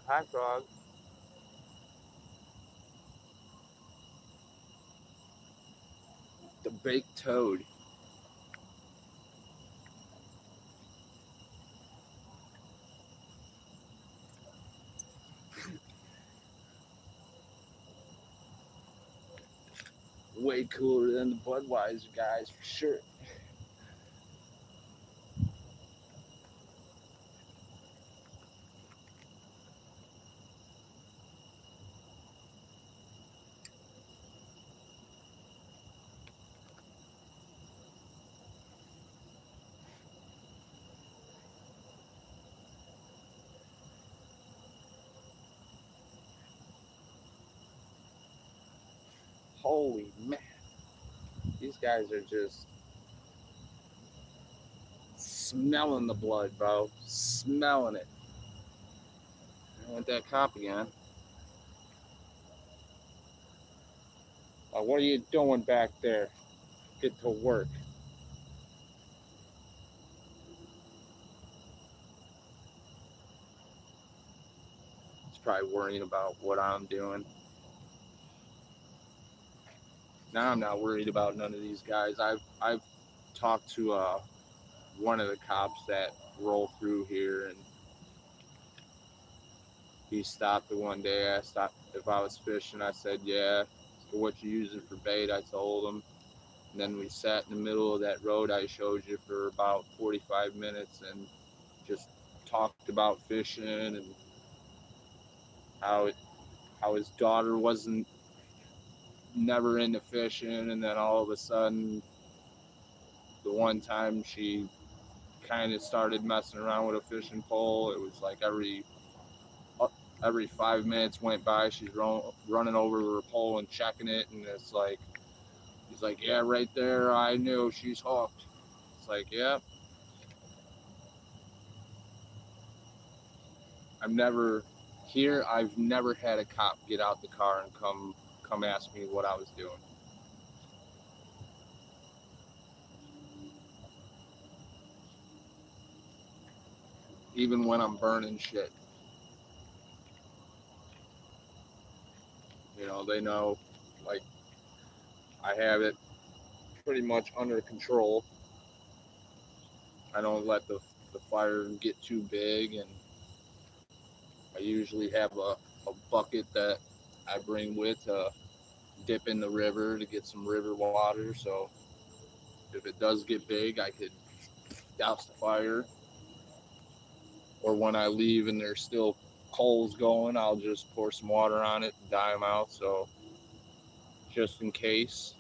hot frog. The baked toad. Way cooler than the Budweiser guys for sure. Holy man. These guys are just smelling the blood, bro. Smelling it. I want that cop again. What are you doing back there? Get to work. He's probably worrying about what I'm doing. Now I'm not worried about none of these guys. I've talked to one of the cops that roll through here, and he stopped the one day. I stopped if I was fishing. I said, yeah. So what you using for bait? I told him. And then we sat in the middle of that road I showed you for about 45 minutes and just talked about fishing and how his daughter wasn't never into fishing, and then all of a sudden the one time she kind of started messing around with a fishing pole, it was like every 5 minutes went by, she's running over to her pole and checking it, and it's like, he's like, yeah, right there, I knew she's hooked. It's like, yeah. I've never had a cop get out the car and come ask me what I was doing. Even when I'm burning shit. You know, they know, like, I have it pretty much under control. I don't let the fire get too big, and I usually have a bucket that I bring with to dip in the river to get some river water. So if it does get big, I could douse the fire. Or when I leave and there's still coals going, I'll just pour some water on it and dye them out. So just in case.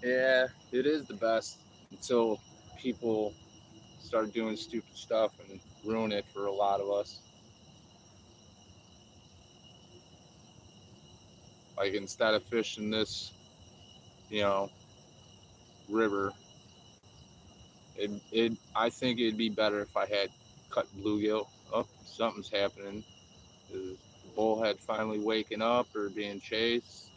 Yeah, it is the best until people start doing stupid stuff and ruin it for a lot of us. Like, instead of fishing this, river, I think it'd be better if I had cut bluegill. Oh, something's happening. Is the bullhead finally waking up or being chased?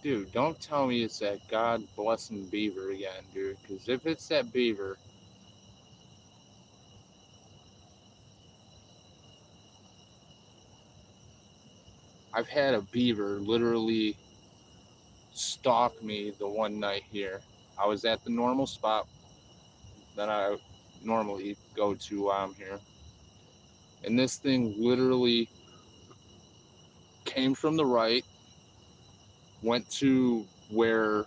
Dude, don't tell me it's that God blessing beaver again, dude. Because if it's that beaver, I've had a beaver literally stalk me the one night here. I was at the normal spot that I normally go to while I'm here. And this thing literally came from the right, went to where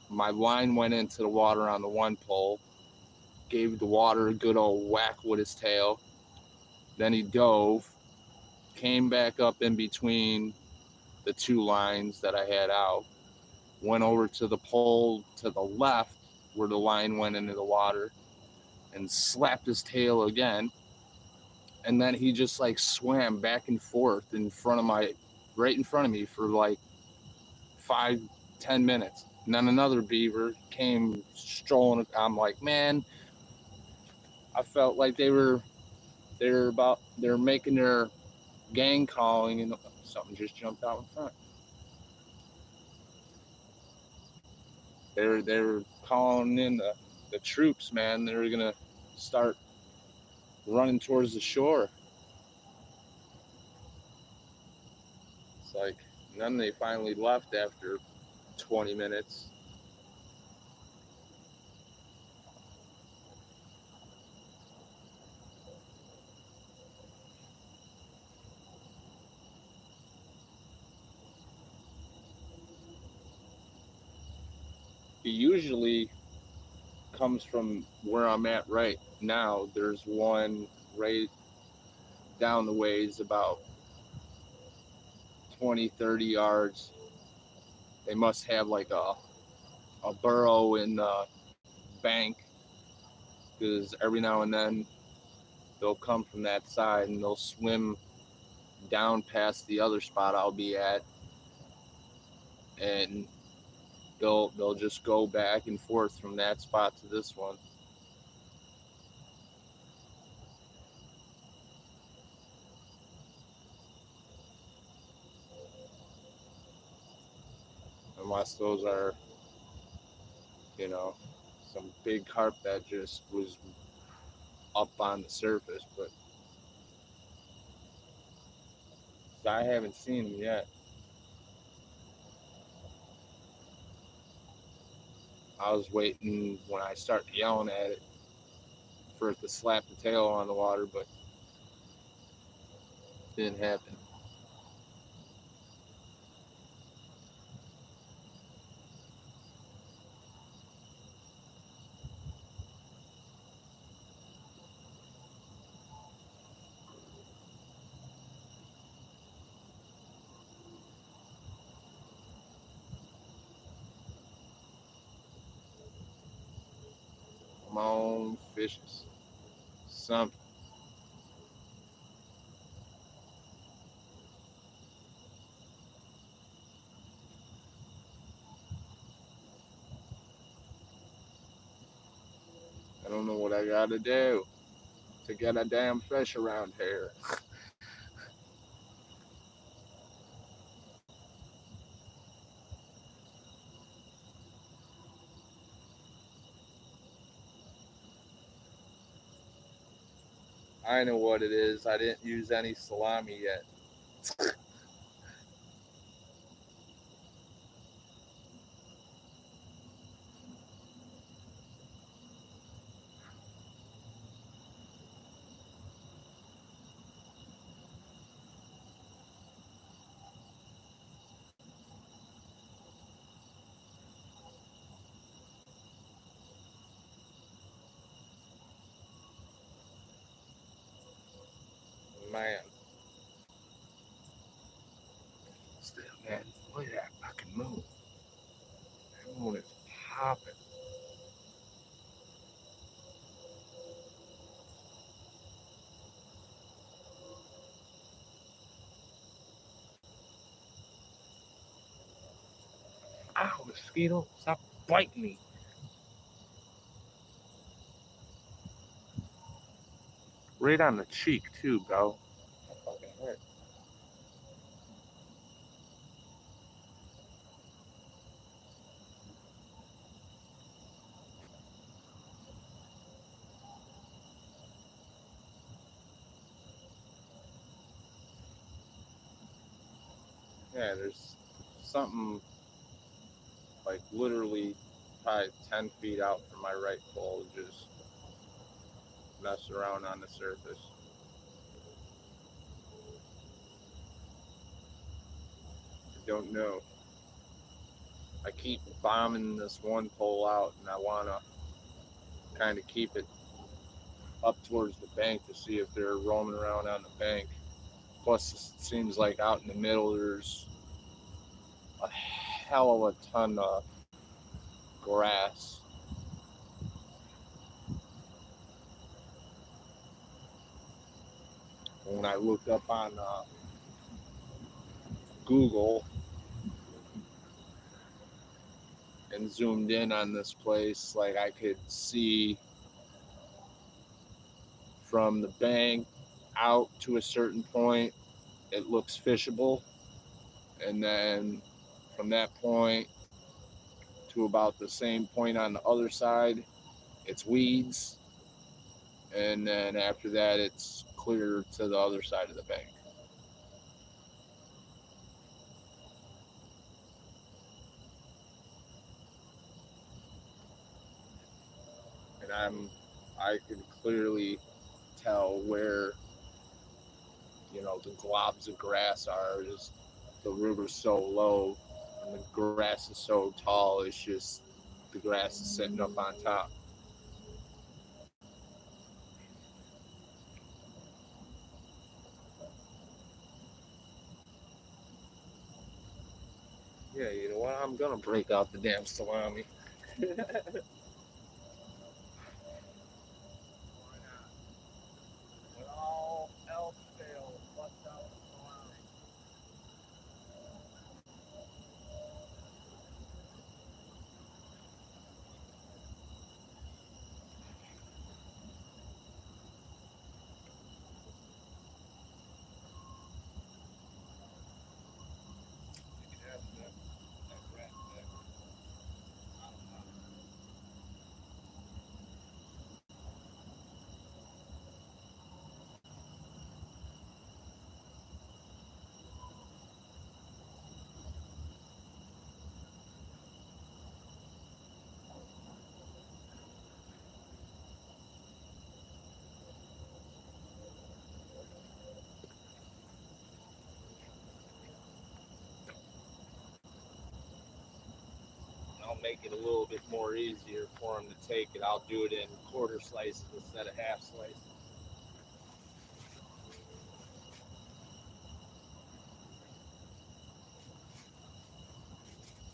my line went into the water on the one pole, gave the water a good old whack with his tail. Then he dove, came back up in between the two lines that I had out, went over to the pole to the left where the line went into the water, and slapped his tail again. And then he just like swam back and forth right in front of me for like 5-10 minutes. And then another beaver came strolling. I'm like, man, I felt like they were making their gang calling, and something just jumped out in front. They were calling in the troops, man. They were gonna start running towards the shore. It's like, and then they finally left after 20 minutes. He usually comes from where I'm at right now. There's one right down the ways, about 20-30 yards, They must have like a burrow in the bank, because every now and then they'll come from that side and they'll swim down past the other spot I'll be at, and they'll just go back and forth from that spot to this one. Unless those are, you know, some big carp that just was up on the surface, but I haven't seen them yet. I was waiting when I started yelling at it for it to slap the tail on the water, but it didn't happen. Come on, fishes. Something. I don't know what I gotta do to get a damn fish around here. I know what it is. I didn't use any salami yet. Man. Still, man, look at that fucking moon. That moon is popping. Ow, mosquito, stop biting me. Right on the cheek, too, bro. That fucking hurt. Yeah, there's something like literally probably 10 feet out from my right pole, just messing around on the surface. I don't know. I keep bombing this one pole out, and I want to kind of keep it up towards the bank to see if they're roaming around on the bank. Plus, it seems like out in the middle there's a hell of a ton of grass. When I looked up on Google and zoomed in on this place, like I could see from the bank out to a certain point, it looks fishable. And then from that point to about the same point on the other side, it's weeds. And then after that, it's clear to the other side of the bank. And I can clearly tell where, you know, the globs of grass are. Just the river's so low and the grass is so tall. It's just the grass is sitting up on top. Yeah, you know what? I'm gonna break out the damn salami. Why not? When all else fails, bust out the salami. I'll make it a little bit more easier for him to take it. I'll do it in quarter slices instead of half slices.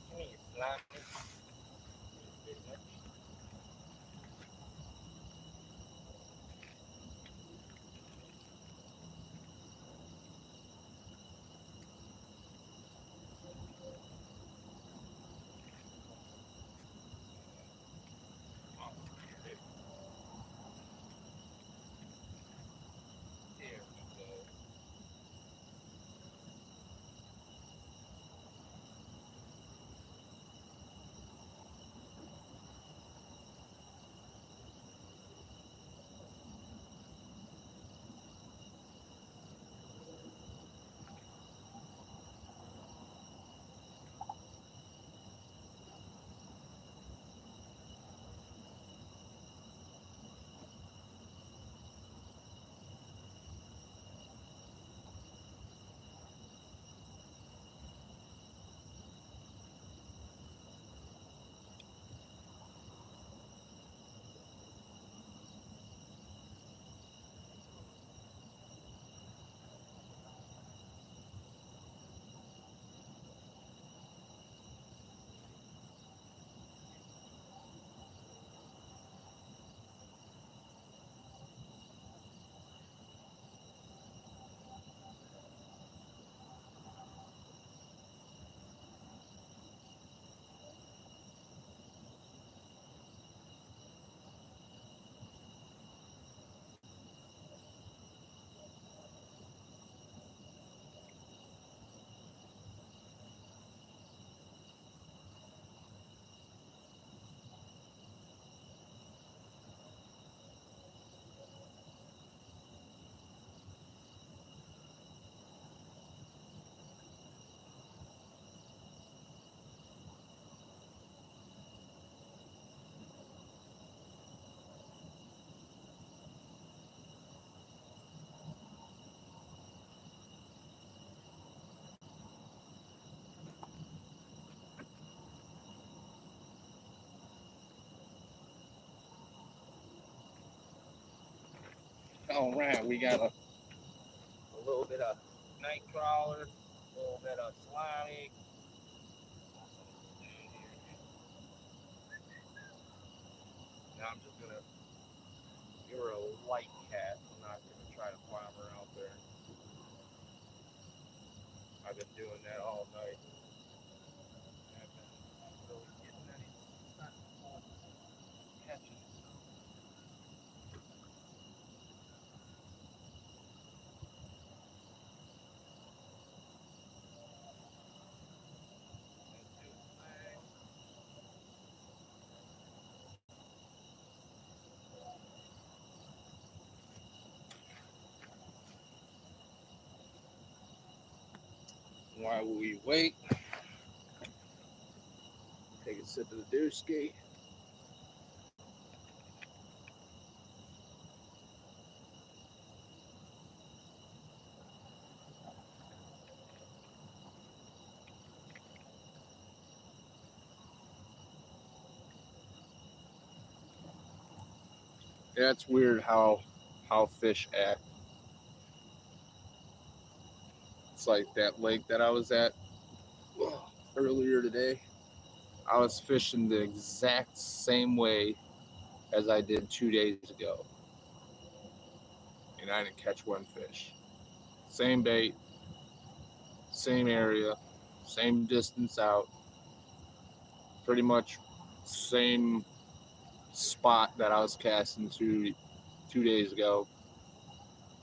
Give me your salami. There we go. All right, we got a little bit of night crawler, a little bit of salami. Now I'm just gonna give her a light cast. I'm not gonna try to farm her out there. I've been doing that all night. I've been really getting any successful catches. while we wait. Take a sip of the dooski. Yeah, it's weird how fish act. It's like that lake that I was at earlier today. I was fishing the exact same way as I did 2 days ago, and I didn't catch one fish. Same bait, same area, same distance out, pretty much same spot that I was casting 2 days ago.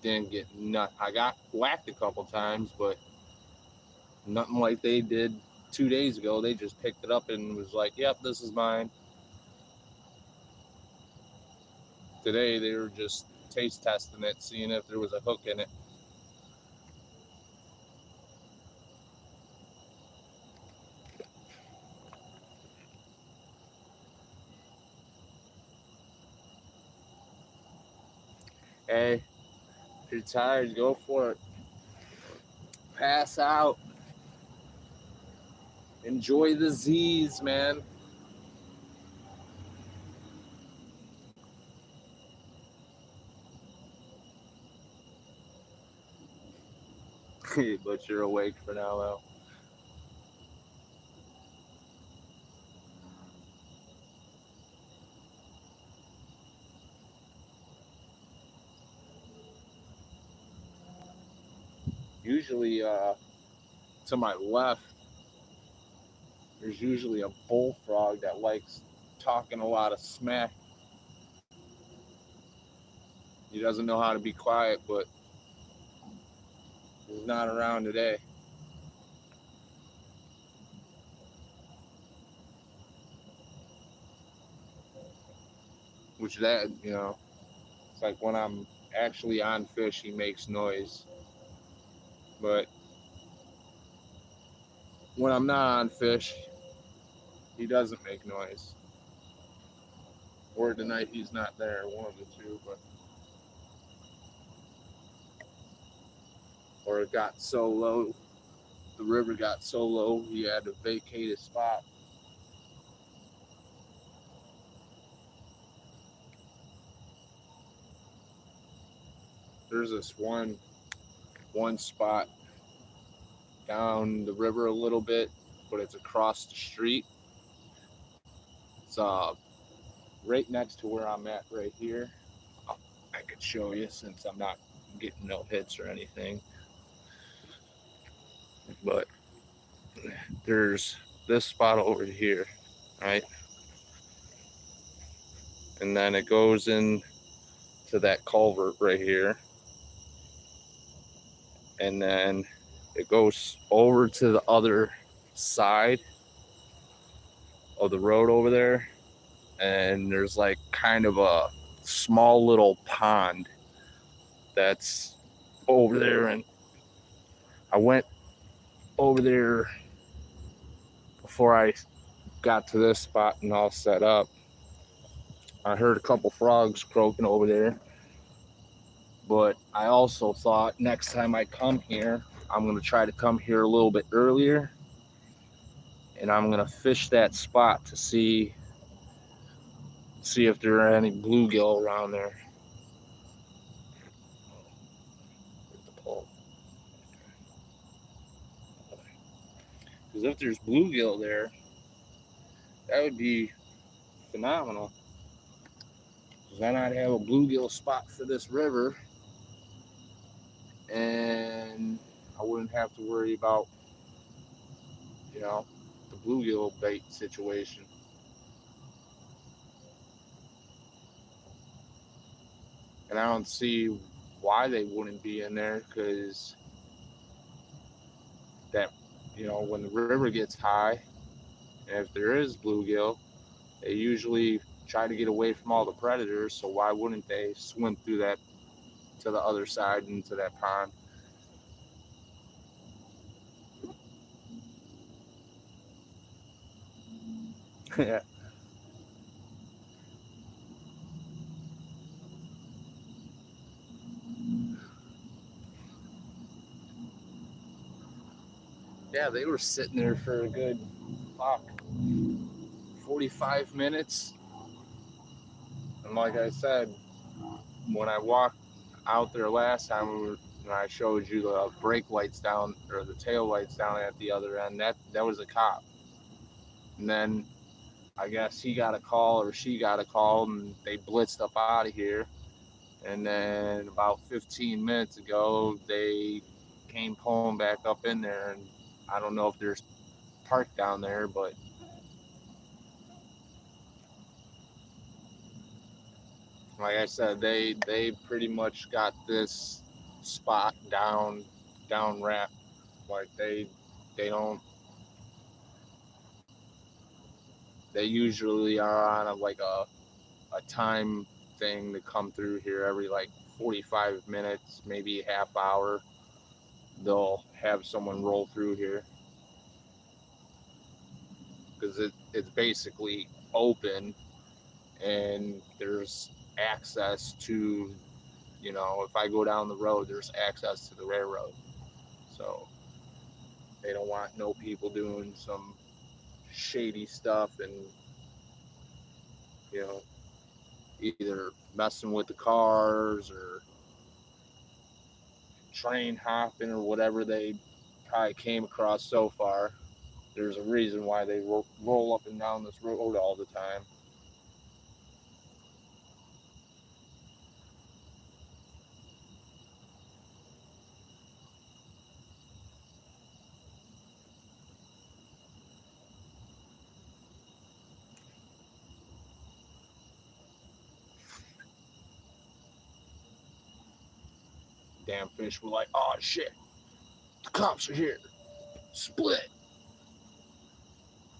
Didn't get nut. I got whacked a couple times, but nothing like they did 2 days ago. They just picked it up and was like, "Yep, this is mine." Today they were just taste testing it, seeing if there was a hook in it. Hey, if you're tired, go for it. Pass out. Enjoy the Z's, man. But you're awake for now, though. Usually, to my left, there's usually a bullfrog that likes talking a lot of smack. He doesn't know how to be quiet, but he's not around today. Which it's like when I'm actually on fish, he makes noise. But when I'm not on fish, he doesn't make noise. Or tonight he's not there, one of the two. But or it got so low, the river got so low, he had to vacate his spot. There's this one spot down the river a little bit, but it's across the street. It's right next to where I'm at right here. I could show you since I'm not getting no hits or anything. But there's this spot over here, right? And then it goes in to that culvert right here. And then it goes over to the other side of the road over there. And there's like kind of a small little pond that's over there. And I went over there before I got to this spot and all set up. I heard a couple frogs croaking over there. But I also thought next time I come here, I'm going to try to come here a little bit earlier. And I'm going to fish that spot to see if there are any bluegill around there. Because if there's bluegill there, that would be phenomenal. Then I'd have a bluegill spot for this river, and I wouldn't have to worry about, the bluegill bait situation. And I don't see why they wouldn't be in there, because that, when the river gets high, and if there is bluegill, they usually try to get away from all the predators. So why wouldn't they swim through that to the other side into that pond? Yeah. Yeah, they were sitting there for a good 45 minutes. And like I said, when I walked out there last time, when I showed you the brake lights down, or the tail lights down at the other end, that was a cop. And then I guess he got a call or she got a call, and they blitzed up out of here. And then about 15 minutes ago, they came pulling back up in there, and I don't know if there's parked down there, but like I said, they pretty much got this spot down wrap. Like they don't they usually are on a time thing to come through here every like 45 minutes, maybe half hour. They'll have someone roll through here because it's basically open, and there's access to, if I go down the road, there's access to the railroad. So they don't want no people doing some shady stuff and, you know, either messing with the cars or train hopping or whatever they probably came across so far. There's a reason why they roll up and down this road all the time. Damn fish were like, oh shit, the cops are here. Split.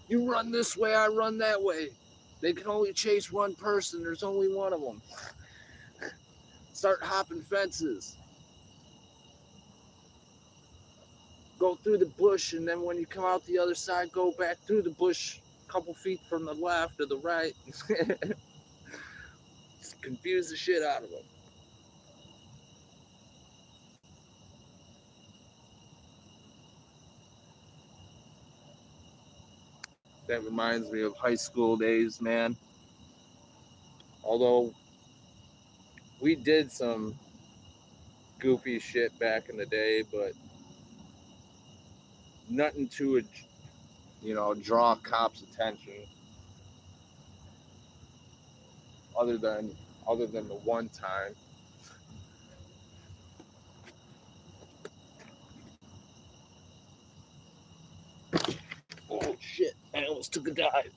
You run this way, I run that way. They can only chase one person. There's only one of them. Start hopping fences. Go through the bush, and then when you come out the other side, go back through the bush a couple feet from the left or the right. Just confuse the shit out of them. That reminds me of high school days, man. Although we did some goofy shit back in the day, but nothing to, draw cops' attention other than the one time. Oh shit! I almost took a dive.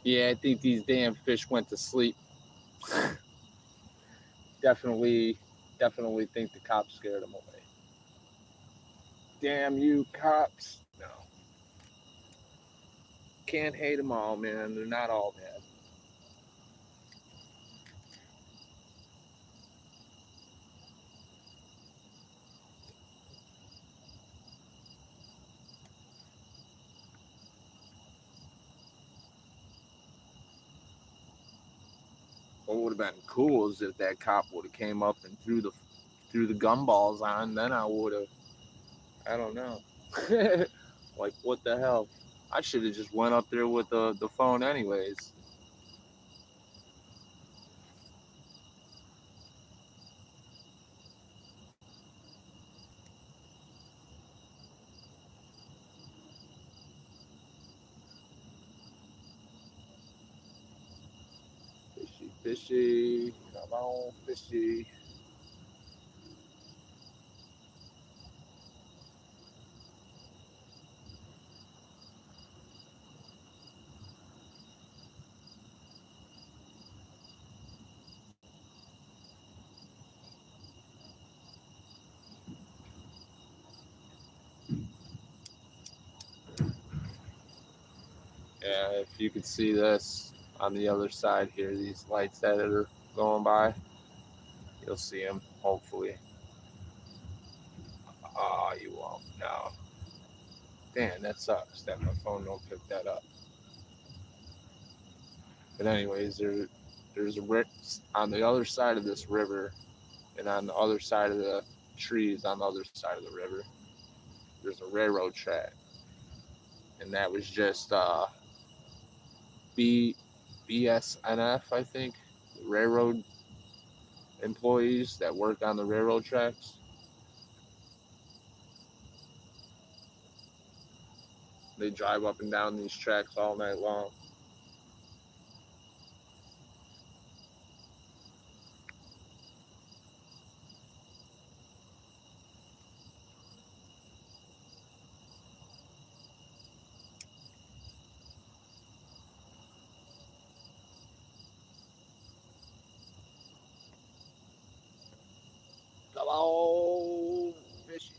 Yeah, I think these damn fish went to sleep. definitely think the cops scared them away. Damn you, cops. No. Can't hate them all, man. They're not all bad. What would have been cool is if that cop would have came up and threw the gumballs on. Then I would have. I don't know. Like, what the hell? I should have just went up there with the phone anyways. Fishy, fishy, come on, fishy. Yeah, if you could see this on the other side here, these lights that are going by, you'll see them, hopefully. Oh, you won't. No. Damn, that sucks that my phone don't pick that up. But anyways, there's a on the other side of this river, and on the other side of the trees on the other side of the river, there's a railroad track, and that was just B BSNF, I think, railroad employees that work on the railroad tracks. They drive up and down these tracks all night long. Hello, fishy.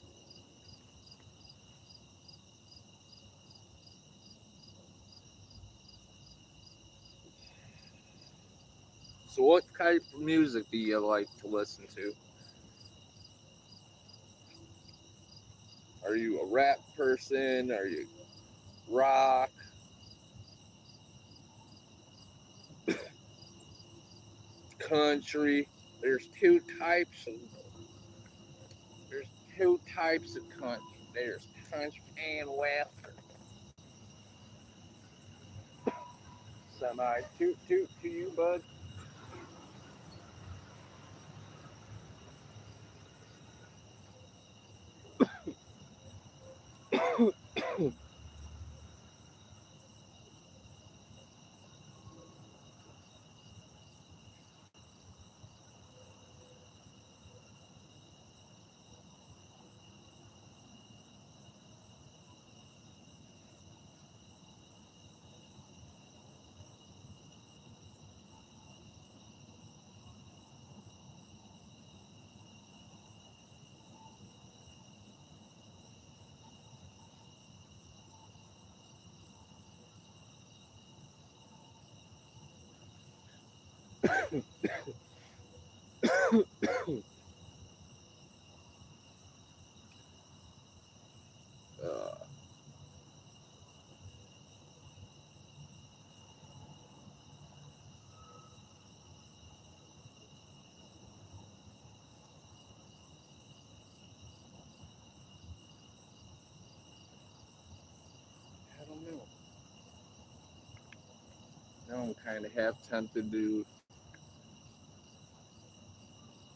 So, what type of music do you like to listen to? Are you a rap person? Are you rock, country? There's two types of there's two types of country. There's country and western. Semi toot toot to you, bud. Uh, I don't know. Now I'm kind of half tempted to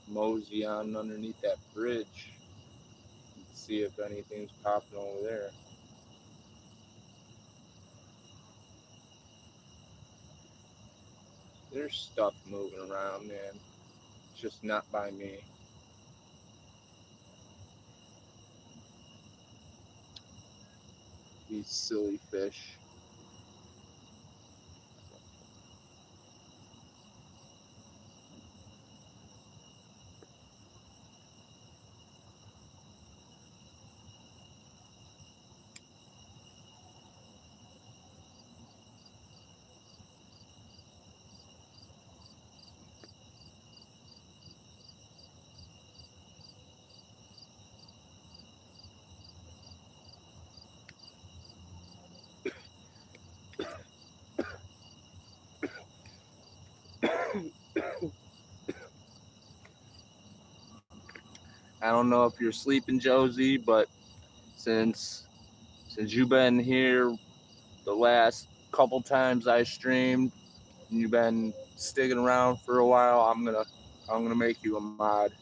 mosey on underneath that bridge and see if anything's popping over there. There's stuff moving around, man. It's just not by me. These silly fish. I don't know if you're sleeping, Josie, but since you've been here the last couple times I streamed, and you've been sticking around for a while, I'm gonna make you a mod.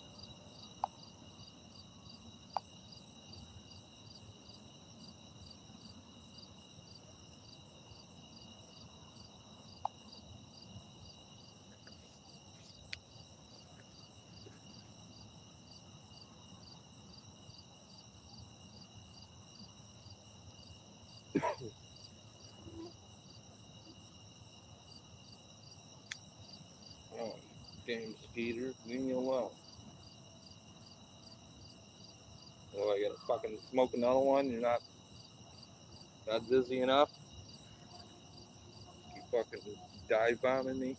Oh, James Peter, leave me alone. Oh, I gotta fucking smoke another one. You're not dizzy enough. You fucking dive bombing me.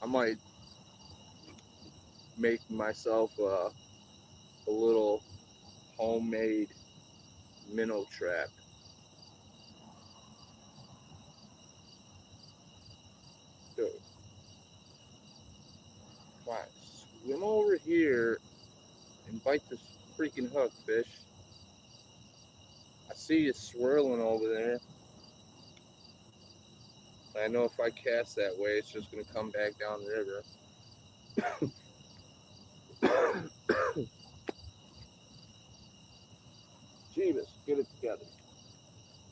I might make myself a little homemade minnow trap. come over here and bite this freaking hook, fish. I see you swirling over there. I know if I cast that way, it's just going to come back down the river. Jeebus, get it together.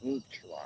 You try.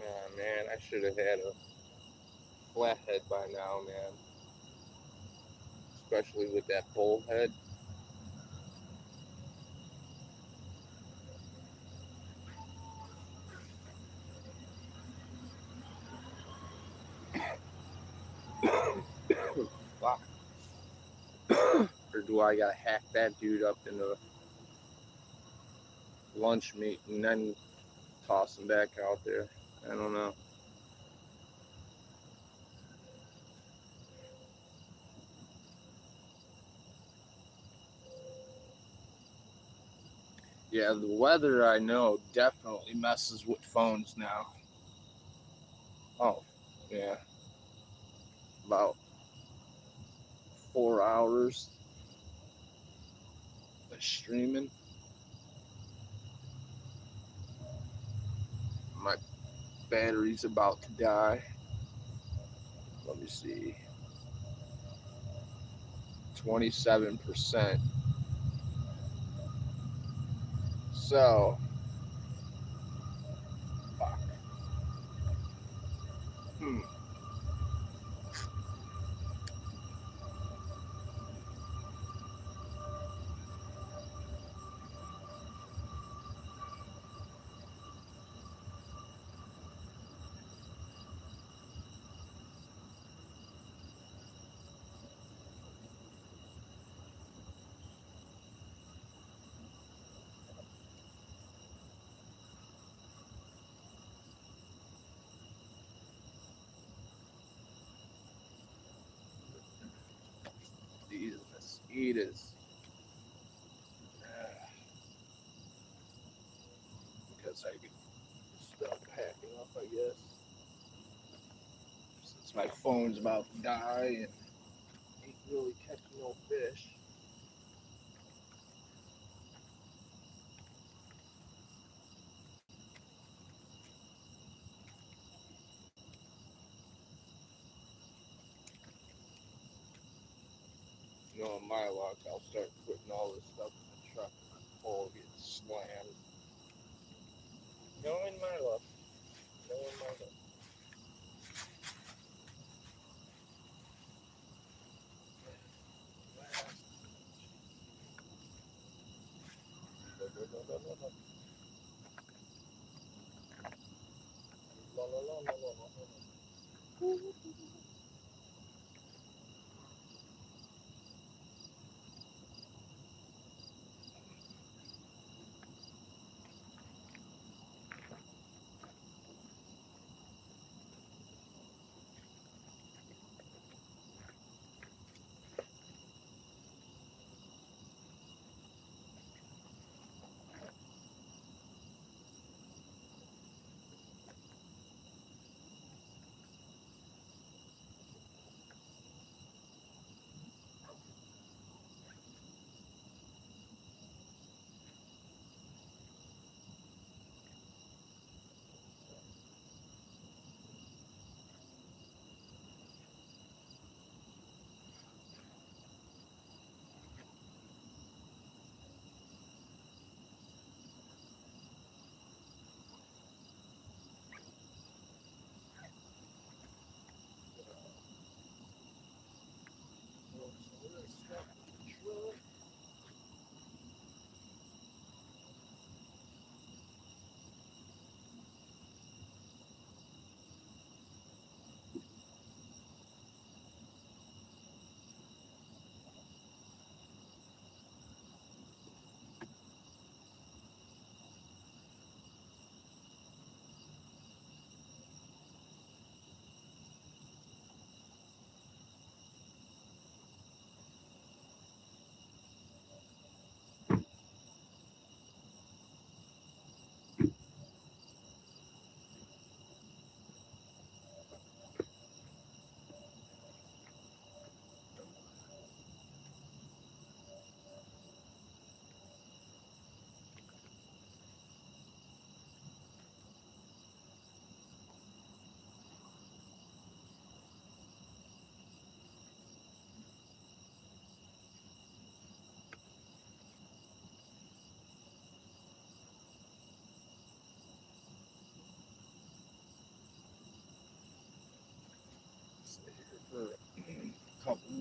Oh, man, I should have had a flathead by now, man. Especially with that bullhead. Wow. Or do I gotta hack that dude up into lunch meat and then toss him back out there? I don't know. Yeah, the weather I know definitely messes with phones now. Oh, yeah. About 4 hours of streaming. My battery's about to die. Let me see. 27%. So, fuck. Hmm. These mosquitoes. Because I could start packing up, I guess. Since my phone's about to die and ain't really catching no fish. You know, in my luck, I'll start putting all this stuff in the truck and the pole gets slammed. No, in my luck. No, in my luck.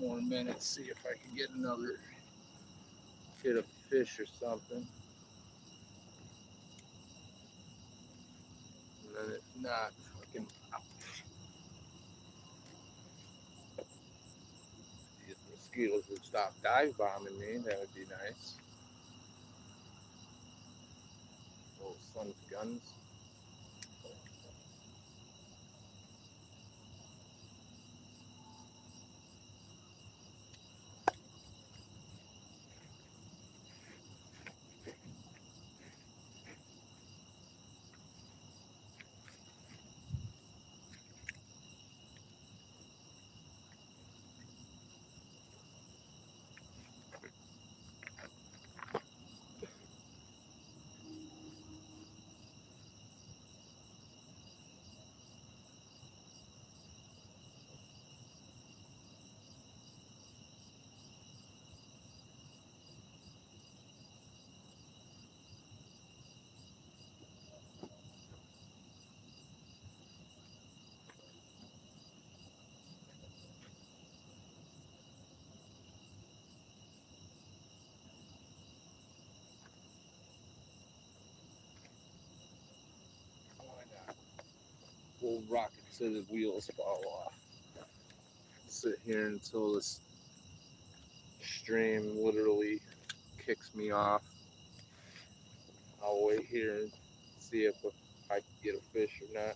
more minutes, see if I can get a fish or something. And then if not, fucking these mosquitoes would stop dive bombing me, that would be nice. Little son's guns. Why not? We'll rock it till the wheels fall off. Sit here until this stream literally kicks me off. I'll wait here and see if I can get a fish or not.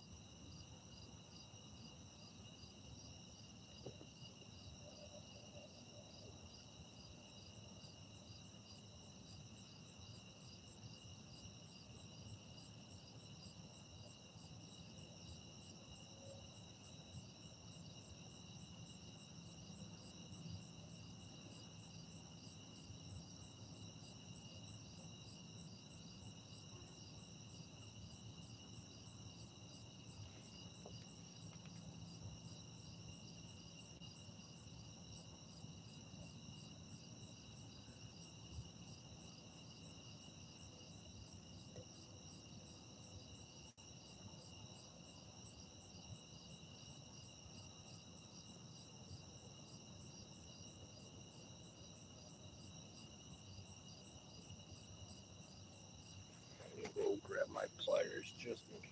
I'm gonna go grab my pliers just in case.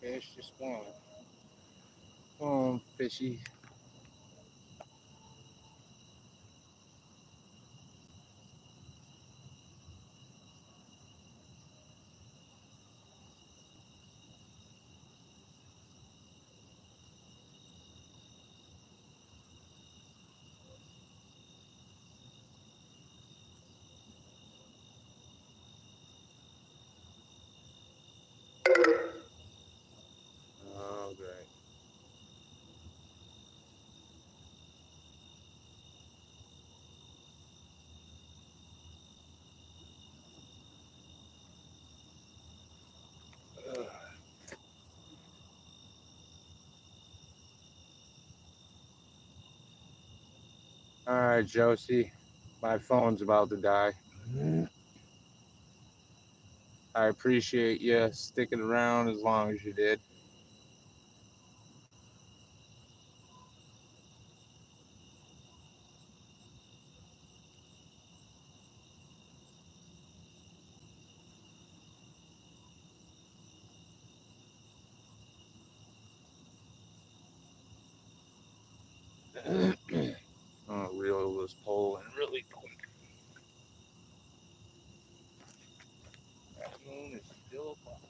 fish, just one. Oh, fishy. Oh, great. Ugh. All right, Josie. My phone's about to die. I appreciate you sticking around as long as you did. I'll reel this pole in really quick. That moon is still above.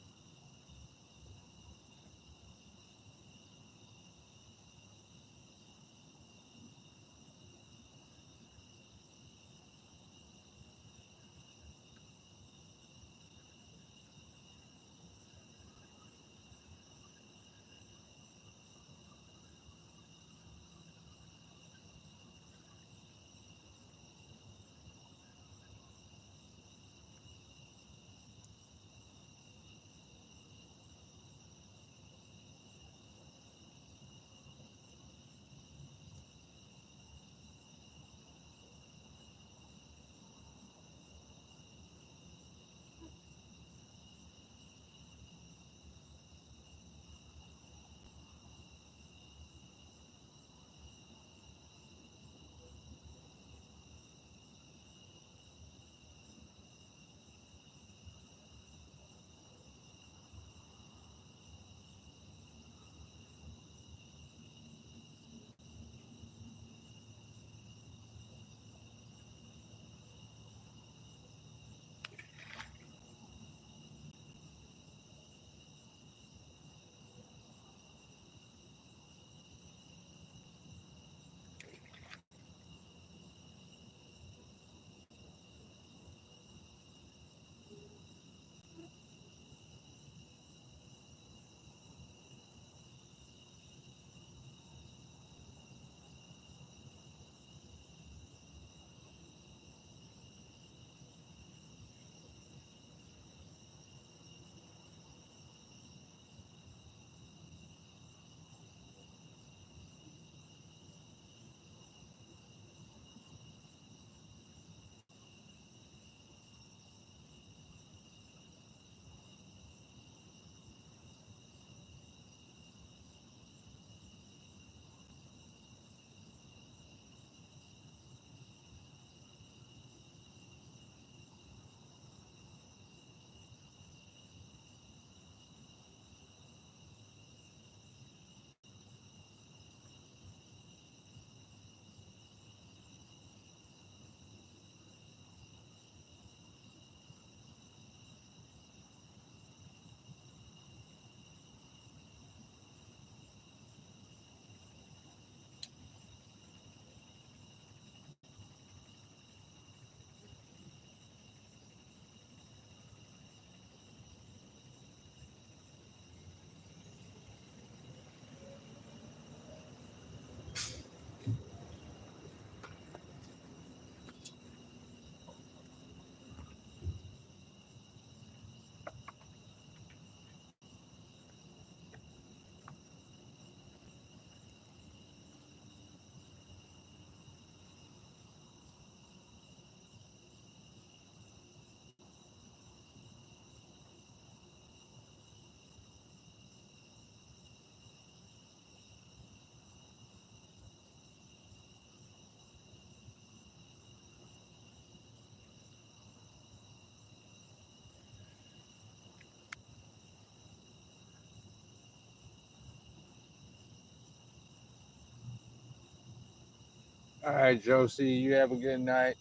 All right, Josie, you have a good night.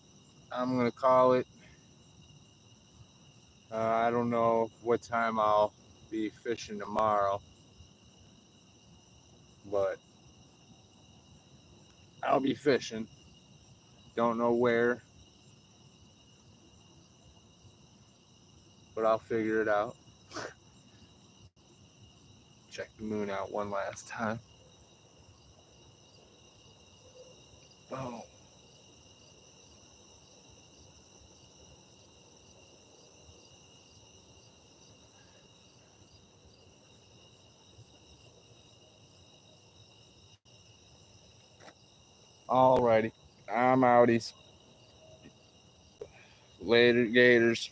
I'm gonna call it. I don't know what time I'll be fishing tomorrow, but I'll be fishing. Don't know where, but I'll figure it out. Check the moon out one last time. Boom. Alrighty. I'm outies. Later, Gators.